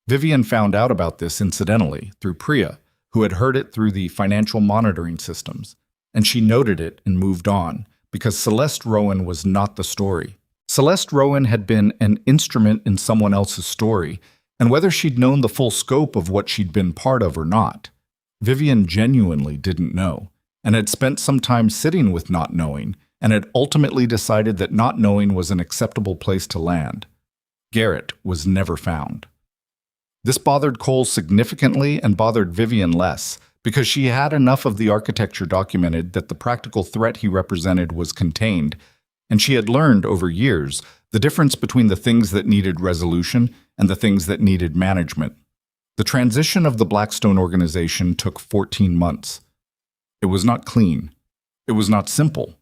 Vivian found out about this incidentally through Priya, who had heard it through the financial monitoring systems, and she noted it and moved on, because Celeste Rowan was not the story. Celeste Rowan had been an instrument in someone else's story, and whether she'd known the full scope of what she'd been part of or not, Vivian genuinely didn't know, and had spent some time sitting with not knowing, and had ultimately decided that not knowing was an acceptable place to land. Garrett was never found. This bothered Cole significantly and bothered Vivian less, because she had enough of the architecture documented that the practical threat he represented was contained, and she had learned over years the difference between the things that needed resolution and the things that needed management. The transition of the Blackstone organization took 14 months. It was not clean. It was not simple.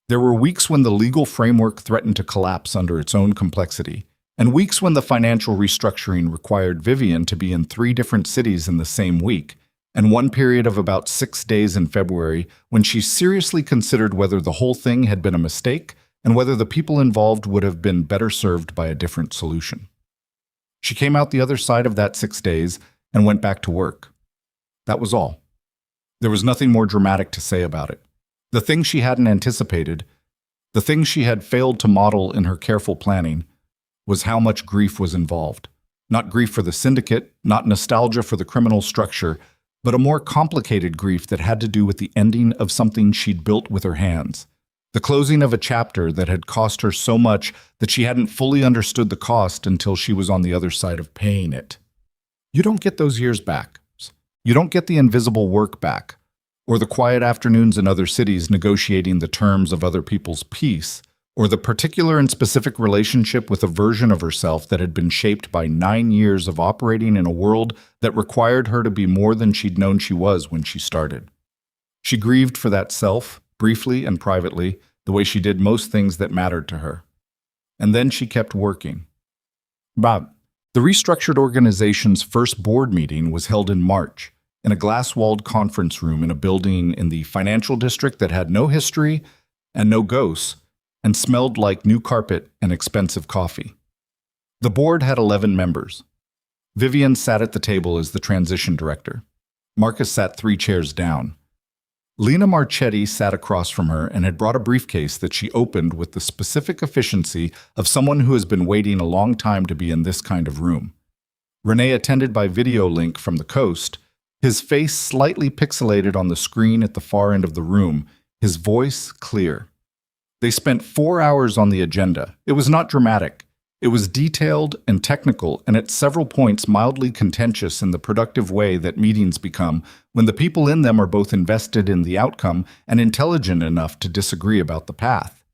There were weeks when the legal framework threatened to collapse under its own complexity, and weeks when the financial restructuring required Vivian to be in 3 different cities in the same week, and one period of about 6 days in February when she seriously considered whether the whole thing had been a mistake and whether the people involved would have been better served by a different solution. She came out the other side of that 6 days and went back to work. That was all. There was nothing more dramatic to say about it. The thing she hadn't anticipated, the thing she had failed to model in her careful planning, was how much grief was involved. Not grief for the syndicate, not nostalgia for the criminal structure, but a more complicated grief that had to do with the ending of something she'd built with her hands. The closing of a chapter that had cost her so much that she hadn't fully understood the cost until she was on the other side of paying it. You don't get those years back. You don't get the invisible work back, or the quiet afternoons in other cities negotiating the terms of other people's peace, or the particular and specific relationship with a version of herself that had been shaped by 9 years of operating in a world that required her to be more than she'd known she was when she started. She grieved for that self, briefly and privately, the way she did most things that mattered to her. And then she kept working. Bob, the restructured organization's first board meeting was held in March, in a glass-walled conference room in a building in the financial district that had no history and no ghosts, and smelled like new carpet and expensive coffee. The board had 11 members. Vivian sat at the table as the transition director. Marcus sat 3 chairs down. Lena Marchetti sat across from her and had brought a briefcase that she opened with the specific efficiency of someone who has been waiting a long time to be in this kind of room. Renee attended by video link from the coast, his face slightly pixelated on the screen at the far end of the room, his voice clear. They spent 4 hours on the agenda. It was not dramatic. It was detailed and technical, and at several points mildly contentious in the productive way that meetings become when the people in them are both invested in the outcome and intelligent enough to disagree about the path.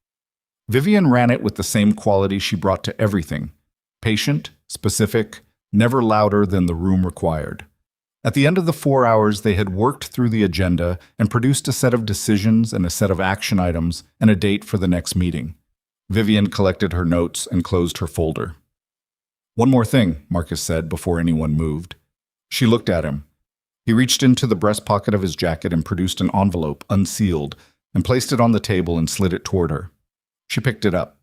Vivian ran it with the same quality she brought to everything: patient, specific, never louder than the room required. At the end of the 4 hours, they had worked through the agenda and produced a set of decisions and a set of action items and a date for the next meeting. Vivian collected her notes and closed her folder. "One more thing," Marcus said before anyone moved. She looked at him. He reached into the breast pocket of his jacket and produced an envelope, unsealed, and placed it on the table and slid it toward her. She picked it up.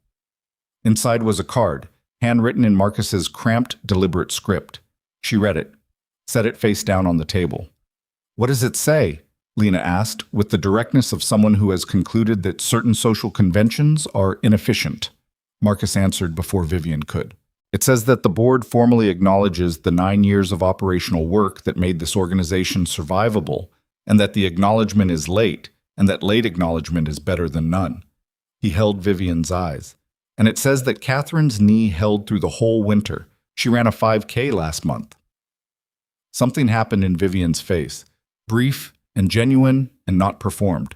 Inside was a card, handwritten in Marcus's cramped, deliberate script. She read it, set it face down on the table. "What does it say?" Lena asked, with the directness of someone who has concluded that certain social conventions are inefficient. Marcus answered before Vivian could. "It says that the board formally acknowledges the 9 years of operational work that made this organization survivable, and that the acknowledgement is late, and that late acknowledgement is better than none." He held Vivian's eyes. "And it says that Catherine's knee held through the whole winter. She ran a 5K last month." Something happened in Vivian's face, brief and genuine and not performed.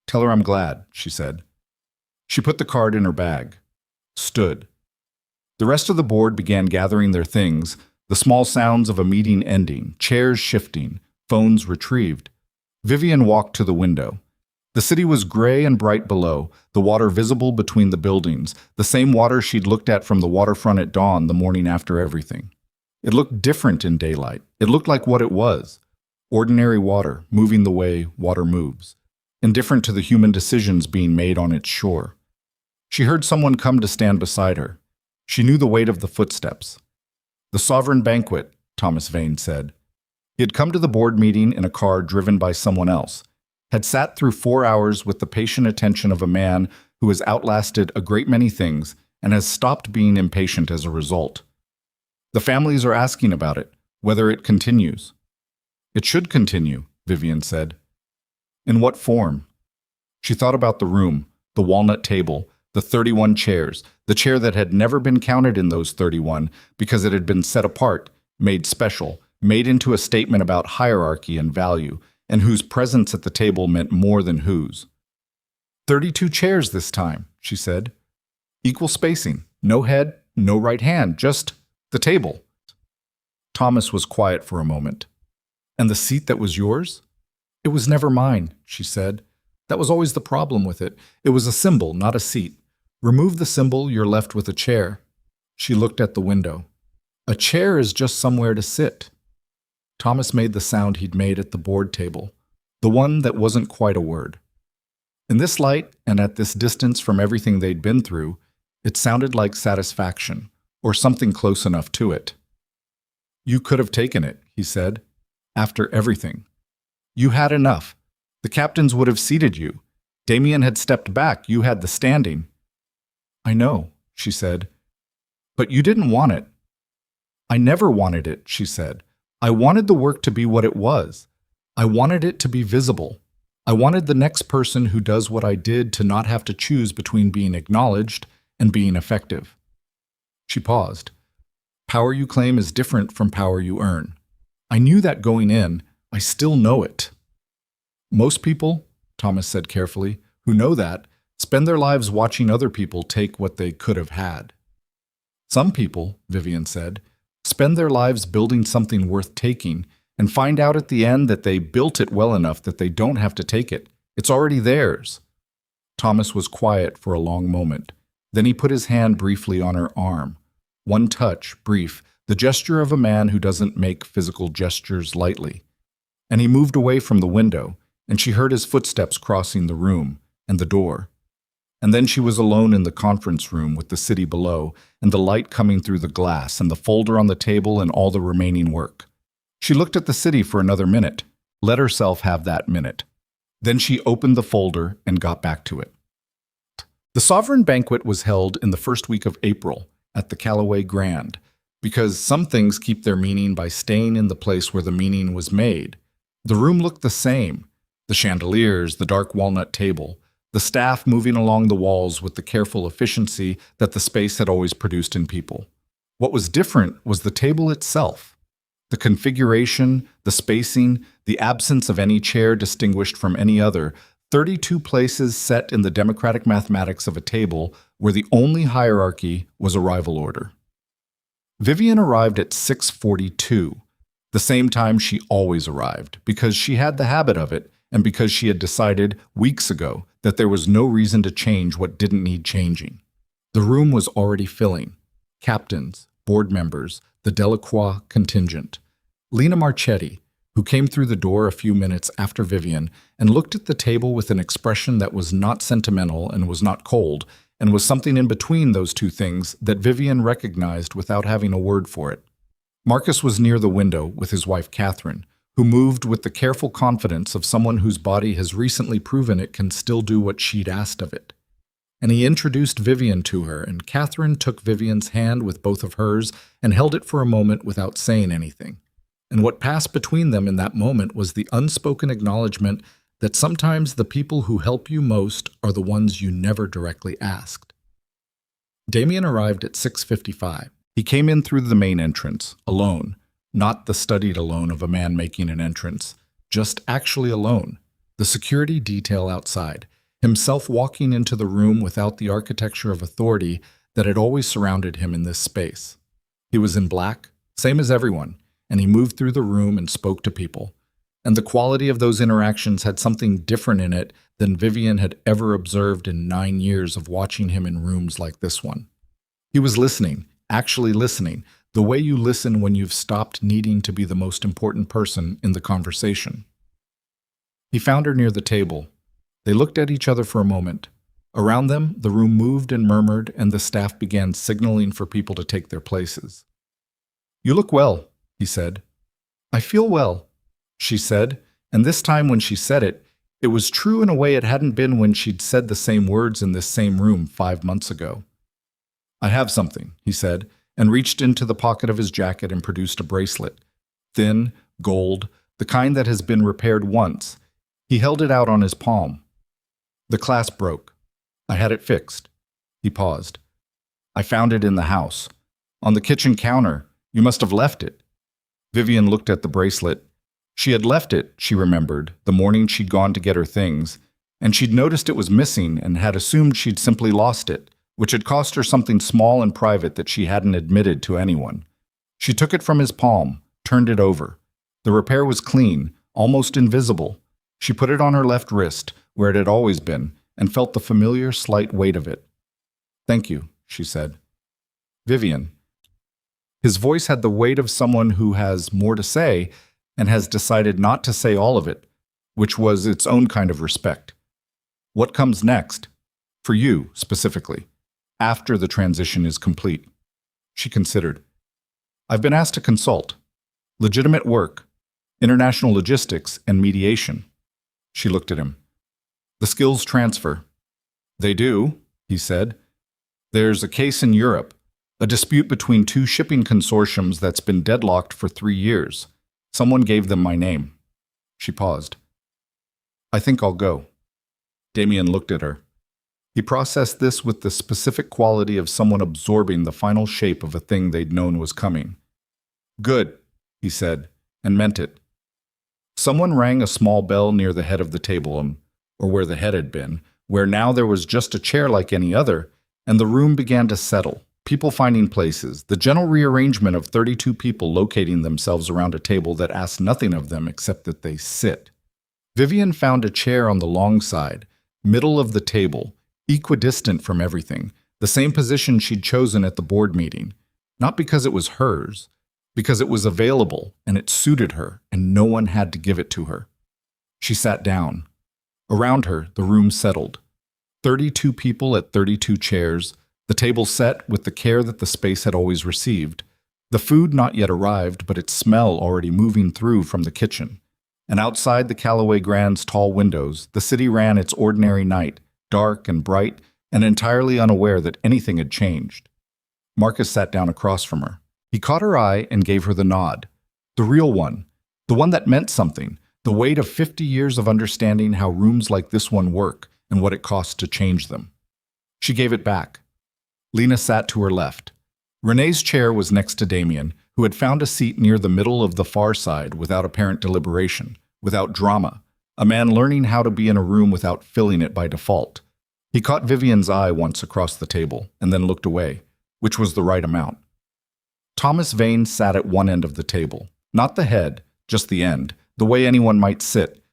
"Tell her I'm glad," she said. She put the card in her bag. Stood. The rest of the board began gathering their things, the small sounds of a meeting ending, chairs shifting, phones retrieved. Vivian walked to the window. The city was gray and bright below, the water visible between the buildings, the same water she'd looked at from the waterfront at dawn the morning after everything. It looked different in daylight. It looked like what it was. Ordinary water, moving the way water moves, indifferent to the human decisions being made on its shore. She heard someone come to stand beside her. She knew the weight of the footsteps. The sovereign banquet, Thomas Vane said. He had come to the board meeting in a car driven by someone else, had sat through 4 hours with the patient attention of a man who has outlasted a great many things and has stopped being impatient as a result. The families are asking about it, whether it continues. It should continue, Vivian said. In what form? She thought about the room, the walnut table, the 31 chairs, the chair that had never been counted in those 31 because it had been set apart, made special, made into a statement about hierarchy and value, and whose presence at the table meant more than whose. 32 chairs this time, she said. Equal spacing, no head, no right hand, just the table. Thomas was quiet for a moment. And the seat that was yours? It was never mine, she said. That was always the problem with it. It was a symbol, not a seat. Remove the symbol, you're left with a chair. She looked at the window. A chair is just somewhere to sit. Thomas made the sound he'd made at the board table, the one that wasn't quite a word. In this light, and at this distance from everything they'd been through, it sounded like satisfaction, or something close enough to it. You could have taken it, he said. After everything. You had enough. The captains would have seated you. Damien had stepped back. You had the standing. I know, she said. But you didn't want it. I never wanted it, she said. I wanted the work to be what it was. I wanted it to be visible. I wanted the next person who does what I did to not have to choose between being acknowledged and being effective. She paused. Power you claim is different from power you earn. I knew that going in. I still know it. Most people, Thomas said carefully, who know that, spend their lives watching other people take what they could have had. Some people, Vivian said, spend their lives building something worth taking and find out at the end that they built it well enough that they don't have to take it. It's already theirs. Thomas was quiet for a long moment. Then he put his hand briefly on her arm. One touch, brief, the gesture of a man who doesn't make physical gestures lightly. And he moved away from the window, and she heard his footsteps crossing the room and the door. And then she was alone in the conference room with the city below, and the light coming through the glass, and the folder on the table and all the remaining work. She looked at the city for another minute, let herself have that minute. Then she opened the folder and got back to it. The Sovereign Banquet was held in the first week of April at the Callaway Grand, because some things keep their meaning by staying in the place where the meaning was made. The room looked the same, the chandeliers, the dark walnut table, the staff moving along the walls with the careful efficiency that the space had always produced in people. What was different was the table itself. The configuration, the spacing, the absence of any chair distinguished from any other, 32 places set in the democratic mathematics of a table where the only hierarchy was arrival order. Vivian arrived at 6:42, the same time she always arrived, because she had the habit of it, and because she had decided weeks ago that there was no reason to change what didn't need changing. The room was already filling. Captains, board members, the Delacroix contingent. Lena Marchetti, who came through the door a few minutes after Vivian and looked at the table with an expression that was not sentimental and was not cold, and was something in between those two things that Vivian recognized without having a word for it. Marcus was near the window with his wife Catherine, who moved with the careful confidence of someone whose body has recently proven it can still do what she'd asked of it. And he introduced Vivian to her, and Catherine took Vivian's hand with both of hers and held it for a moment without saying anything. And what passed between them in that moment was the unspoken acknowledgement that sometimes the people who help you most are the ones you never directly asked. Damien arrived at 6:55. He came in through the main entrance, alone, not the studied alone of a man making an entrance, just actually alone, the security detail outside, himself walking into the room without the architecture of authority that had always surrounded him in this space. He was in black, same as everyone, and he moved through the room and spoke to people. And the quality of those interactions had something different in it than Vivian had ever observed in 9 years of watching him in rooms like this one. He was listening, actually listening, the way you listen when you've stopped needing to be the most important person in the conversation. He found her near the table. They looked at each other for a moment. Around them, the room moved and murmured, and the staff began signaling for people to take their places. "You look well," he said. "I feel well," she said, and this time when she said it, it was true in a way it hadn't been when she'd said the same words in this same room 5 months ago. "I have something," he said, and reached into the pocket of his jacket and produced a bracelet. Thin, gold, the kind that has been repaired once. He held it out on his palm. "The clasp broke. I had it fixed." He paused. "I found it in the house. On the kitchen counter. You must have left it." Vivian looked at the bracelet. She had left it, she remembered, the morning she'd gone to get her things, and she'd noticed it was missing and had assumed she'd simply lost it, which had cost her something small and private that she hadn't admitted to anyone. She took it from his palm, turned it over. The repair was clean, almost invisible. She put it on her left wrist, where it had always been, and felt the familiar slight weight of it. "Thank you," she said. "Vivian." His voice had the weight of someone who has more to say and has decided not to say all of it, which was its own kind of respect. "What comes next? For you, specifically, after the transition is complete?" She considered. "I've been asked to consult. Legitimate work, international logistics, and mediation." She looked at him. "The skills transfer." "They do," he said. "There's a case in Europe, a dispute between two shipping consortiums that's been deadlocked for 3 years. Someone gave them my name." She paused. "I think I'll go." Damien looked at her. He processed this with the specific quality of someone absorbing the final shape of a thing they'd known was coming. "Good," he said, and meant it. Someone rang a small bell near the head of the table, or where the head had been, where now there was just a chair like any other, and the room began to settle, people finding places, the gentle rearrangement of 32 people locating themselves around a table that asked nothing of them except that they sit. Vivian found a chair on the long side, middle of the table, equidistant from everything, the same position she'd chosen at the board meeting, not because it was hers, because it was available and it suited her and no one had to give it to her. She sat down. Around her, the room settled. 32 people at 32 chairs, the table set with the care that the space had always received. The food not yet arrived, but its smell already moving through from the kitchen. And outside the Callaway Grand's tall windows, the city ran its ordinary night, dark and bright, and entirely unaware that anything had changed. Marcus sat down across from her. He caught her eye and gave her the nod. The real one, the one that meant something, the weight of 50 years of understanding how rooms like this one work and what it costs to change them. She gave it back. Lena sat to her left. Renee's chair was next to Damien, who had found a seat near the middle of the far side without apparent deliberation, without drama, a man learning how to be in a room without filling it by default. He caught Vivian's eye once across the table and then looked away, which was the right amount. Thomas Vane sat at one end of the table, not the head, just the end, the way anyone might sit,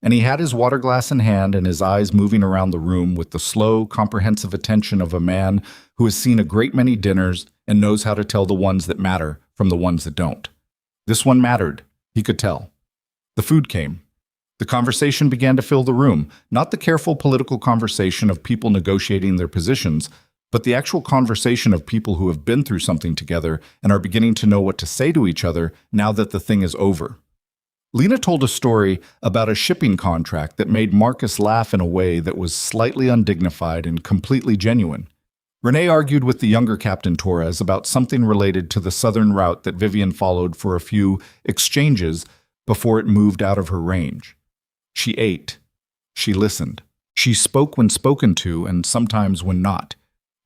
and he had his water glass in hand and his eyes moving around the room with the slow, comprehensive attention of a man who has seen a great many dinners and knows how to tell the ones that matter from the ones that don't. This one mattered, he could tell. The food came. The conversation began to fill the room, not the careful political conversation of people negotiating their positions, but the actual conversation of people who have been through something together and are beginning to know what to say to each other now that the thing is over. Lena told a story about a shipping contract that made Marcus laugh in a way that was slightly undignified and completely genuine. Renee argued with the younger Captain Torres about something related to the southern route that Vivian followed for a few exchanges before it moved out of her range. She ate. She listened. She spoke when spoken to and sometimes when not,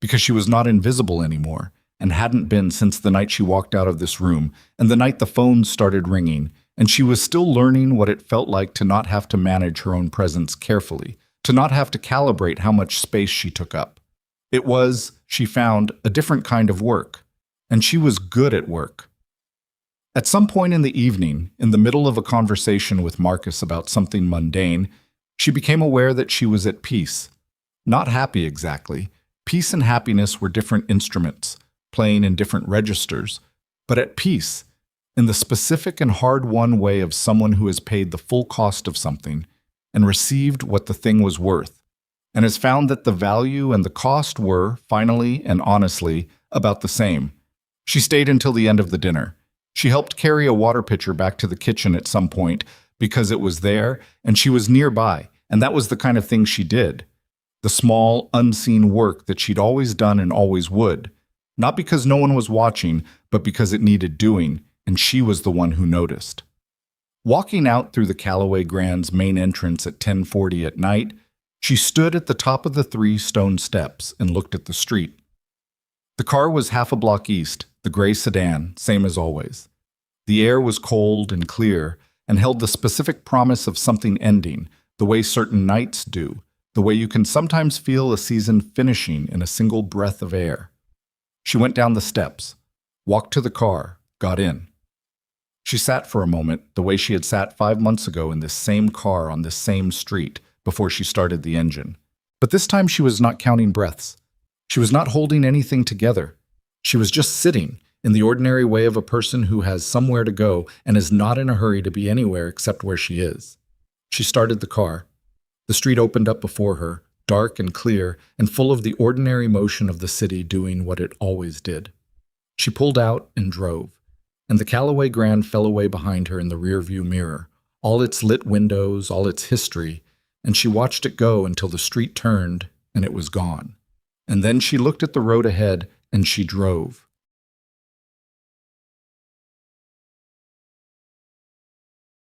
because she was not invisible anymore and hadn't been since the night she walked out of this room and the night the phone started ringing, and she was still learning what it felt like to not have to manage her own presence carefully, to not have to calibrate how much space she took up. It was, she found, a different kind of work, and she was good at work. At some point in the evening, in the middle of a conversation with Marcus about something mundane, She became aware that she was at peace. Not happy exactly. Peace and happiness were different instruments, playing in different registers, but at peace, in the specific and hard-won way of someone who has paid the full cost of something and received what the thing was worth, and has found that the value and the cost were, finally and honestly, about the same. She stayed until the end of the dinner. She helped carry a water pitcher back to the kitchen at some point because it was there and she was nearby, and that was the kind of thing she did. The small, unseen work that she'd always done and always would. Not because no one was watching, but because it needed doing, and she was the one who noticed. Walking out through the Callaway Grand's main entrance at 10:40 at night, she stood at the top of the 3 stone steps and looked at the street. The car was half a block east, the gray sedan, same as always. The air was cold and clear and held the specific promise of something ending, the way certain nights do, the way you can sometimes feel a season finishing in a single breath of air. She went down the steps, walked to the car, got in. She sat for a moment the way she had sat 5 months ago in this same car on this same street before she started the engine. But this time she was not counting breaths. She was not holding anything together. She was just sitting in the ordinary way of a person who has somewhere to go and is not in a hurry to be anywhere except where she is. She started the car. The street opened up before her, dark and clear and full of the ordinary motion of the city doing what it always did. She pulled out and drove, and the Callaway Grand fell away behind her in the rearview mirror, all its lit windows, all its history, and she watched it go until the street turned and it was gone. And then she looked at the road ahead and she drove.